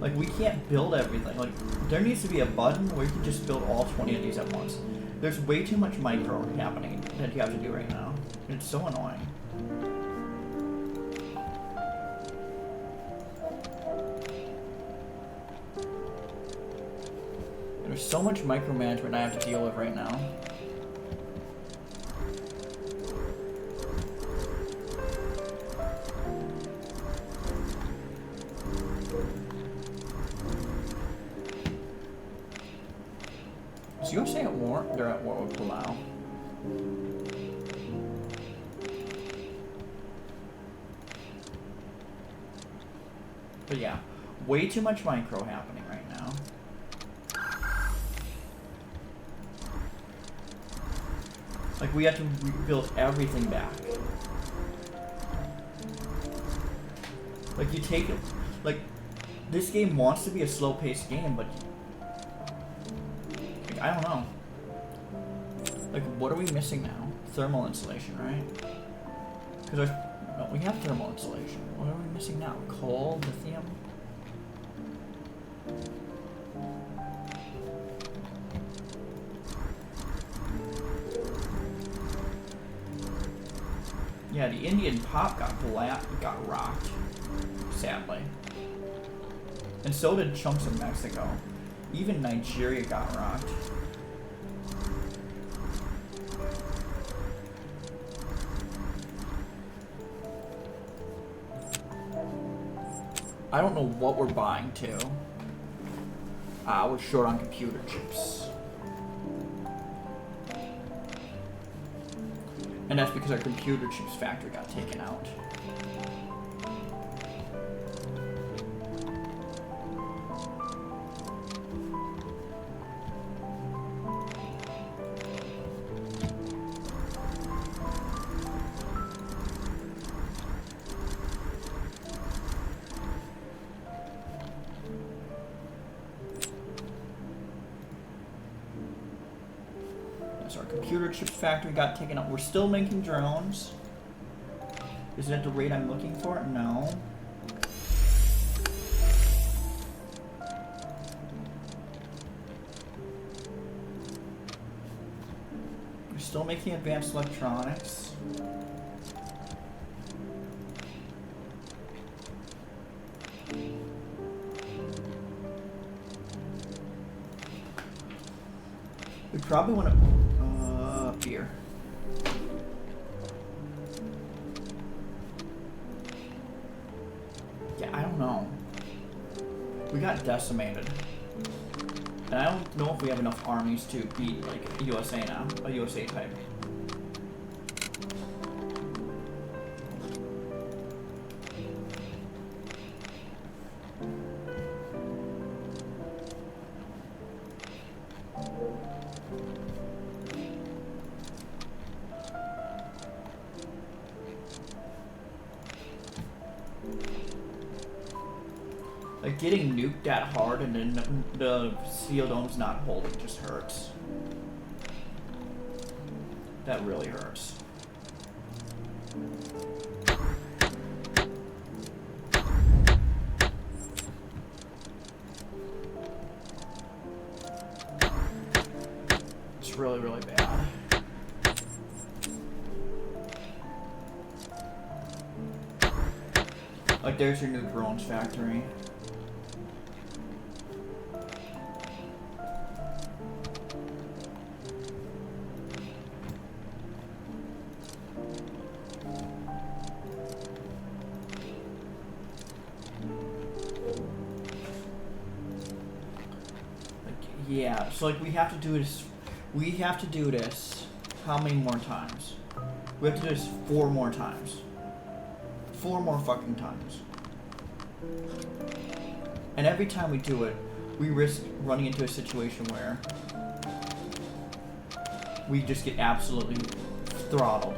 Like, we can't build everything. Like, there needs to be a button where you can just build all 20 of these at once. There's way too much micro happening that you have to do right now. It's so annoying. There's so much micromanagement I have to deal with right now. Is USA at war? They're at war with Palau. But yeah, way too much micro happening right now. Like, we have to rebuild everything back. Like, you take it, like, this game wants to be a slow-paced game, but like, I don't know. Like, what are we missing now? Thermal insulation, right? Because no, we have thermal insulation. What are we missing now? Coal, lithium? Yeah, the Indian pop got rocked, sadly. And so did chunks of Mexico. Even Nigeria got rocked. I don't know what we're buying to. We're short on computer chips. And that's because our computer chips factory got taken out. Our computer chips factory got taken out. We're still making drones. Is it at the rate I'm looking for? No. We're still making advanced electronics. We probably want to beer. Yeah, I don't know. We got decimated. And I don't know if we have enough armies to beat like a USA now, a USA type. Like, getting nuked that hard and then the steel dome's not holding just hurts. That really hurts. It's really, really bad. Like, there's your new drones factory. Yeah, so like we have to do this. We have to do this. How many more times? We have to do this 4 more times. 4 more fucking times. And every time we do it, we risk running into a situation where we just get absolutely throttled.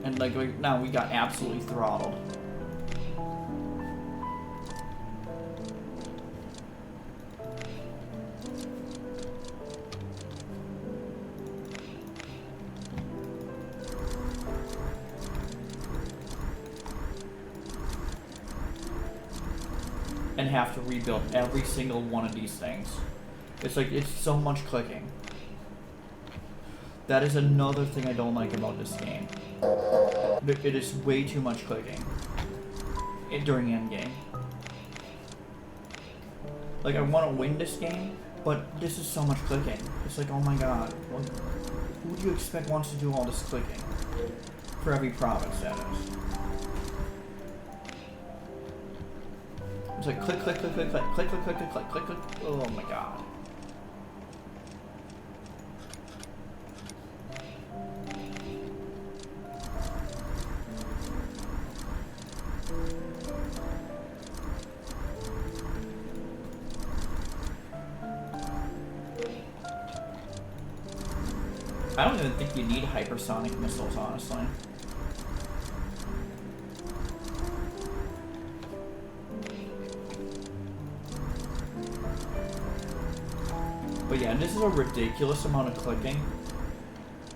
And like now we got absolutely throttled. And have to rebuild every single one of these things. It's like, it's so much clicking. That is another thing I don't like about this game. It is way too much clicking during endgame. Like, I want to win this game, but this is so much clicking. It's like, oh my god, well, who do you expect wants to do all this clicking? For every province, that is. It's like click, click, click, click, click, click, click, click, click, click, click. Oh my god. I don't even think you need hypersonic missiles, honestly. But yeah, this is a ridiculous amount of clicking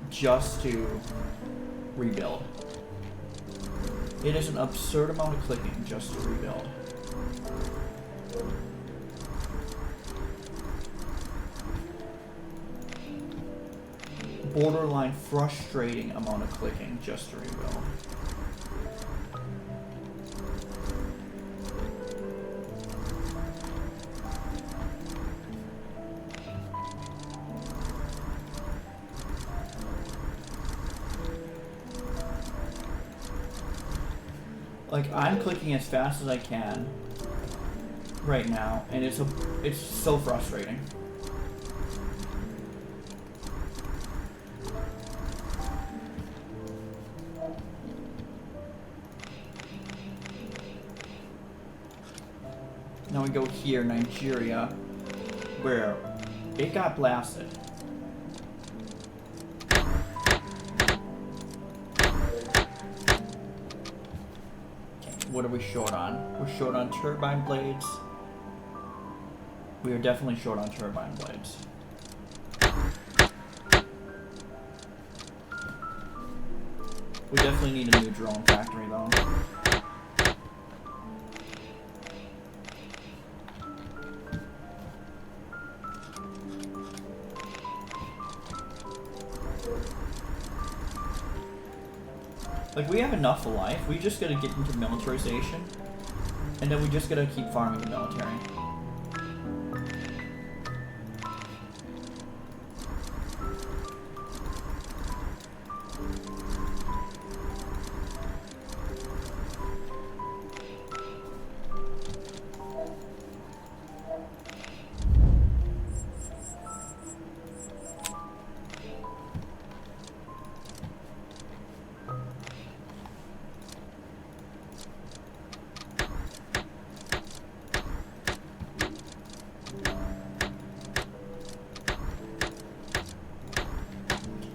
just to rebuild. It is an absurd amount of clicking just to rebuild. Borderline frustrating amount of clicking just to rebuild. Like, I'm clicking as fast as I can right now, and it's so frustrating. Now we go here, Nigeria, where it got blasted. What are we short on? We're short on turbine blades. We are definitely short on turbine blades. We definitely need a new drone factory though. Like, we have enough life, we just gotta get into militarization, and then we just gotta keep farming the military.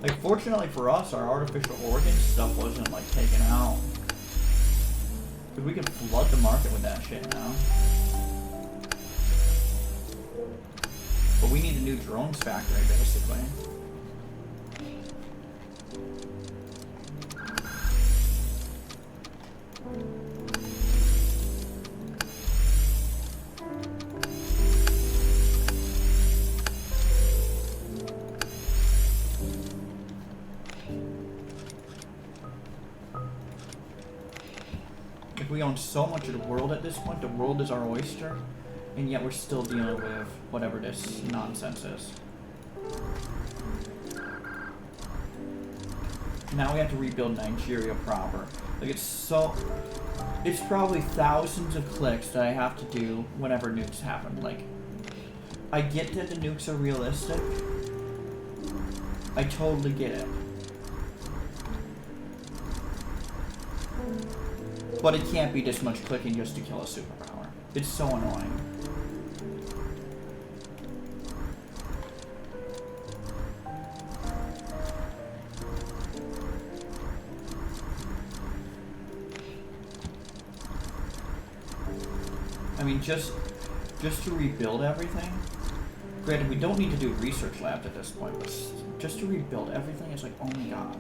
Like, fortunately for us, our artificial organ stuff wasn't, like, taken out. Because we can flood the market with that shit now. But we need a new drones factory, basically. We own so much of the world at this point. The world is our oyster, and yet we're still dealing with whatever this nonsense is. Now we have to rebuild Nigeria proper. Like, it's probably thousands of clicks that I have to do whenever nukes happen. Like, I get that the nukes are realistic. I totally get it. But it can't be this much clicking just to kill a superpower. It's so annoying. I mean, just to rebuild everything. Granted, we don't need to do research labs at this point, but just to rebuild everything is like, oh my god.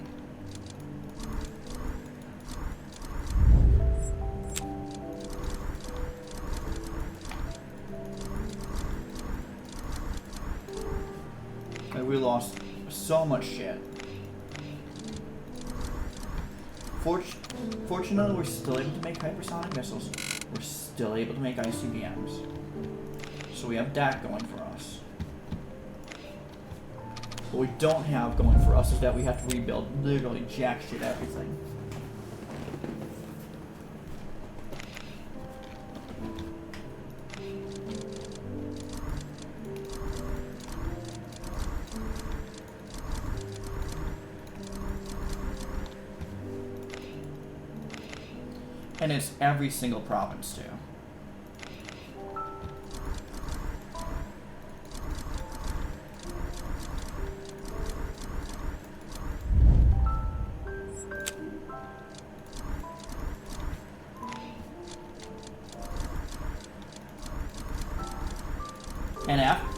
We lost so much shit. Fortunately, we're still able to make hypersonic missiles. We're still able to make ICBMs. So we have that going for us. What we don't have going for us is that we have to rebuild literally jack shit everything. And it's every single province, too.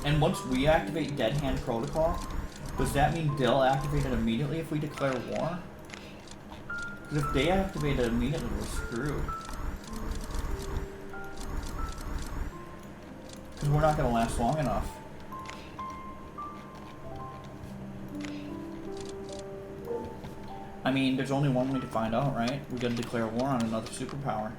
And once we activate Dead Hand Protocol, does that mean they'll activate it immediately if we declare war? Because if they activate it immediately, we're screwed. Because we're not going to last long enough. I mean, there's only one way to find out, right? We gotta declare war on another superpower.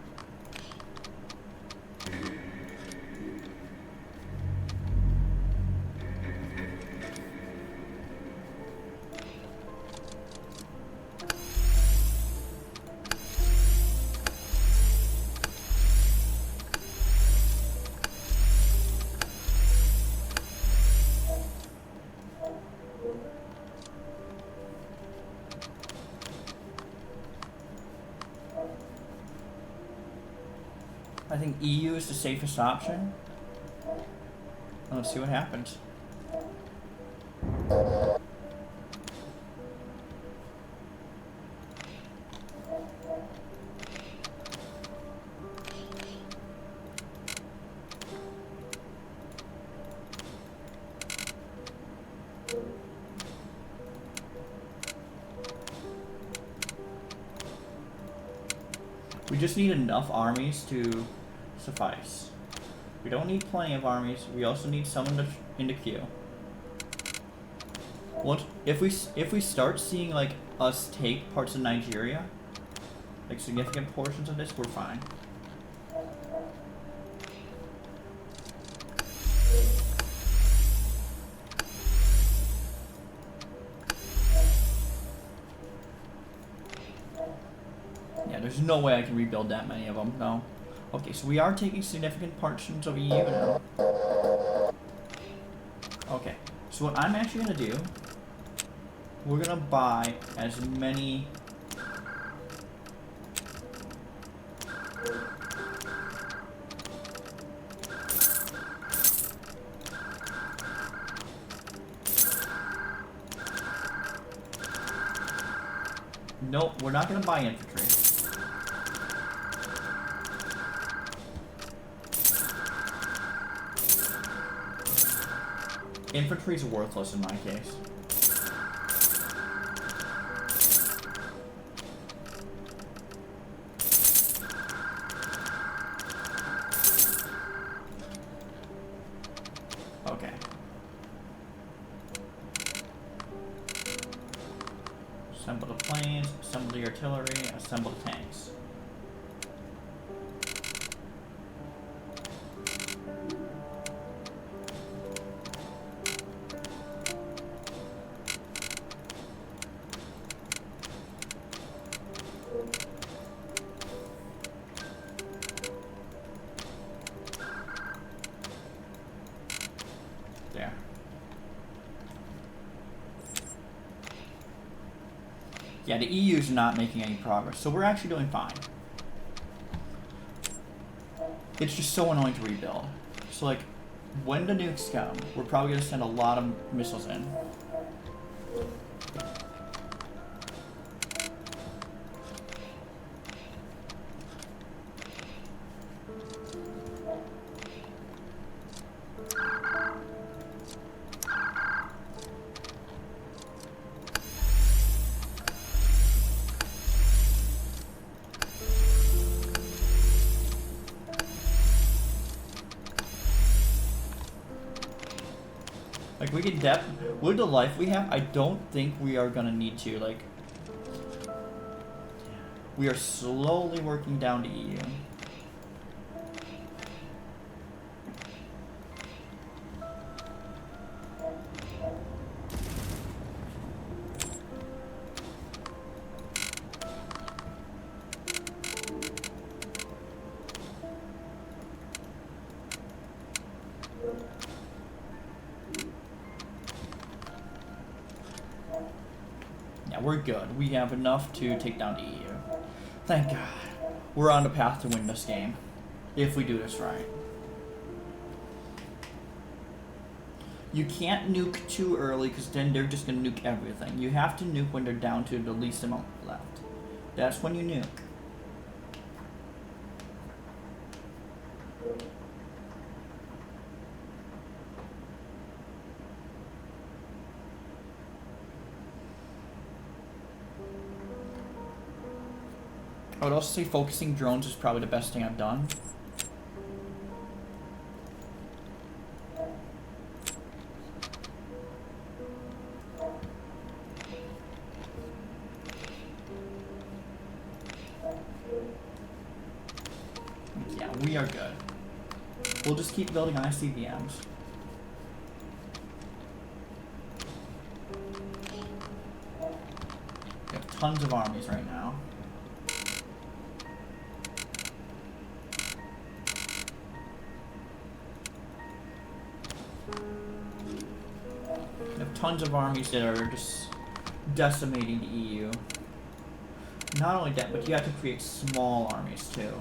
I think EU is the safest option. Let's see what happens. We just need enough armies to suffice. We don't need plenty of armies. We also need someone in the queue. If we start seeing like us take parts of Nigeria, like significant portions of this, we're fine. Yeah, there's no way I can rebuild that many of them, no. Okay, so we are taking significant portions of EU now. Okay, so what I'm actually gonna do, we're gonna buy as many Nope, we're not gonna buy infantry. Infantry's worthless in my case. Okay. Assemble the planes, assemble the artillery, assemble the tanks. There. Yeah, the EU's not making any progress, so we're actually doing fine. It's just so annoying to rebuild. So like, when the nukes come, we're probably gonna send a lot of missiles in. Like, we can with the life we have, I don't think we are gonna need to, like... We are slowly working down to EU. We're good. We have enough to take down the EU. Thank God. We're on the path to win this game. If we do this right. You can't nuke too early because then they're just going to nuke everything. You have to nuke when they're down to the least amount left. That's when you nuke. I would also say focusing drones is probably the best thing I've done. Yeah, we are good. We'll just keep building ICBMs. We have tons of armies right now. Tons of armies that are just decimating the EU. Not only that, but you have to create small armies too.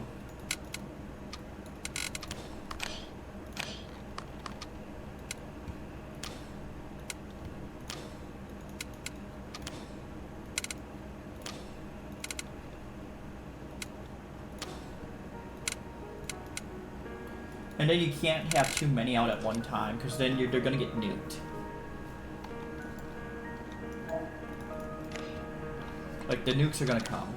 And then you can't have too many out at one time, because then they're gonna get nuked. Like, the nukes are gonna come.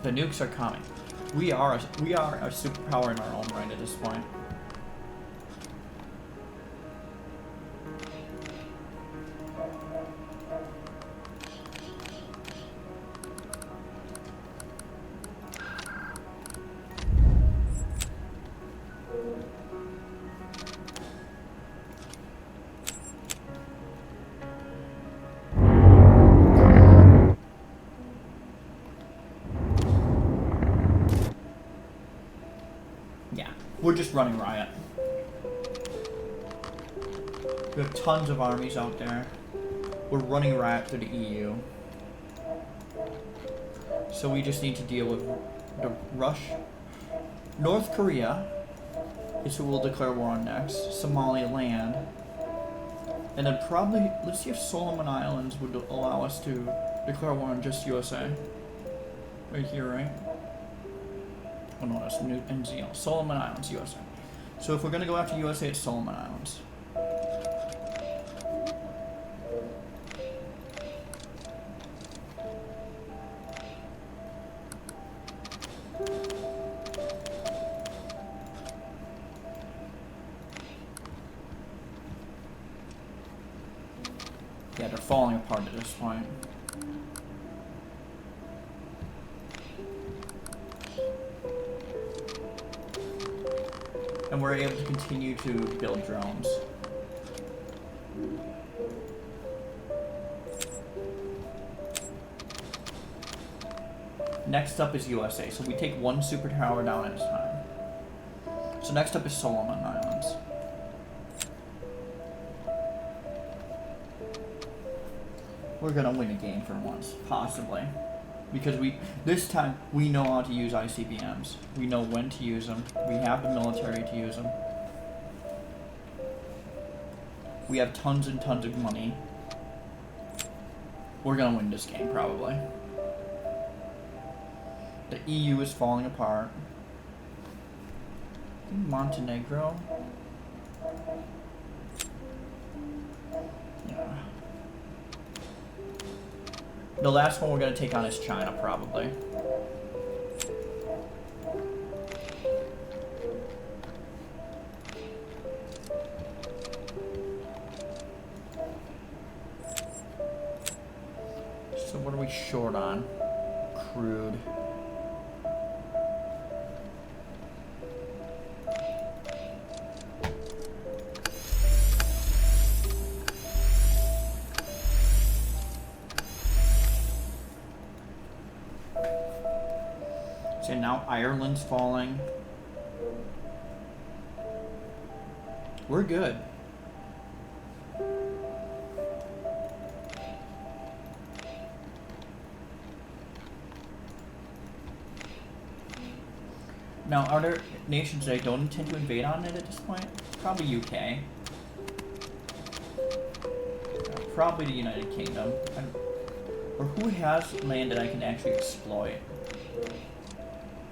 The nukes are coming. We are a superpower in our own right at this point. We're just running riot. We have tons of armies out there. We're running riot through the EU. So we just need to deal with the North Korea is who we'll declare war on next. Somaliland. And then probably, let's see if Solomon Islands would allow us to declare war on just USA. Right here, right? Oh no, that's New NZL. Solomon Islands, USA. So if we're gonna go after USA, it's Solomon Islands. Yeah, they're falling apart at this point. And we're able to continue to build drones. Next up is USA, so we take one superpower down at a time. So next up is Solomon Islands. We're gonna win a game for once, possibly. Because this time, we know how to use ICBMs. We know when to use them. We have the military to use them. We have tons and tons of money. We're gonna win this game, probably. The EU is falling apart. Montenegro. Yeah. The last one we're going to take on is China, probably. So what are we short on? Crude. So now Ireland's falling. We're good. Now, are there nations that I don't intend to invade on it at this point? Probably UK. Probably the United Kingdom. Or who has land that I can actually exploit?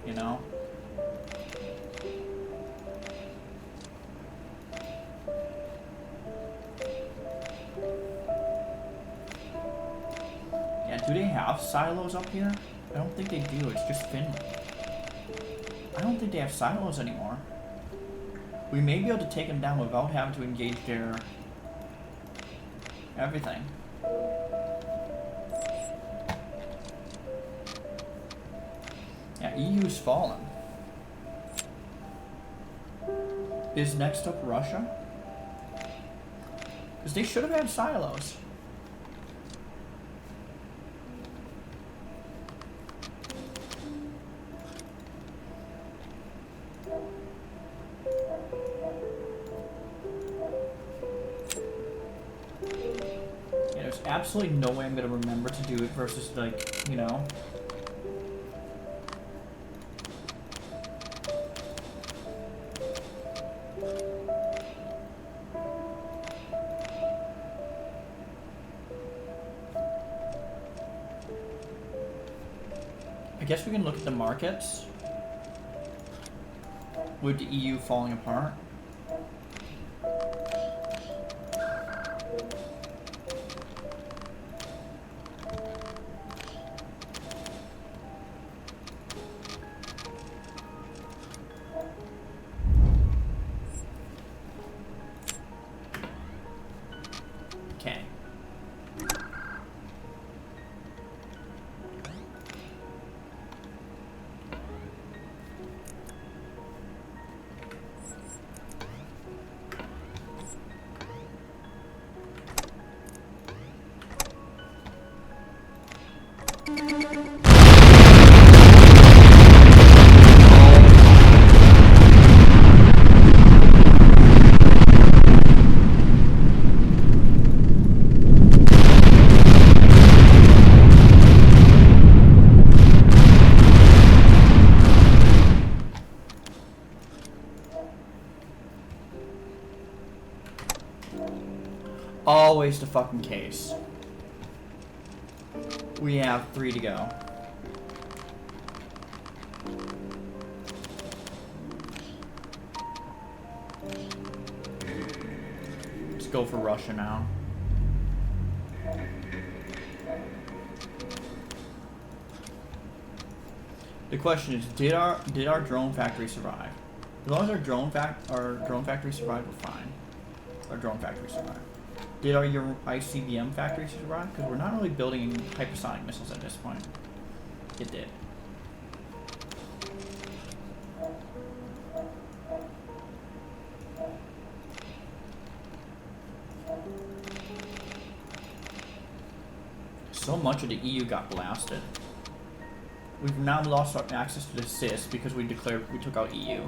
You know? Yeah, do they have silos up here? I don't think they do, it's just Finland. I don't think they have silos anymore. We may be able to take them down without having to engage their everything. Yeah, EU's fallen. Is next up Russia? Because they should have had silos. Yeah, there's absolutely no way I'm going to remember to do it versus, like, you know... guess we can look at the markets. With the EU falling apart. Okay. Always the fucking case. We have 3 to go. Let's go for Russia now. The question is, did our drone factory survive? As long as our drone factory survived, we're fine. Our drone factory survived. Did your ICBM factory survive? Because we're not really building hypersonic missiles at this point. It did. So much of the EU got blasted. We've now lost our access to the CIS because we took out EU.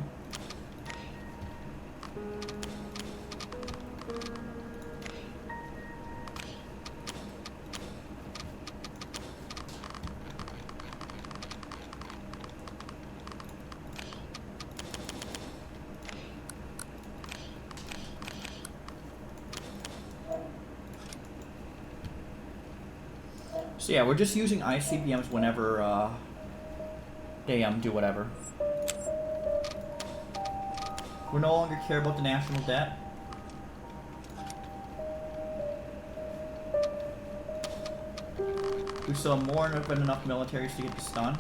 So yeah, we're just using ICBMs whenever they do whatever. We no longer care about the national debt. We still have more than enough militaries to get this done.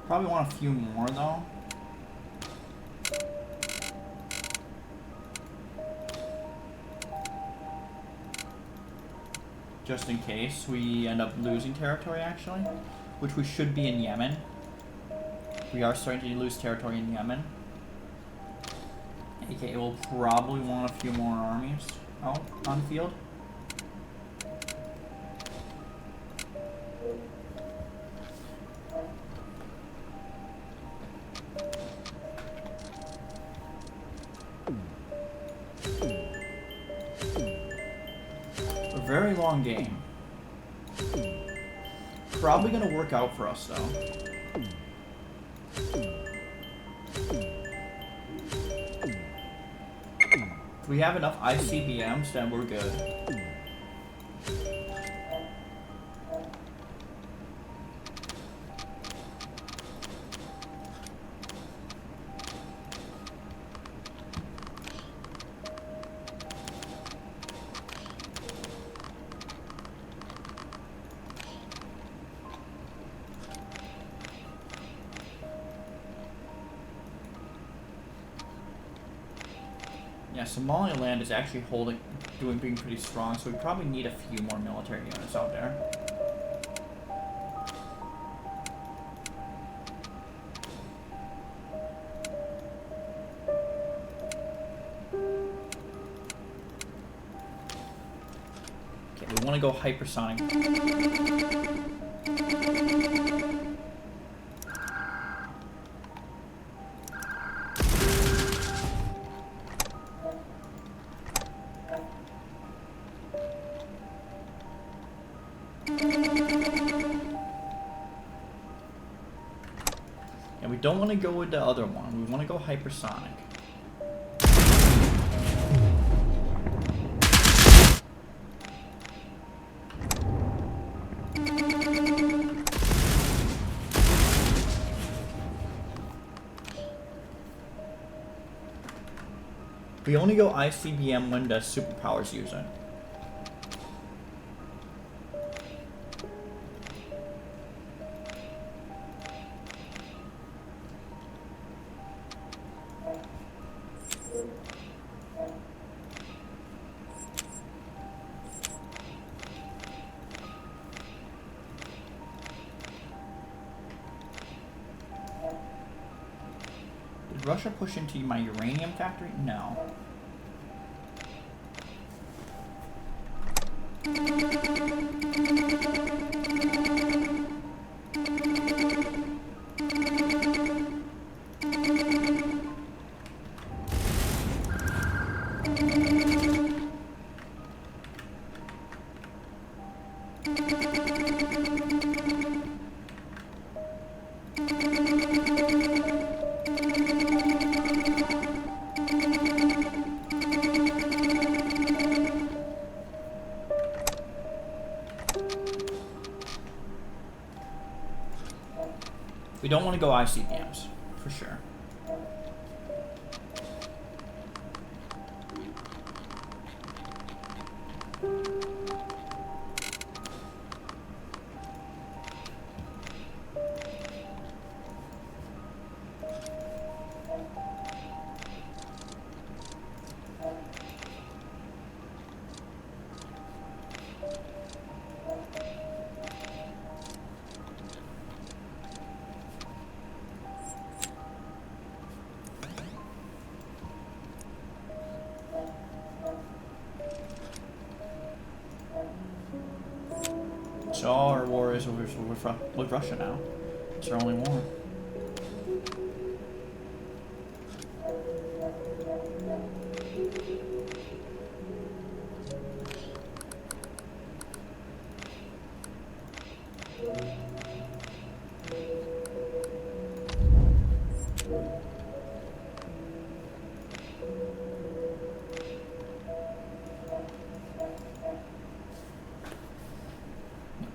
Probably want a few more though. Just in case we end up losing territory actually, which we should be in Yemen. We are starting to lose territory in Yemen. Okay, we'll probably want a few more armies out on the field. Very long game. Probably gonna work out for us though. If we have enough ICBMs, then we're good. Yeah, Somaliland is actually being pretty strong, so we probably need a few more military units out there. Okay, we want to go hypersonic. don't want to go with the other one. We want to go hypersonic. We only go ICBM when the superpowers use it. Did Russia push into my uranium factory? No. We don't want to go ICBMs, for sure. So our war is with Russia now. It's our only war.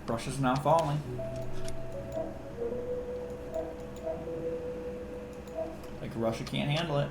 Russia's now falling. Like Russia can't handle it.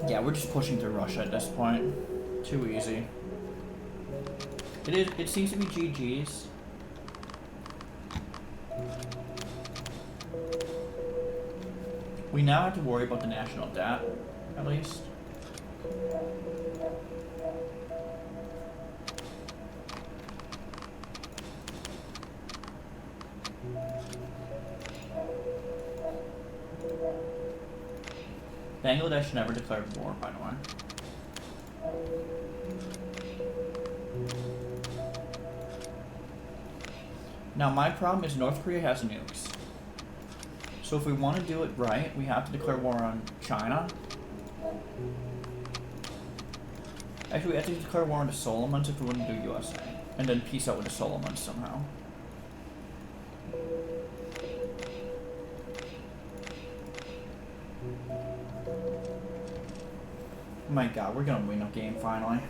Yeah, we're just pushing through Russia at this point. Too easy. It seems to be GG's. We now have to worry about the national debt, at least. Bangladesh never declared war, by the way. Now, my problem is North Korea has nukes. So if we want to do it right, we have to declare war on China. Actually, we have to declare war on the Solomons if we want to do USA. And then peace out with the Solomons somehow. Oh my god, we're gonna win a game finally.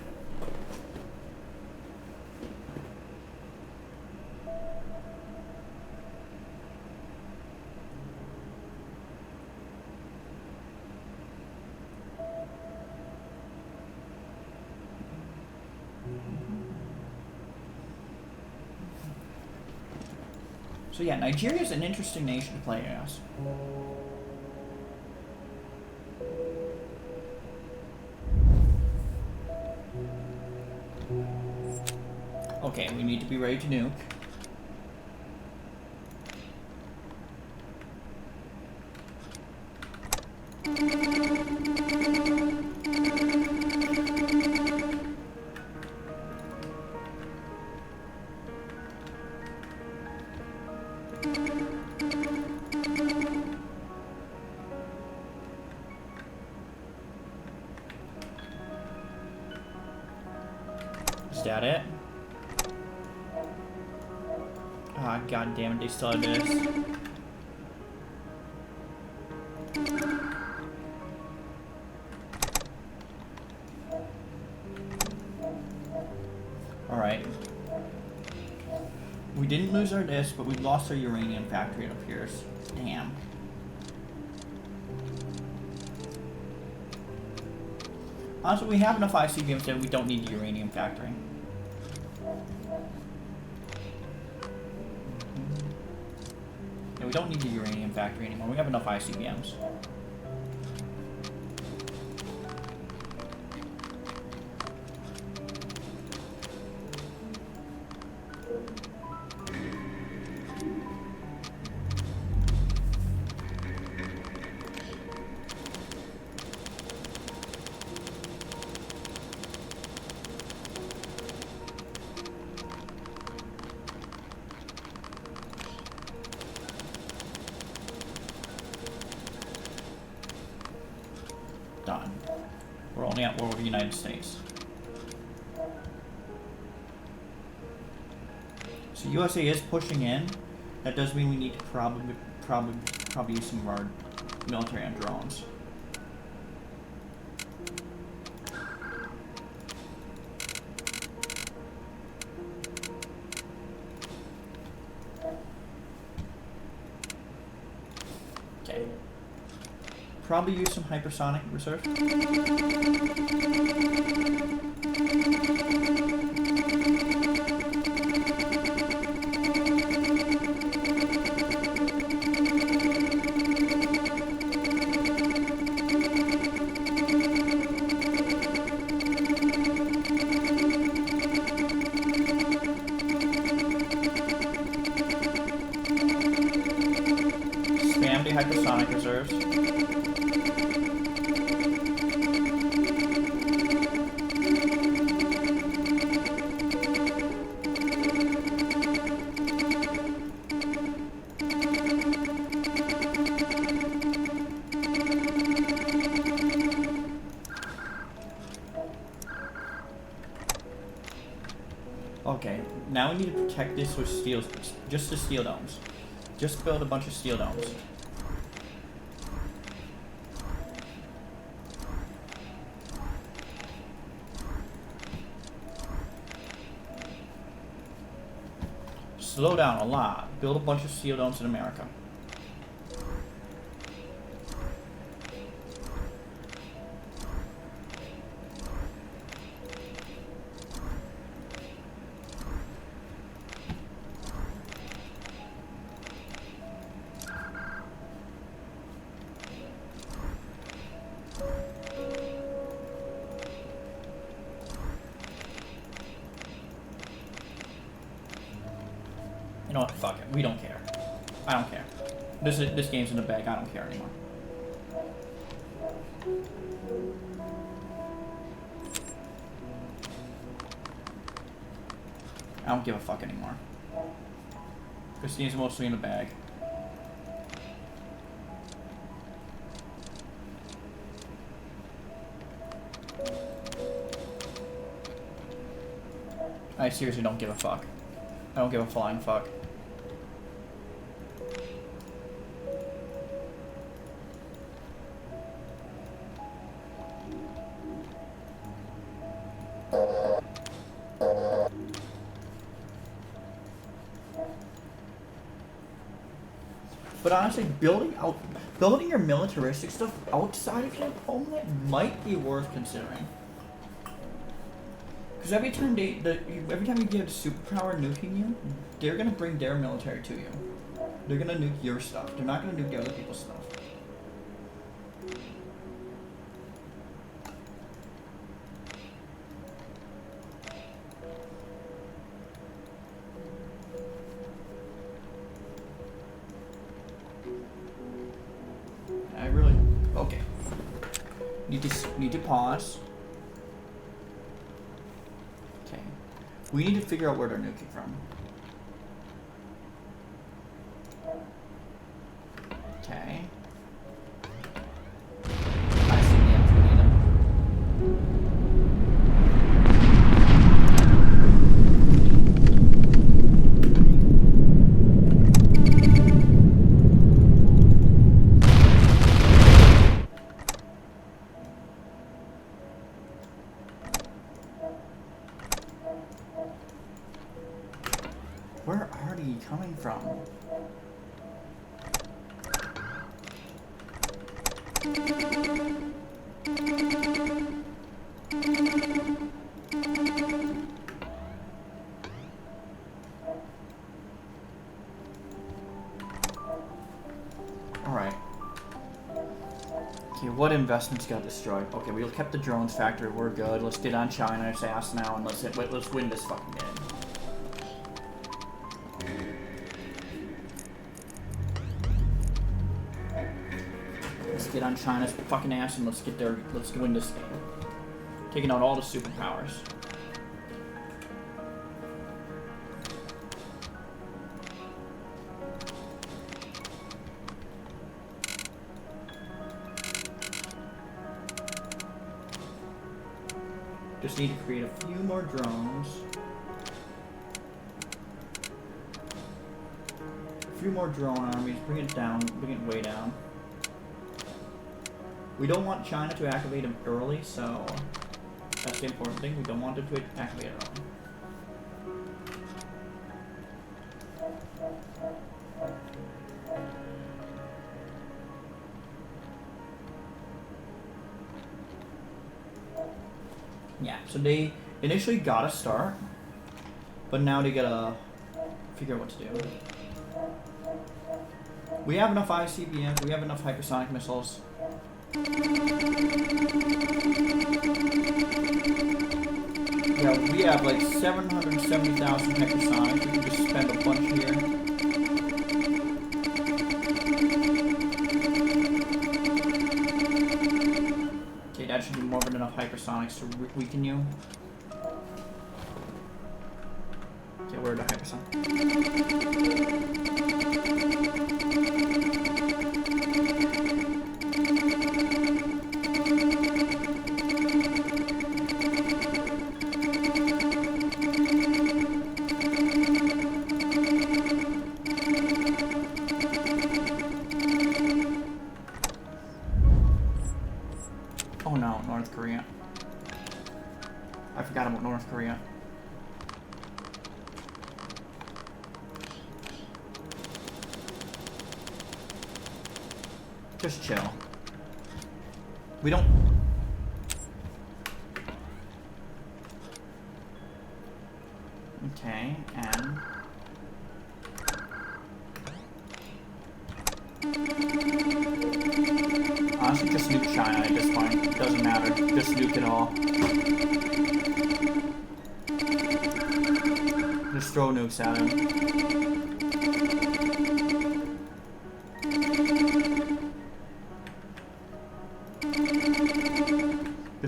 So yeah, Nigeria is an interesting nation to play as. Okay, we need to be ready to nuke. Is that it? Ah, god damn it, they still have this. Alright. We didn't lose our disc, but we lost our uranium factory, it appears. Damn. Honestly, we have enough ICBMs that we don't need the uranium factory. Yeah, we don't need the uranium factory anymore. We have enough ICBMs. Done. We're only at war with the United States. So USA is pushing in. That does mean we need to probably use some of our military on drones. Okay. Probably use some hypersonic reserve. Spam the hypersonic reserves. Okay, now we need to protect this with steel, just the steel domes. Just build a bunch of steel domes. Slow down a lot. Build a bunch of steel domes in America. care. We don't care. I don't care. This game's in the bag. I don't care anymore. I don't give a fuck anymore. This game's mostly in the bag. I seriously don't give a fuck. I don't give a flying fuck. But honestly, building your militaristic stuff outside of your homeland might be worth considering. Because every time you get a superpower nuking you, they're gonna bring their military to you. They're gonna nuke your stuff. They're not gonna nuke the other people's stuff. Okay. Need to pause. Okay. We need to figure out where they're nuking from. Okay. I see the empty needle. Where are they coming from? Alright. Okay, what investments got destroyed? Okay, we kept the drones factory, we're good. Let's get on China's ass now and let's win this fucking game. Get on China's fucking ass and let's win this game. Taking out all the superpowers. Just need to create a few more drones. A few more drone armies, bring it down, bring it way down. We don't want China to activate them early, so that's the important thing. We don't want them to activate it early. Yeah, so they initially got a start, but now they gotta figure out what to do. We have enough ICBMs, we have enough hypersonic missiles. Yeah, we have like 770,000 hypersonics. We can just spend a bunch here. Okay, that should be more than enough hypersonics to weaken you. Okay, where are the hypersonics? Oh no, North Korea. I forgot about North Korea. Just chill. We don't... Okay, and... Honestly, just nuke China at this point. It doesn't matter. Just nuke it all. Just throw nukes at him.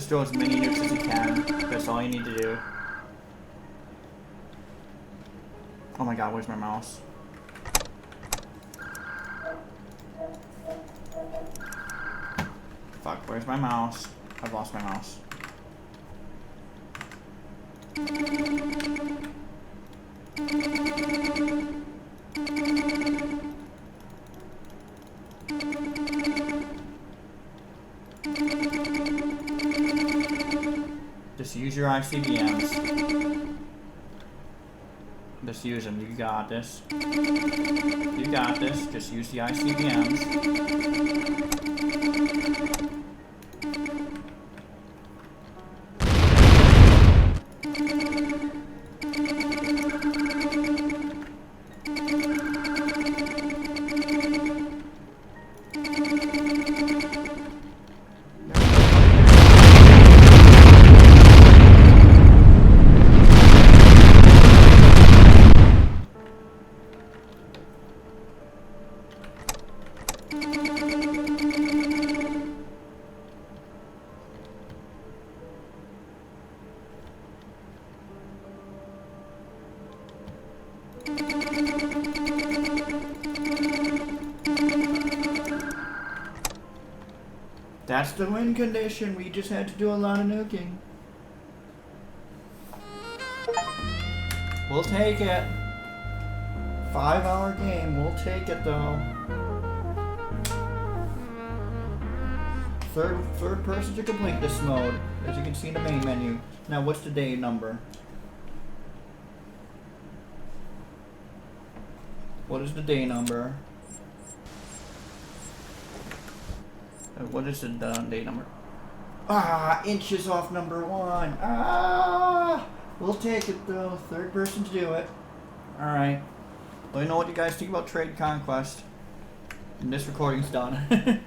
Just throw as many nukes as you can. That's all you need to do. Oh my god, where's my mouse? Fuck, where's my mouse? I've lost my mouse. Just use your ICBMs. Just use them. You got this. You got this. Just use the ICBMs. That's the win condition. We just had to do a lot of nuking. We'll take it. 5-hour game. We'll take it though. Third person to complete this mode, as you can see in the main menu. Now, what's the day number? What is the day number? What is the day number? Ah, inches off number 1. Ah, we'll take it though. Third person to do it. All right. Let me know what you guys think about Trade Conquest. And this recording's done.